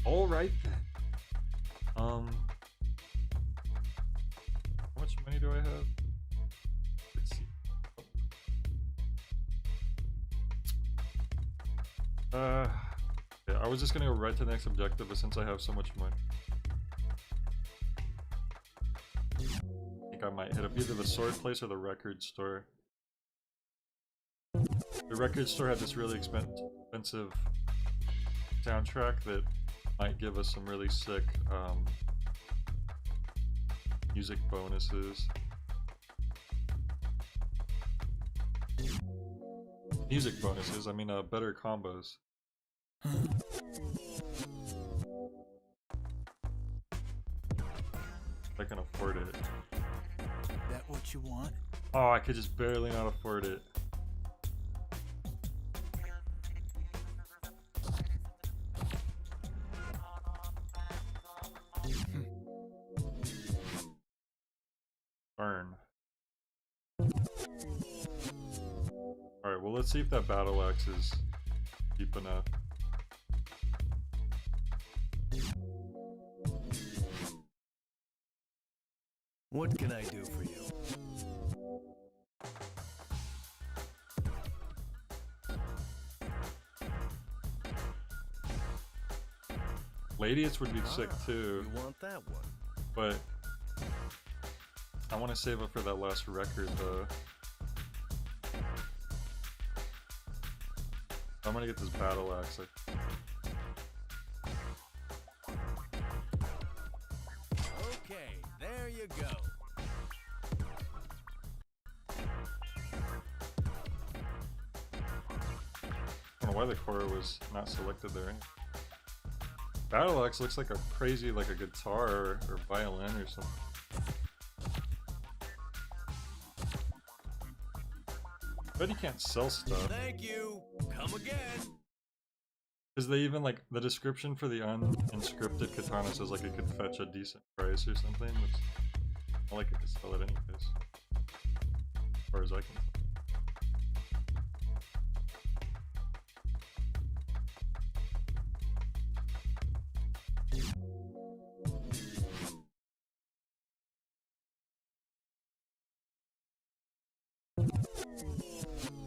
Speaker 17: Alright then. have? Let's see. Yeah, I was just gonna go right to the next objective, but since I have so much money, I think I might hit up either the sword place or the record store. The record store had this really expensive soundtrack that might give us some really sick music bonuses. Music bonuses, I mean better combos. I can afford it.
Speaker 13: That what you want?
Speaker 17: Oh, I could just barely not afford it. Burn. Alright, well let's see if that battle axe is cheap enough.
Speaker 19: What can I do for you?
Speaker 17: Ladies would be sick too.
Speaker 19: You want that one?
Speaker 17: But I want to save up for that last record though. I'm gonna get this battle axe.
Speaker 13: Okay, there you go.
Speaker 17: I don't know why the core was not selected there. Battle axe looks like a crazy, like a guitar or violin or something. But you can't sell stuff.
Speaker 13: Thank you. Come again.
Speaker 17: Is they even like the description for the unscripted katana says like it could fetch a decent price or something? Which I like it to sell it anyways. As far as I can tell.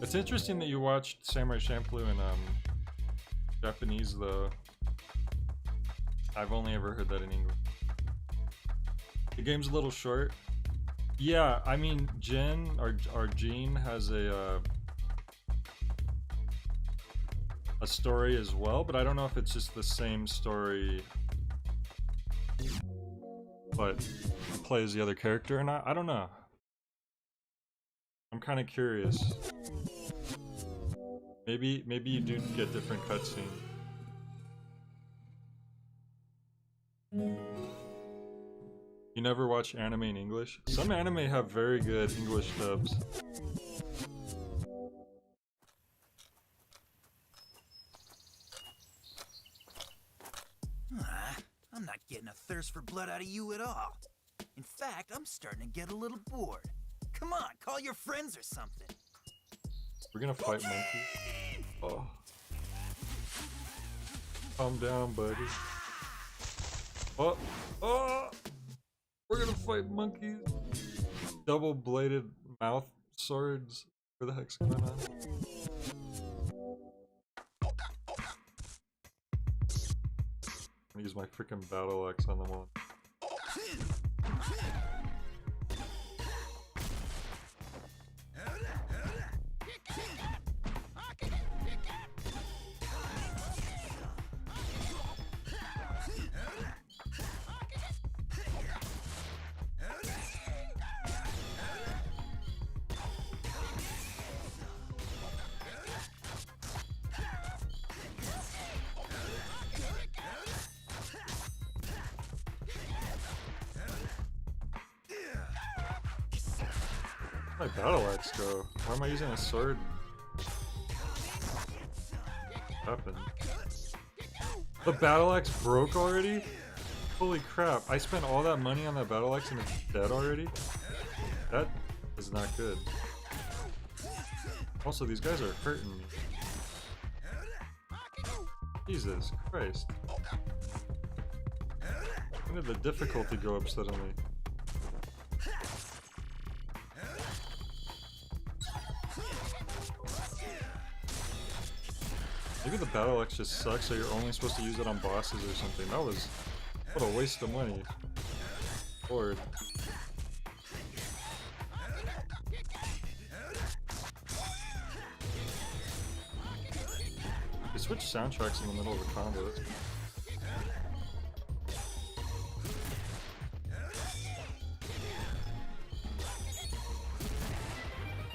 Speaker 17: It's interesting that you watched Samurai Champloo in Japanese though. I've only ever heard that in English. The game's a little short. Yeah, I mean Jin or Jean has a story as well, but I don't know if it's just the same story but he plays the other character or not. I don't know. I'm kind of curious. Maybe you do get different cutscenes. You never watch anime in English? Some anime have very good English dubs.
Speaker 4: I'm not getting a thirst for blood out of you at all. In fact, I'm starting to get a little bored. Come on, call your friends or something.
Speaker 17: We're gonna fight monkeys? Oh. Calm down, buddy. Oh! Oh! We're gonna fight monkeys! Double-bladed mouth swords. Where the heck's going on? I'm gonna use my freaking battle axe on them all. My battle axe go? Why am I using a sword? What happened? The battle axe broke already? Holy crap, I spent all that money on that battle axe and it's dead already? That is not good. Also, these guys are hurting me. Jesus Christ. When did the difficulty go up suddenly? Maybe the battle axe just sucks, so you're only supposed to use it on bosses or something. That was... what a waste of money. Lord. They switch soundtracks in the middle of the combo. That's...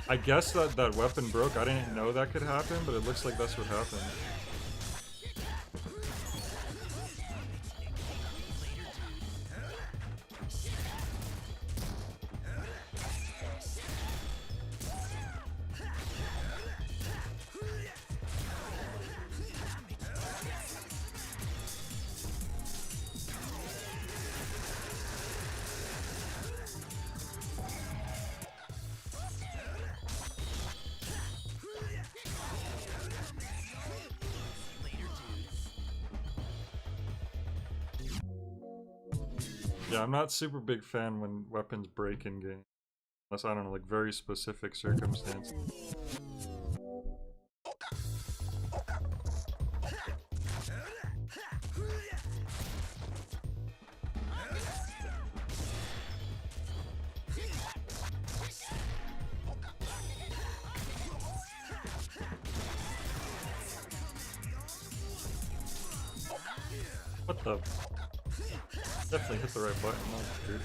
Speaker 17: I guess that weapon broke. I didn't know that could happen, but it looks like that's what happened. Yeah, I'm not super big fan when weapons break in game. Unless, I don't know, like very specific circumstances. What the? Definitely hit the right button, dude.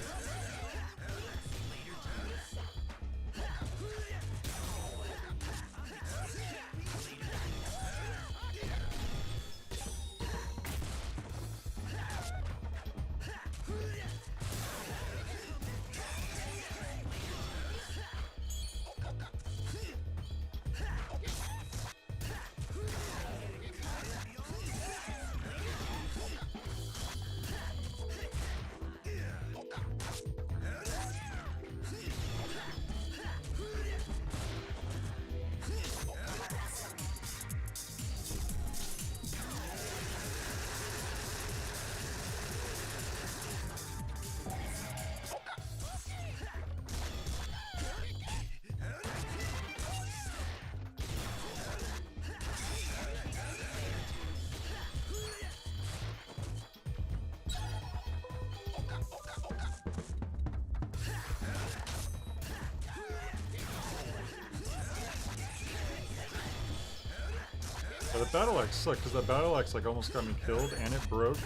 Speaker 17: Yeah, the battle axe sucked because that battle axe like almost got me killed and it broke.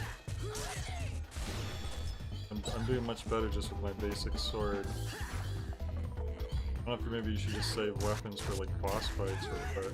Speaker 17: I'm doing much better just with my basic sword. I don't know if maybe you should just save weapons for like boss fights or what.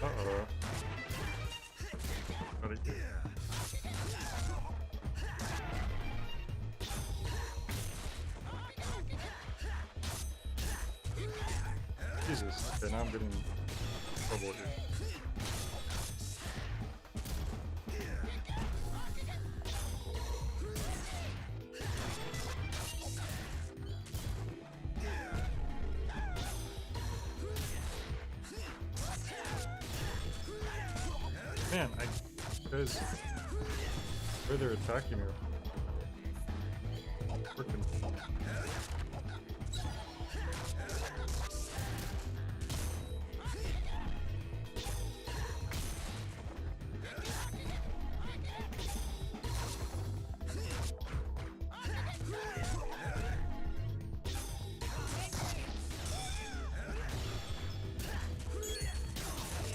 Speaker 17: Uh-oh. Jesus, okay, now I'm getting in trouble here. Man, guys, where they're attacking me. Freaking.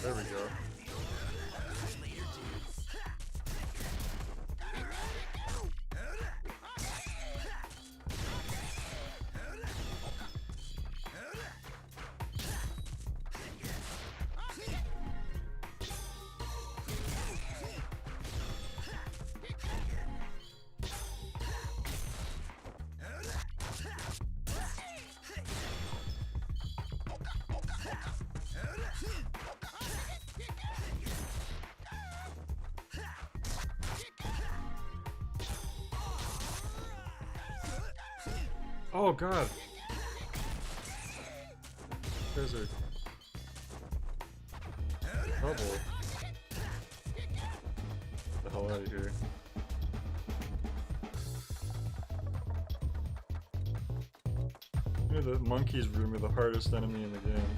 Speaker 17: There we go. Oh god! You guys are trouble. Get the hell out of here. Maybe the monkeys were gonna be the hardest enemy in the game.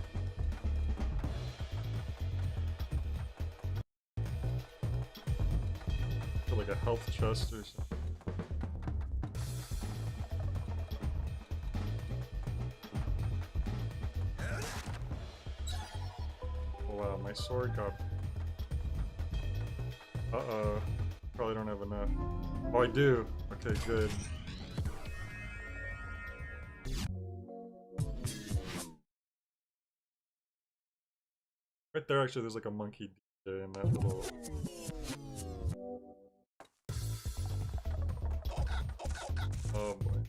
Speaker 17: Or like a health chest or something. Oh wow, my sword got... Uh-oh. Probably don't have enough. Oh, I do! Okay, good. Right there, actually, there's like a monkey DJ in that little... Oh boy.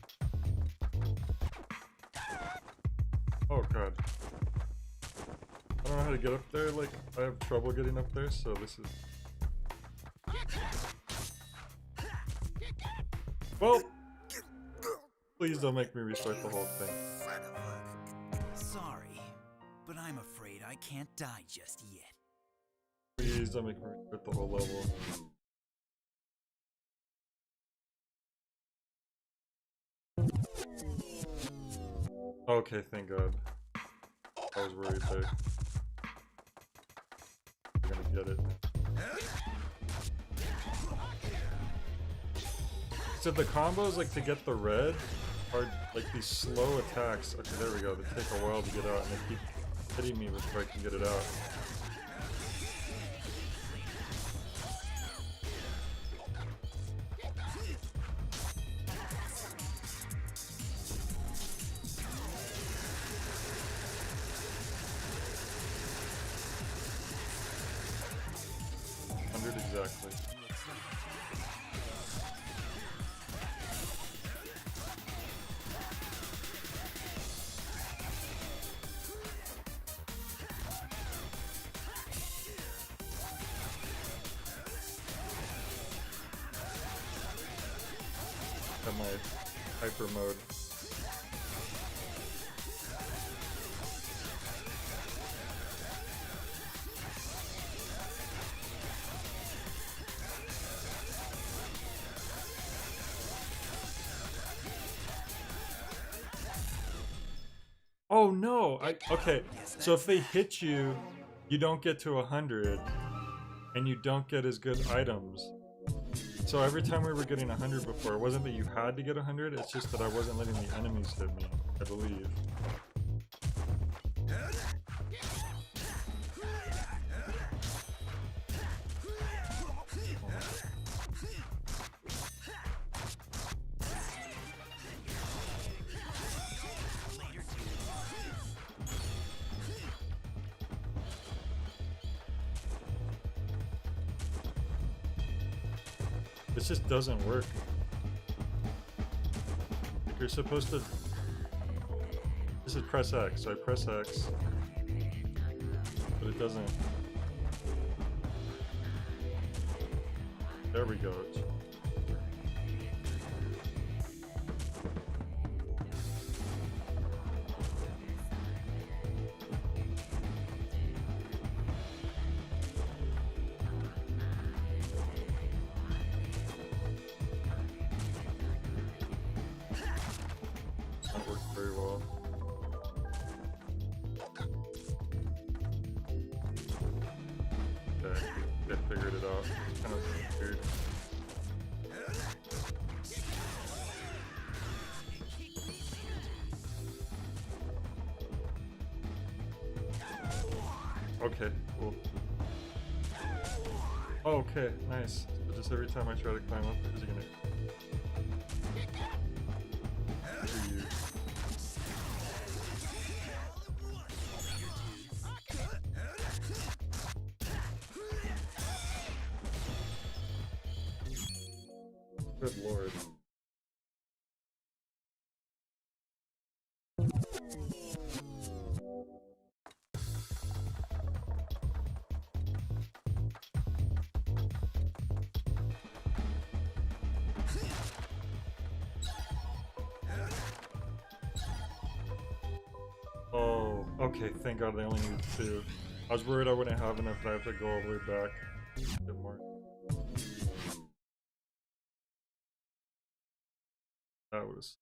Speaker 17: Oh god. I don't know how to get up there, like, I have trouble getting up there, so this is... Well! Please don't make me restart the whole thing.
Speaker 4: Sorry, but I'm afraid I can't die just yet.
Speaker 17: Please don't make me restart the whole level. Okay, thank god. I was worried there. We're gonna get it. So the combos, like, to get the red are like these slow attacks. Okay, there we go. They take a while to get out, and they keep hitting me before I can get it out. Exactly. Got my hyper mode. Oh no! Okay, so if they hit you, you don't get to 100, and you don't get as good items. So every time we were getting 100 before, it wasn't that you had to get 100, it's just that I wasn't letting the enemies hit me, I believe. This just doesn't work. Like, you're supposed to... This is press X, so I press X. But it doesn't... There we go. That worked very well. Okay, they figured it out. It's kind of weird. Okay, cool. Oh, okay, nice. So just every time I try to climb up, is it gonna... Good lord. Oh, okay, thank God they only needed 2. I was worried I wouldn't have enough and I have to go all the way back. Get more. That was...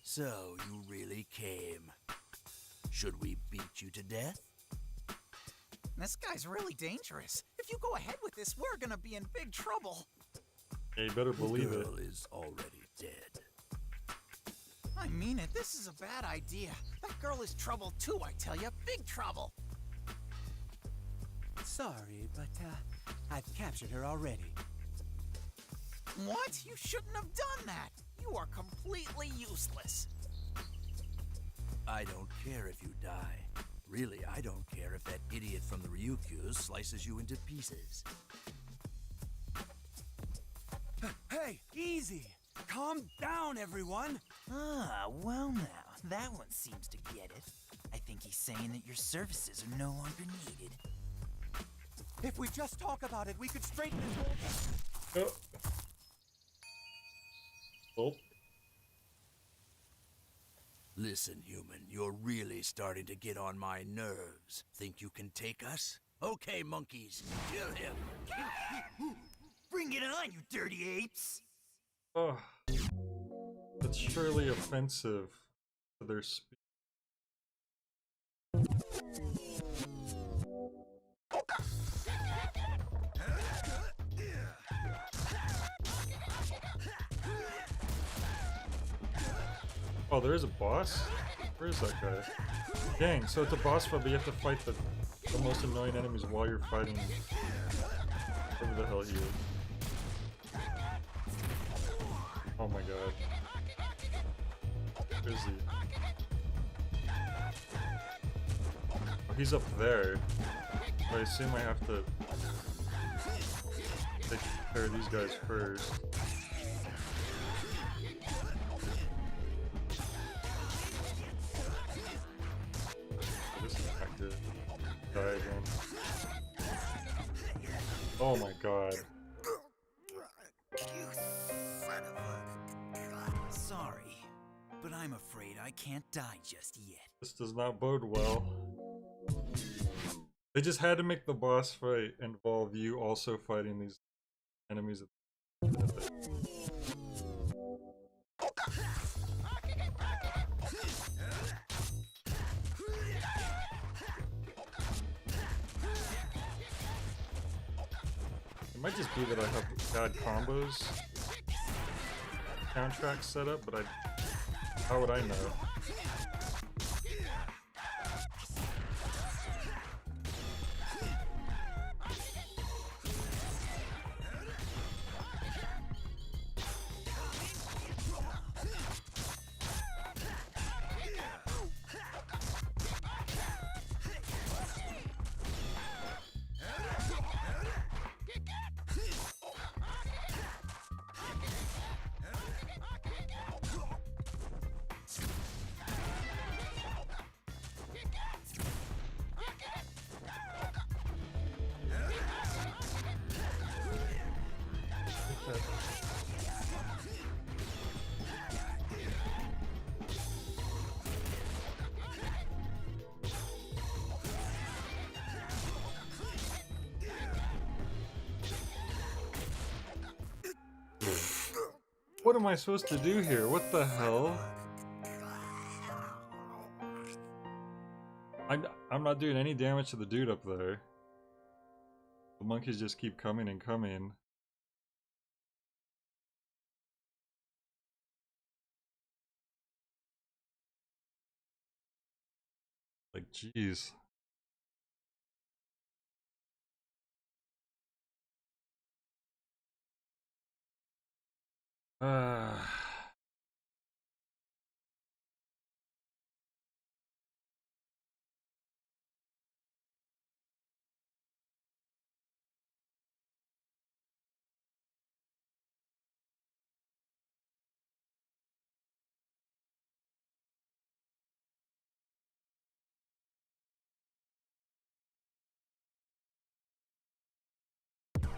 Speaker 2: So, you really came. Should we beat you to death?
Speaker 13: This guy's really dangerous. If you go ahead with this, we're gonna be in big trouble.
Speaker 17: Yeah, you better believe it.
Speaker 2: The girl is already dead.
Speaker 13: I mean it, this is a bad idea. That girl is trouble too, I tell you. Big trouble.
Speaker 12: Sorry, but, I've captured her already.
Speaker 13: What? You shouldn't have done that. You are completely useless.
Speaker 2: I don't care if you die. Really, I don't care if that idiot from the Ryukyus slices you into pieces. Hey, easy! Calm down, everyone!
Speaker 4: Ah, well now, that one seems to get it. I think he's saying that your services are no longer needed.
Speaker 21: If we just talk about it, we could straighten this whole...
Speaker 17: Oh.
Speaker 2: Listen, human, you're really starting to get on my nerves. Think you can take us? Okay, monkeys, kill him!
Speaker 4: Bring it on, you dirty apes!
Speaker 17: Oh. That's surely offensive to their speech. Oh, there is a boss? Where is that guy? Dang, so it's a boss fight, but you have to fight the most annoying enemies while you're fighting whoever the hell he is. Oh my god. Where is he? Oh, he's up there. I assume I have to take care of these guys first. Die again. Oh my god.
Speaker 4: Sorry, but I'm afraid I can't die just yet.
Speaker 17: This does not bode well. They just had to make the boss fight involve you also fighting these enemies at the end of it. It might just be that I have bad combos soundtrack set up, but how would I know? What am I supposed to do here? What the hell? I'm not doing any damage to the dude up there. The monkeys just keep coming and coming. Like, jeez.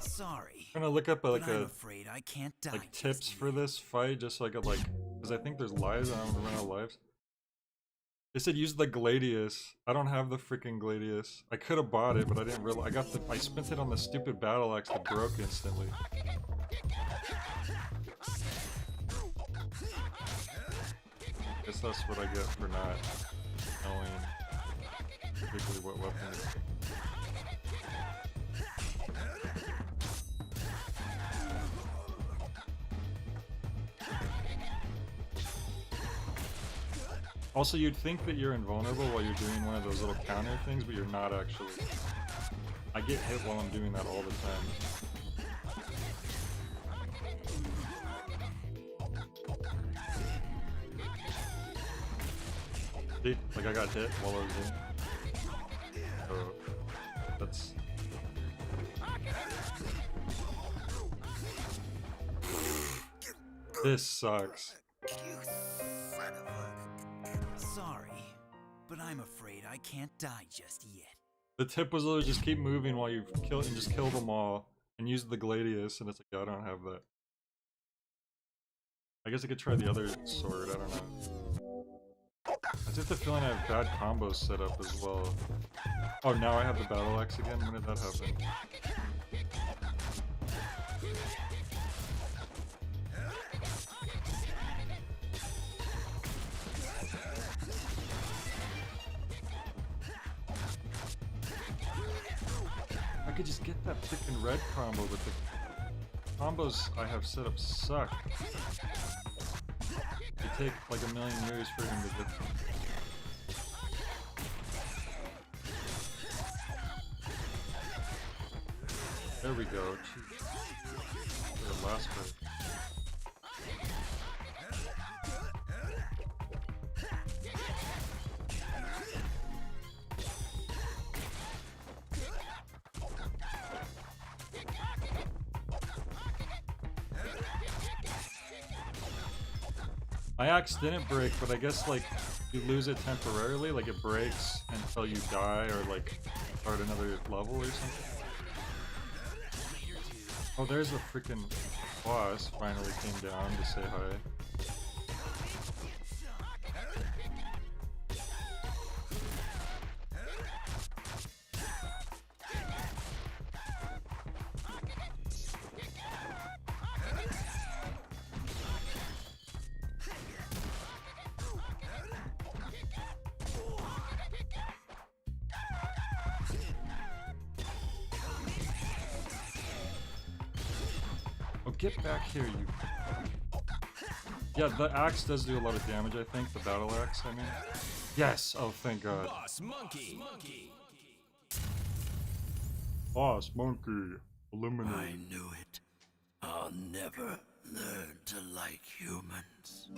Speaker 4: Sorry.
Speaker 17: I'm gonna look up
Speaker 4: I'm afraid I can't die.
Speaker 17: like tips for this fight just so I could like, because I think there's lives and I don't run out of lives. They said use the Gladius. I don't have the freaking Gladius. I could have bought it, but I didn't realize. I spent it on the stupid battle axe that broke instantly. Guess that's what I get for not knowing particularly what weapon is. Also, you'd think that you're invulnerable while you're doing one of those little counter things, but you're not actually. I get hit while I'm doing that all the time. See? Like I got hit while I was in. So, that's... This sucks.
Speaker 4: Sorry, but I'm afraid I can't die just yet.
Speaker 17: The tip was literally just keep moving while you kill and just kill them all and use the Gladius, and it's like, yeah, I don't have that. I guess I could try the other sword, I don't know. I just have the feeling I have bad combos set up as well. Oh, now I have the battle axe again? When did that happen? I could just get that freaking red combo, but the combos I have set up suck. It take like a million years for him to get. There we go. The last part. My axe didn't break, but I guess like you lose it temporarily, like it breaks until you die or like start another level or something. Oh, there's the freaking boss finally came down to say hi. Get back here, you. Yeah, the axe does do a lot of damage, I think. The battle axe, I mean. Yes! Oh, thank God.
Speaker 2: Boss Monkey!
Speaker 17: Boss Monkey. Eliminate.
Speaker 18: I knew it. I'll never learn to like humans.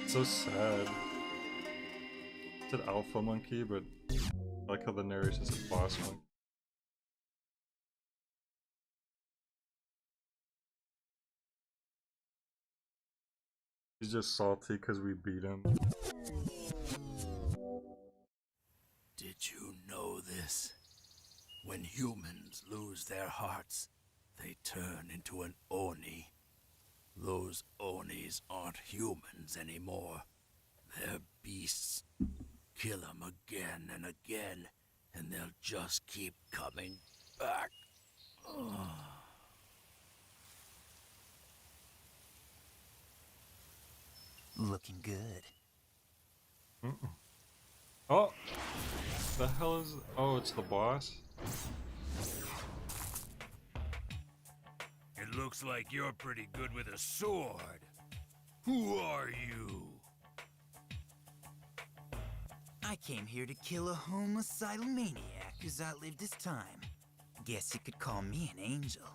Speaker 17: So sad. It said Alpha Monkey, but I like how the narration said Boss Monkey. He's just salty because we beat him.
Speaker 18: Did you know this? When humans lose their hearts, they turn into an Oni. Those Onis aren't humans anymore. They're beasts. Kill them again and again, and they'll just keep coming back.
Speaker 4: Looking good.
Speaker 17: Oh! The hell is... Oh, it's the boss?
Speaker 16: It looks like you're pretty good with a sword. Who are you?
Speaker 4: I came here to kill a homicidal maniac who's outlived his time. Guess you could call me an angel.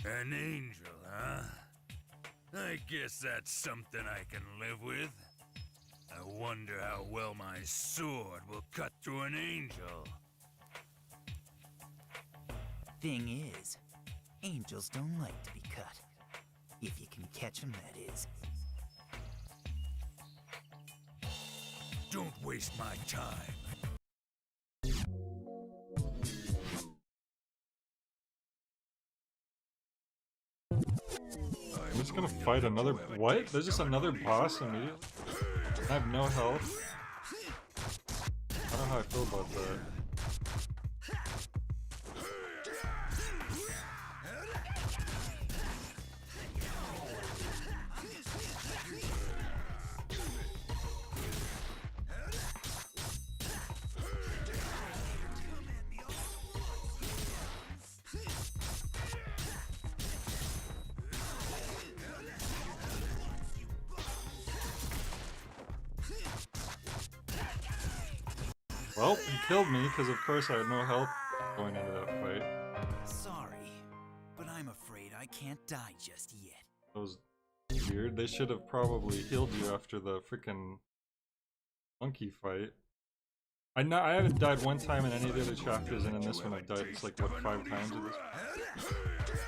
Speaker 16: An angel, huh? I guess that's something I can live with. I wonder how well my sword will cut through an angel.
Speaker 4: Thing is, angels don't like to be cut. If you can catch them, that is.
Speaker 16: Don't waste my time.
Speaker 17: just gonna fight another. What? There's just another boss immediately? I have no health. I don't know how I feel about that. Well, he killed me because of course I had no health going into that fight.
Speaker 4: Sorry, but I'm afraid I can't die just yet.
Speaker 17: That was weird. They should have probably healed you after the freaking monkey fight. I haven't died one time in any of the other chapters, and in this one I've died it's like what, 5 times at this point?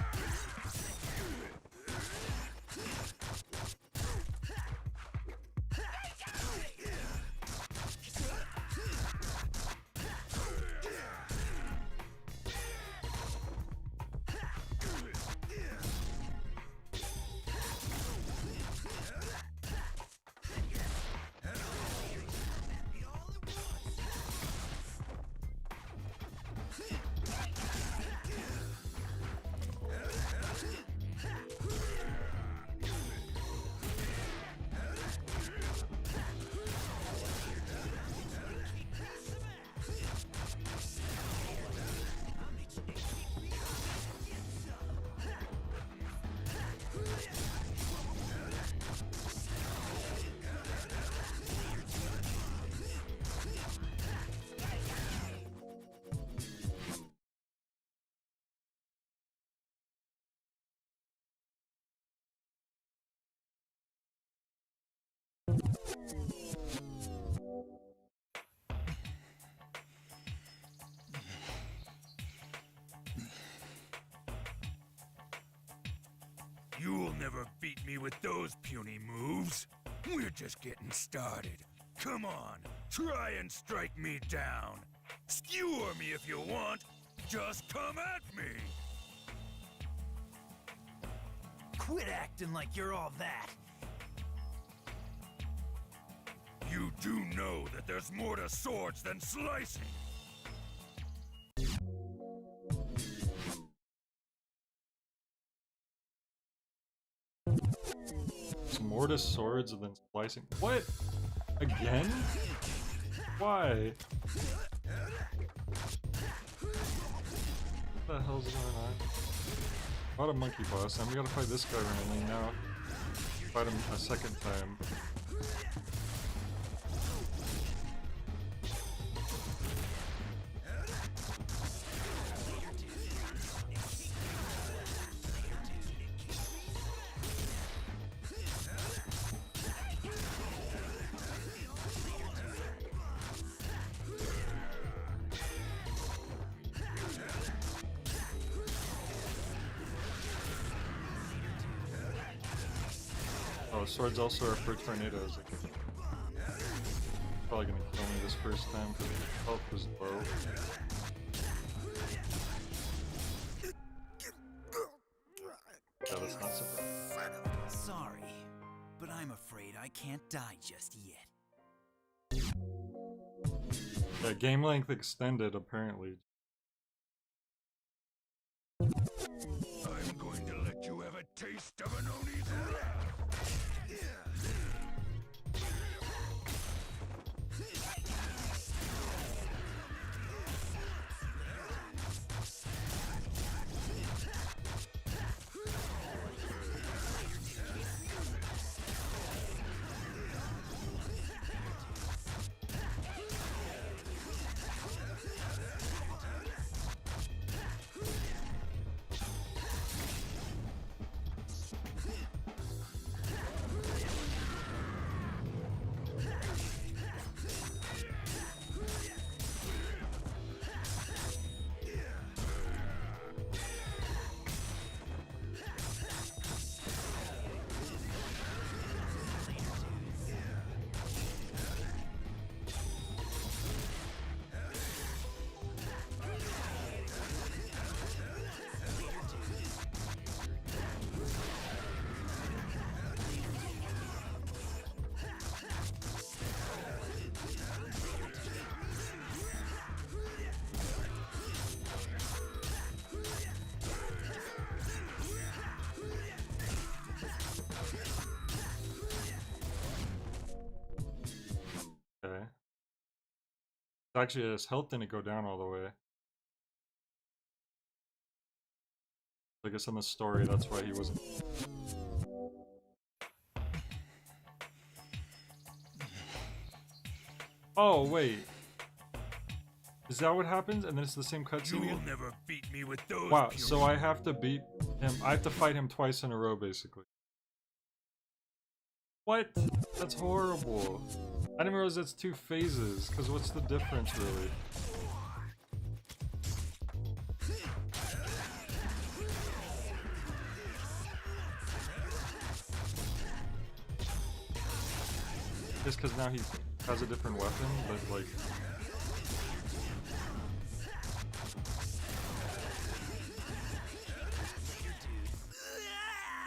Speaker 16: You'll never beat me with those puny moves. We're just getting started. Come on, try and strike me down. Skewer me if you want. Just come at me.
Speaker 4: Quit acting like you're all that.
Speaker 16: You do know that there's more to swords than slicing.
Speaker 17: It's more to swords than splicing. What? Again? Why? What the hell's going on? Fought a monkey boss, and we gotta fight this guy randomly now. Fight him a second time. Oh, swords also are for tornadoes. Probably gonna kill me this first time because the health was low. Yeah, that's not surprising.
Speaker 4: Sorry, but I'm afraid I can't die just yet.
Speaker 17: Yeah, game length extended apparently.
Speaker 16: I'm going to let you have a taste of an Oni's wrath.
Speaker 17: Actually, his health didn't go down all the way. I guess in the story, that's why he wasn't. Oh, wait. Is that what happens? And then it's the same cutscene again?
Speaker 16: You'll never beat me with those.
Speaker 17: Wow, so I have to beat him. I have to fight him twice in a row, basically. What? That's horrible. I didn't realize that's 2 phases, because what's the difference, really? Just because now he has a different weapon, but like...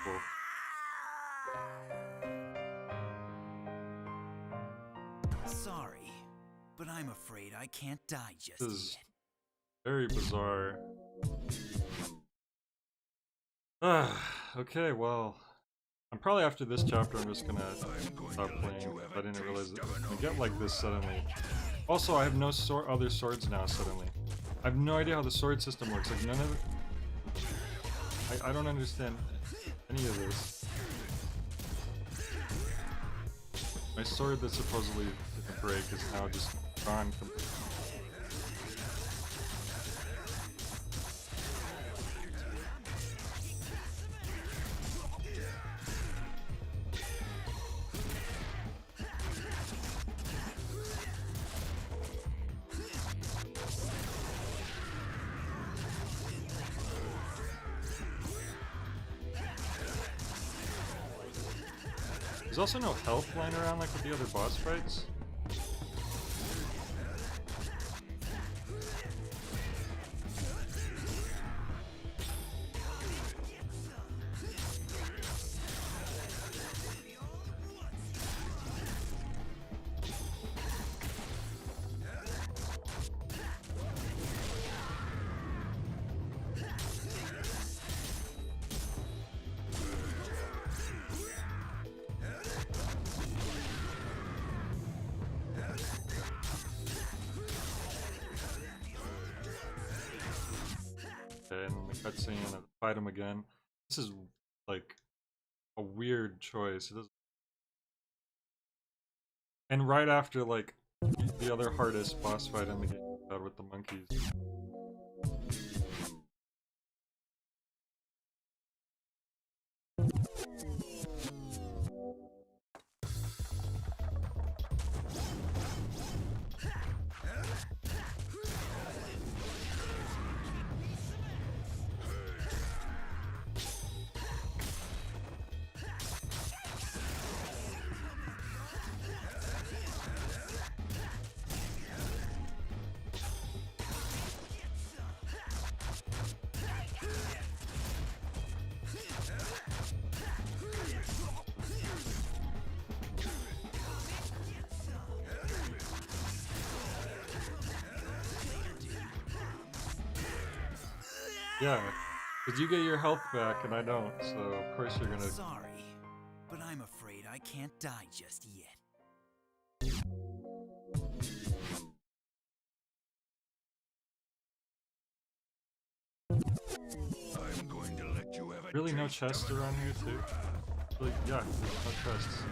Speaker 17: Cool.
Speaker 4: Sorry, but I'm afraid I can't die just
Speaker 17: This is
Speaker 4: yet.
Speaker 17: very bizarre. Okay, well... I'm probably after this chapter, I'm just gonna stop playing. I didn't realize it was gonna get like this suddenly. Also, I have no other swords now suddenly. I have no idea how the sword system works. Like, none of it... I don't understand any of this. My sword that supposedly didn't break is now just gone completely. There's also no health lying around like with the other boss fights. And the cutscene and fight him again. This is like a weird choice. It doesn't... And right after like the other hardest boss fight in the game with the monkeys. Yeah, because you get your health back and I don't, so of course you're gonna...
Speaker 4: Sorry, but I'm afraid I can't die just yet.
Speaker 16: I'm going to let you have a
Speaker 17: Really no chests around here too? Really, yeah, there's no chests.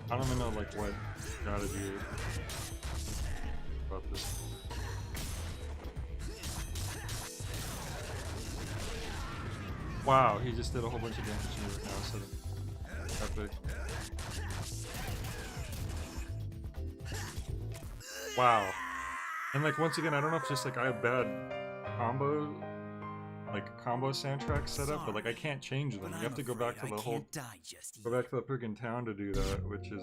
Speaker 17: I don't even know like what you gotta do about this. Wow, he just did a whole bunch of damage to me right now, so epic. Wow. And like once again, I don't know if it's just like I have bad combo soundtrack setup, but like I can't change them. You have to go back to the whole go back to the freaking town to do that, which is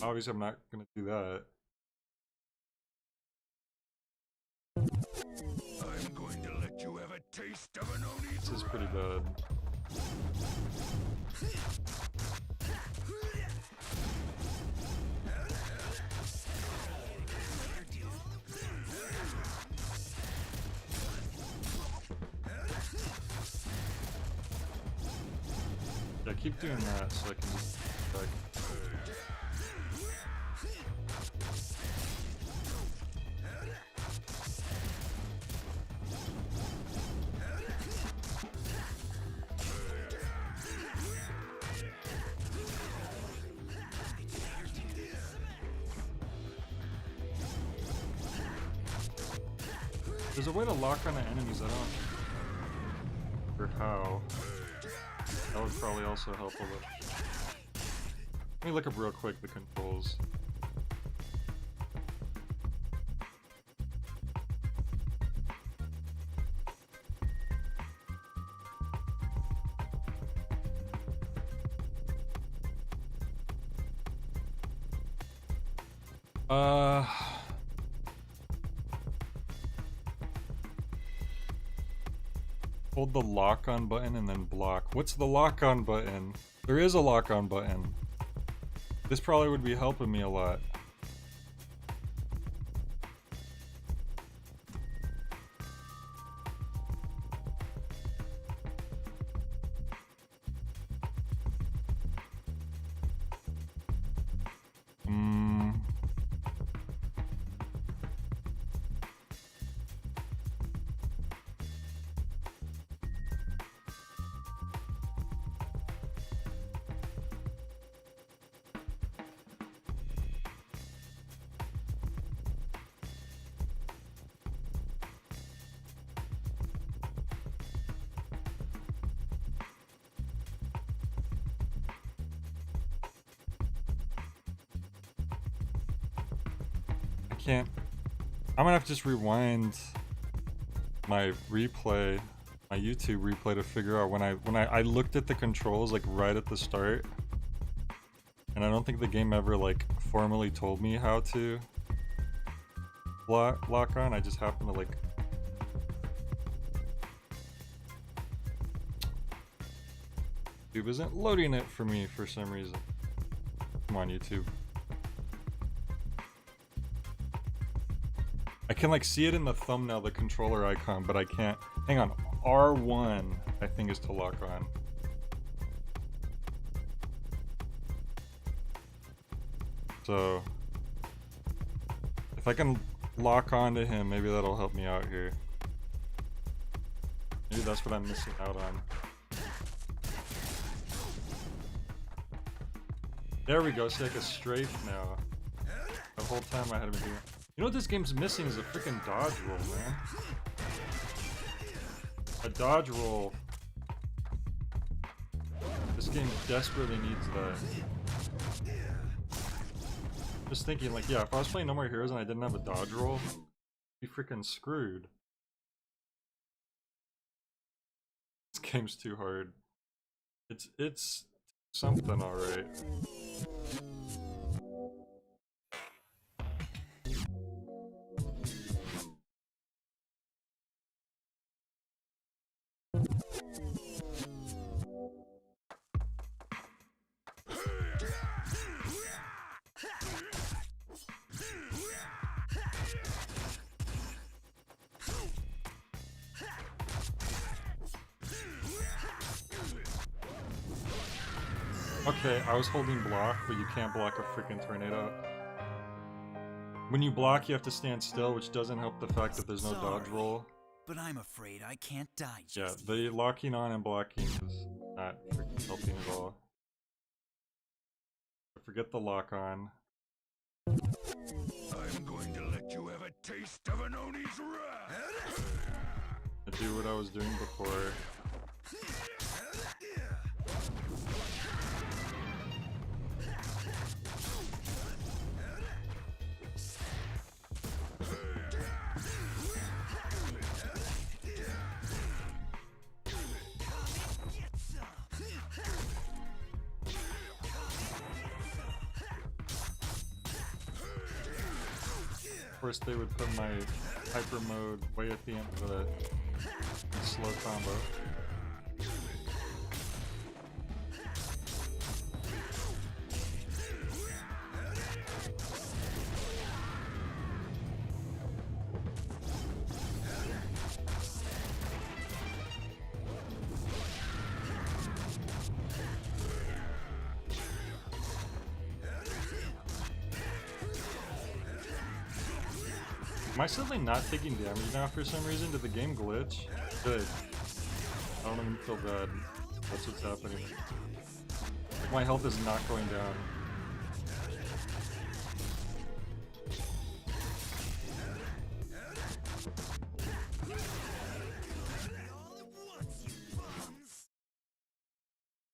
Speaker 17: obviously I'm not gonna do that.
Speaker 16: I'm going to let you have a taste of an Oni's
Speaker 17: This is pretty bad. Yeah, keep doing that so I can just back. There's a way to lock on the enemies, I don't or how. That would probably also help a little. Let me look up real quick the controls. Hold the lock on button and then block. What's the lock on button? There is a lock on button. This probably would be helping me a lot. Can't. I'm gonna have to just rewind my replay, my YouTube replay to figure out when I looked at the controls like right at the start, and I don't think the game ever like formally told me how to lock on. I just happened to like. YouTube isn't loading it for me for some reason. Come on, YouTube. I can like see it in the thumbnail, the controller icon, but I can't. Hang on, R1 I think is to lock on. So if I can lock on to him, maybe that'll help me out here. Maybe that's what I'm missing out on. There we go, see like a strafe now. The whole time I had been doing. You know what this game's missing is a freaking dodge roll, man. A dodge roll. This game desperately needs that. Just thinking, like, yeah, if I was playing No More Heroes and I didn't have a dodge roll, I'd be freaking screwed. This game's too hard. It's something, alright. Okay, I was holding block, but you can't block a freaking tornado. When you block, you have to stand still, which doesn't help the fact that there's no dodge roll.
Speaker 4: But I'm afraid I can't die just
Speaker 17: yet. The locking on and blocking is not freaking helping at all. Forget the lock on.
Speaker 16: I'm going to let you have a taste of an Oni's wrath.
Speaker 17: I do what I was doing before. course, they would put my hyper mode way at the end of a slow combo. Am I suddenly not taking damage now for some reason? Did the game glitch? Good. I don't even feel bad. That's what's happening. Like, my health is not going down.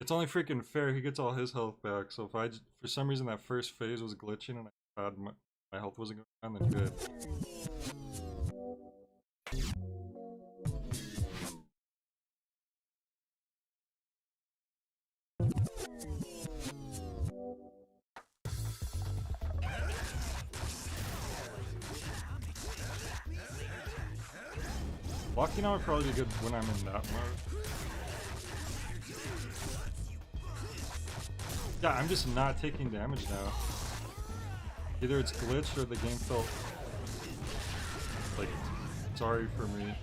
Speaker 17: It's only freaking fair. He gets all his health back. So if I, for some reason, that first phase was glitching and I had my health wasn't going down, then good. Walking out would probably be good when I'm in that mode. Yeah, I'm just not taking damage now. Either it's glitched or the game felt like sorry for me.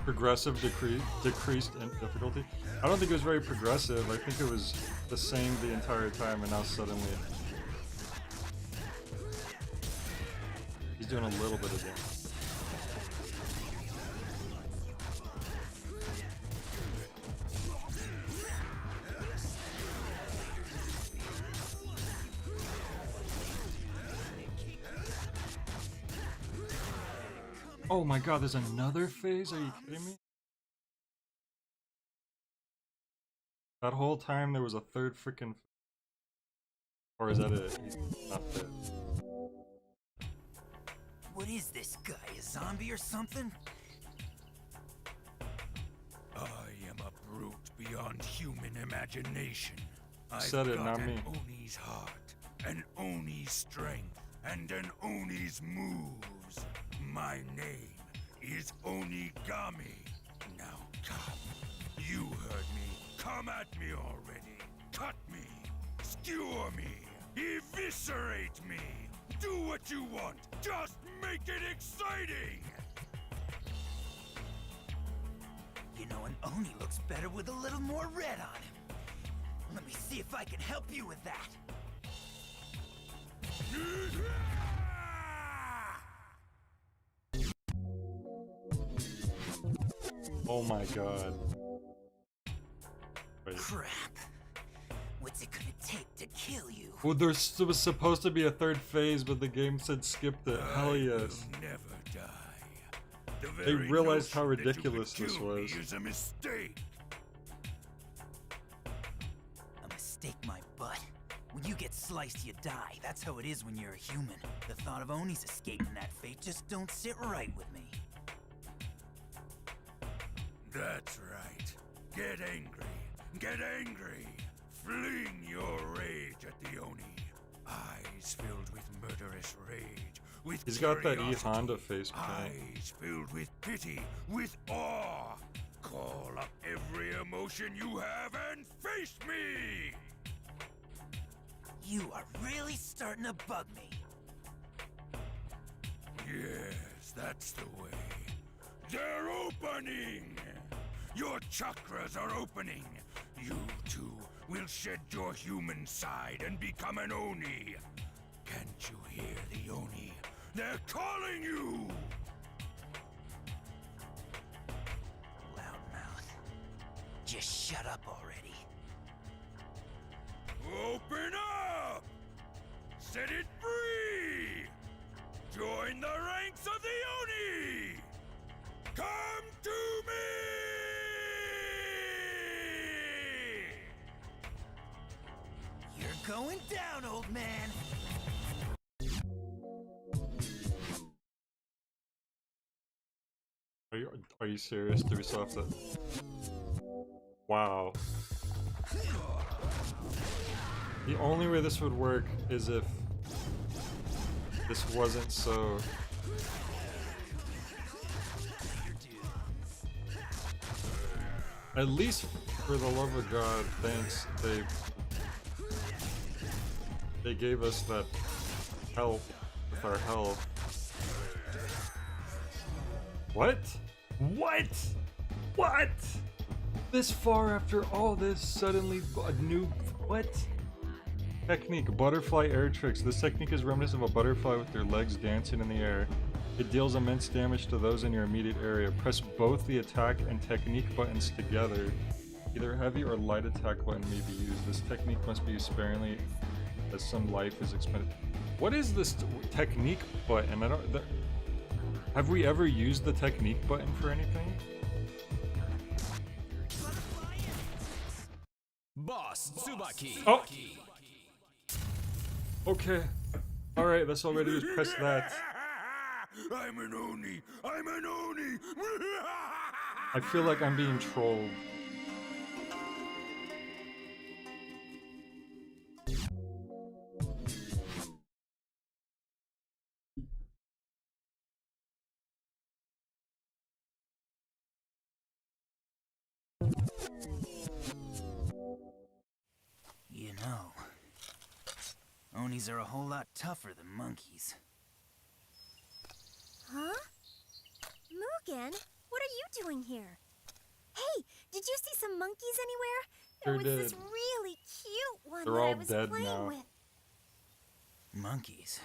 Speaker 17: Progressive decreased in difficulty. I don't think it was very progressive. I think it was the same the entire time, and now suddenly he's doing a little bit of damage. Oh my god, there's another phase? Are you kidding me? That whole time there was a third freaking... Or is that it? He's not dead.
Speaker 4: What is this guy, a zombie or something?
Speaker 16: I am a brute beyond human imagination.
Speaker 17: Said it, not me.
Speaker 16: An Oni's heart, an Oni's strength, and an Oni's moves. My name is Onigami. Now come. You heard me. Come at me already. Cut me. Skewer me. Eviscerate me. Do what you want. Just make it exciting.
Speaker 4: You know, an Oni looks better with a little more red on him. Let me see if I can help you with that.
Speaker 17: Oh my god. Wait.
Speaker 4: Crap. What's it gonna take to kill you?
Speaker 17: Well, there was supposed to be a third phase, but the game said skipped it. Hell yes.
Speaker 16: Never die.
Speaker 17: They realized how ridiculous this was.
Speaker 16: Is a mistake.
Speaker 4: A mistake, my butt. When you get sliced, you die. That's how it is when you're a human. The thought of Onis escaping that fate just don't sit right with me.
Speaker 16: That's right. Get angry. Get angry. Fling your rage at the Oni. Eyes filled with murderous rage. With
Speaker 17: He's got that
Speaker 16: curiosity.
Speaker 17: E-Honda face paint.
Speaker 16: Eyes filled with pity. With awe. Call up every emotion you have and face me!
Speaker 4: You are really starting to bug me.
Speaker 16: Yes, that's the way. They're opening! Your chakras are opening. You too will shed your human side and become an Oni. Can't you hear the Oni? They're calling you!
Speaker 4: Loudmouth. Just shut up already.
Speaker 16: Open up! Set it free! Join the ranks of the Oni! Come to me!
Speaker 4: You're going down, old man!
Speaker 17: Are Are you serious? Do we still have to... Wow. The only way this would work is if this wasn't so... At least, for the love of God, thanks, they gave us that help with our health. What? What? What? This far after all this, suddenly a new... What? Technique, butterfly air tricks. This technique is reminiscent of a butterfly with their legs dancing in the air. It deals immense damage to those in your immediate area. Press both the attack and technique buttons together. Either heavy or light attack button may be used. This technique must be used sparingly as some life is expended. What is this technique button? I don't... Have we ever used the technique button for anything?
Speaker 2: Boss Tsubaki.
Speaker 17: Oh! Okay. Alright, that's all we gotta do is press that.
Speaker 16: I'm an Oni! I'm an Oni!
Speaker 17: I feel like I'm being trolled.
Speaker 4: You know, Onis are a whole lot tougher than monkeys.
Speaker 3: Huh? Mugen, what are you doing here? Hey, did you see some monkeys anywhere?
Speaker 17: Sure
Speaker 3: There was
Speaker 17: did.
Speaker 3: this really cute one
Speaker 17: They're
Speaker 3: that I
Speaker 17: all
Speaker 3: was
Speaker 17: dead
Speaker 3: playing
Speaker 17: now.
Speaker 3: with.
Speaker 4: Monkeys.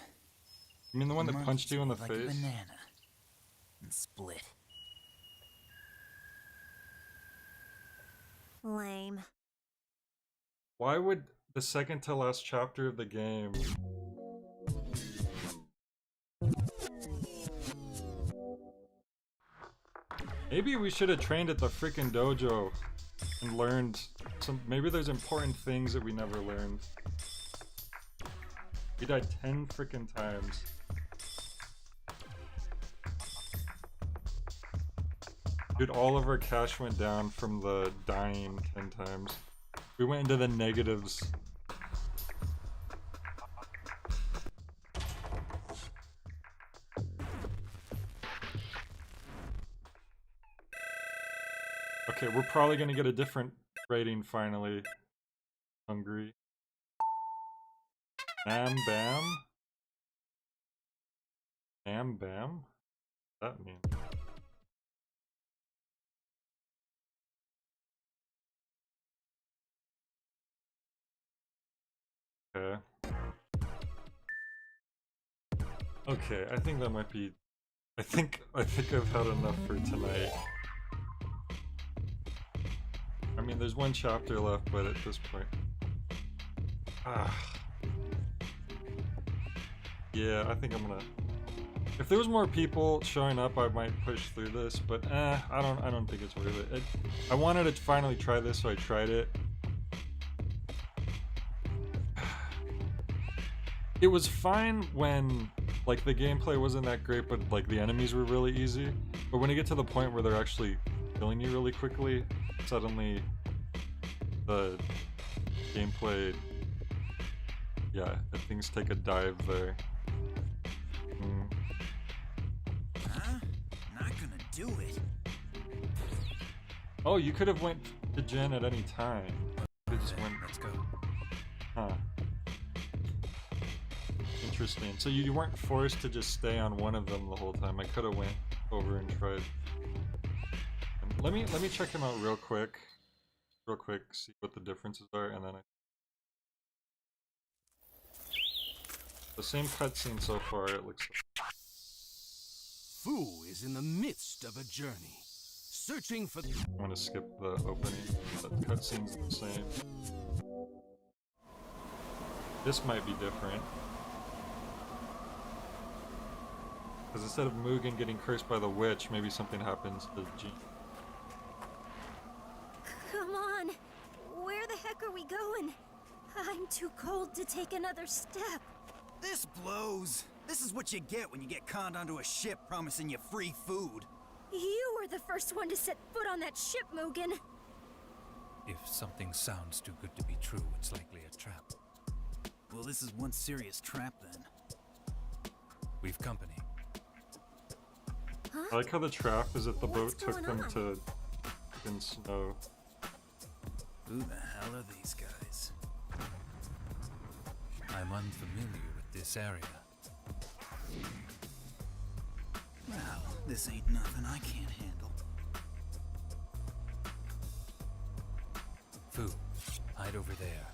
Speaker 17: You mean the one that
Speaker 4: Monkeys
Speaker 17: punched you in the
Speaker 4: like
Speaker 17: face?
Speaker 4: a banana and split.
Speaker 3: Lame.
Speaker 17: Why would the second to last chapter of the game... Maybe we should have trained at the freaking dojo and learned some... Maybe there's important things that we never learned. We died 10 freaking times. Dude, all of our cash went down from the dying 10 times. We went into the negatives. Okay, we're probably gonna get a different rating finally. Hungry. Bam bam? Bam bam? What does that mean? Okay. Okay, I think that might be... I think I've had enough for tonight. I mean, there's one chapter left, but at this point... Yeah, I think I'm gonna... If there was more people showing up, I might push through this, but I don't think it's worth it. I wanted to finally try this, so I tried it. It was fine when, like, the gameplay wasn't that great, but, like, the enemies were really easy. But when you get to the point where they're actually killing you really quickly, suddenly the gameplay, yeah, things take a dive there.
Speaker 4: Huh? Not gonna do it.
Speaker 17: Oh, you could have went to Jen at any time. You just went.
Speaker 9: Let's go.
Speaker 17: Huh. Interesting. So you weren't forced to just stay on one of them the whole time. I could have went over and tried. Let me check him out real quick. See what the differences are, and then the same cutscene so far, it looks like.
Speaker 2: Fu is in the midst of a journey, searching for...
Speaker 17: I'm gonna skip the opening. That cutscene's the same. This might be different. Because instead of Mugen getting cursed by the witch, maybe something happens to Jean.
Speaker 3: Come on! Where the heck are we going? I'm too cold to take another step.
Speaker 4: This blows. This is what you get when you get conned onto a ship promising you free food.
Speaker 3: You were the first one to set foot on that ship, Mugen.
Speaker 9: If something sounds too good to be true, it's likely a trap.
Speaker 10: Well, this is one serious trap then.
Speaker 9: We've company.
Speaker 17: I like how the trap is that the boat took
Speaker 3: going
Speaker 17: them
Speaker 3: on?
Speaker 17: to fucking snow.
Speaker 10: Who the hell are these guys?
Speaker 9: I'm unfamiliar with this area.
Speaker 10: Well, this ain't nothing I can't handle.
Speaker 9: Fu, hide over there.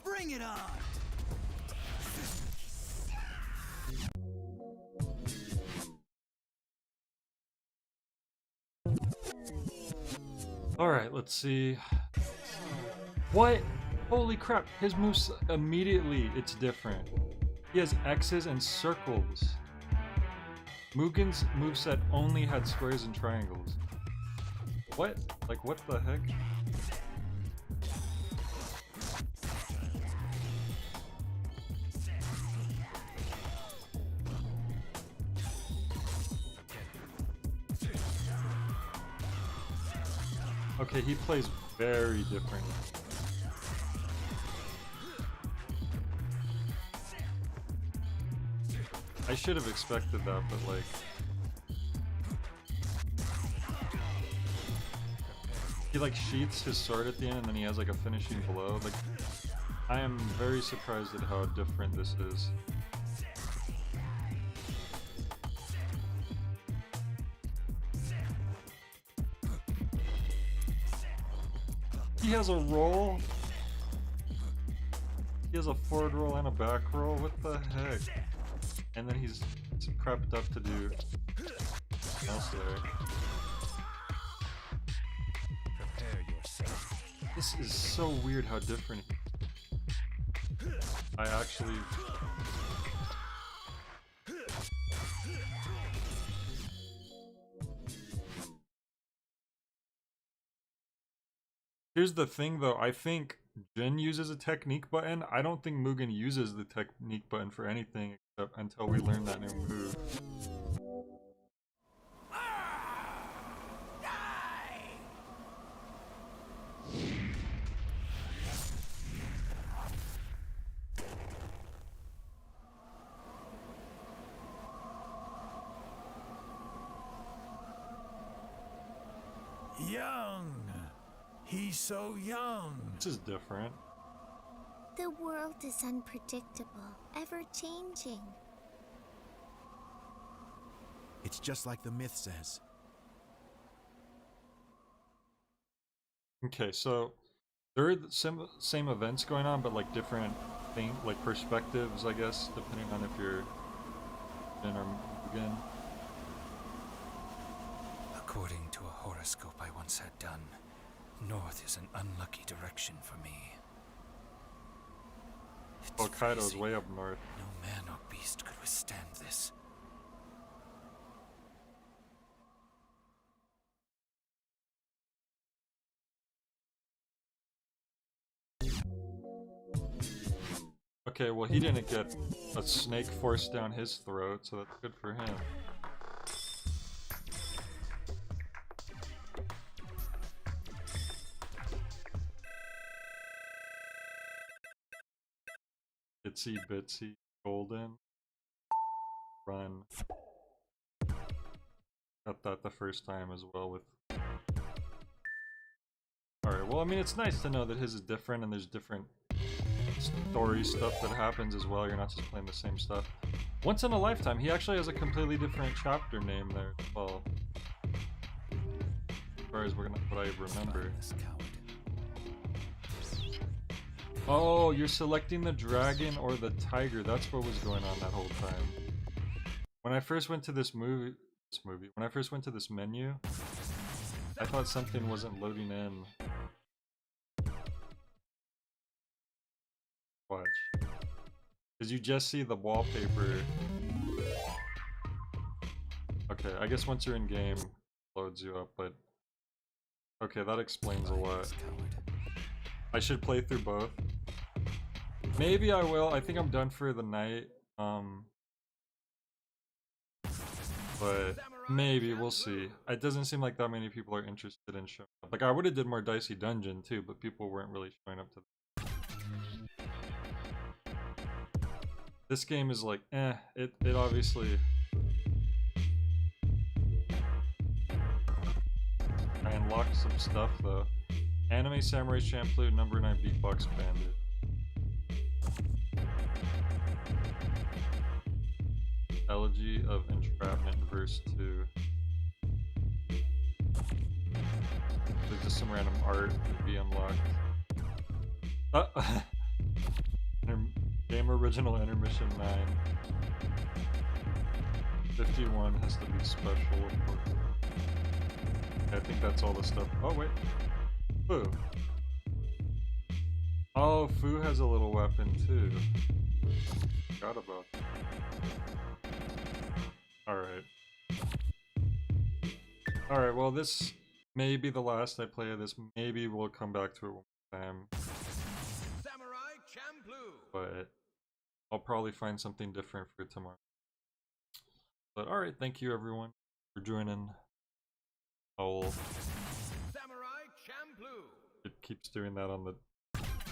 Speaker 10: Bring it on!
Speaker 17: Alright, let's see. What? Holy crap, his moves immediately, it's different. He has X's and circles. Mugen's moveset only had squares and triangles. What? Like, what the heck? Okay, he plays very different. I should have expected that, but like... He like sheaths his sword at the end and then he has like a finishing blow. Like, I am very surprised at how different this is. He has a roll. He has a forward roll and a back roll. What the heck? And then he's prepped up to do else there.
Speaker 9: Prepare yourself.
Speaker 17: This is so weird how different. I actually. Here's the thing though, I think Jin uses a technique button. I don't think Mugen uses the technique button for anything except until we learn that new move.
Speaker 13: Young. He's so young.
Speaker 17: This is different.
Speaker 7: The world is unpredictable, ever-changing.
Speaker 6: It's just like the myth says.
Speaker 17: Okay, so there are the same events going on, but like different like perspectives, I guess, depending on if you're Jin or Mugen.
Speaker 9: According to a horoscope I once had done, north is an unlucky direction for me.
Speaker 17: Oh, Kaido's way up north.
Speaker 9: No man or beast could withstand this.
Speaker 17: Okay, well he didn't get a snake forced down his throat, so that's good for him. Itsy bitsy golden. Run. Got that the first time as well with... Alright, well I mean it's nice to know that his is different and there's different story stuff that happens as well. You're not just playing the same stuff. Once in a lifetime, he actually has a completely different chapter name there as well. As far as what I remember. Oh, you're selecting the dragon or the tiger. That's what was going on that whole time. When I first went to this when I first went to this menu, I thought something wasn't loading in. Watch. Because you just see the wallpaper. Okay, I guess once you're in game, it loads you up, but... Okay, that explains a lot. I should play through both. Maybe I will. I think I'm done for the night. But Maybe, we'll see. It doesn't seem like that many people are interested in showing up. Like, I would have did more Dicey Dungeon too, but people weren't really showing up to that. This game is like, it obviously... I unlocked some stuff though. Anime Samurai Champloo number 9 Beatbox Bandit. Elegy of Entrapment verse 2. There's just some random art to be unlocked. Game Original Intermission 9. 51 has to be special, of course. I think that's all the stuff. Oh, wait. Fu. Oh, Fu has a little weapon, too. Forgot about that. Alright. Alright, well, this may be the last I play of this. Maybe we'll come back to it one more time.
Speaker 2: Samurai Champloo.
Speaker 17: But I'll probably find something different for tomorrow. But alright, thank you everyone for joining.
Speaker 2: Samurai Champloo.
Speaker 17: It keeps doing that on the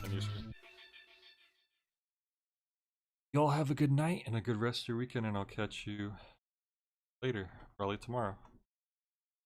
Speaker 17: menu screen. Y'all have a good night and a good rest of your weekend, and I'll catch you later, probably tomorrow.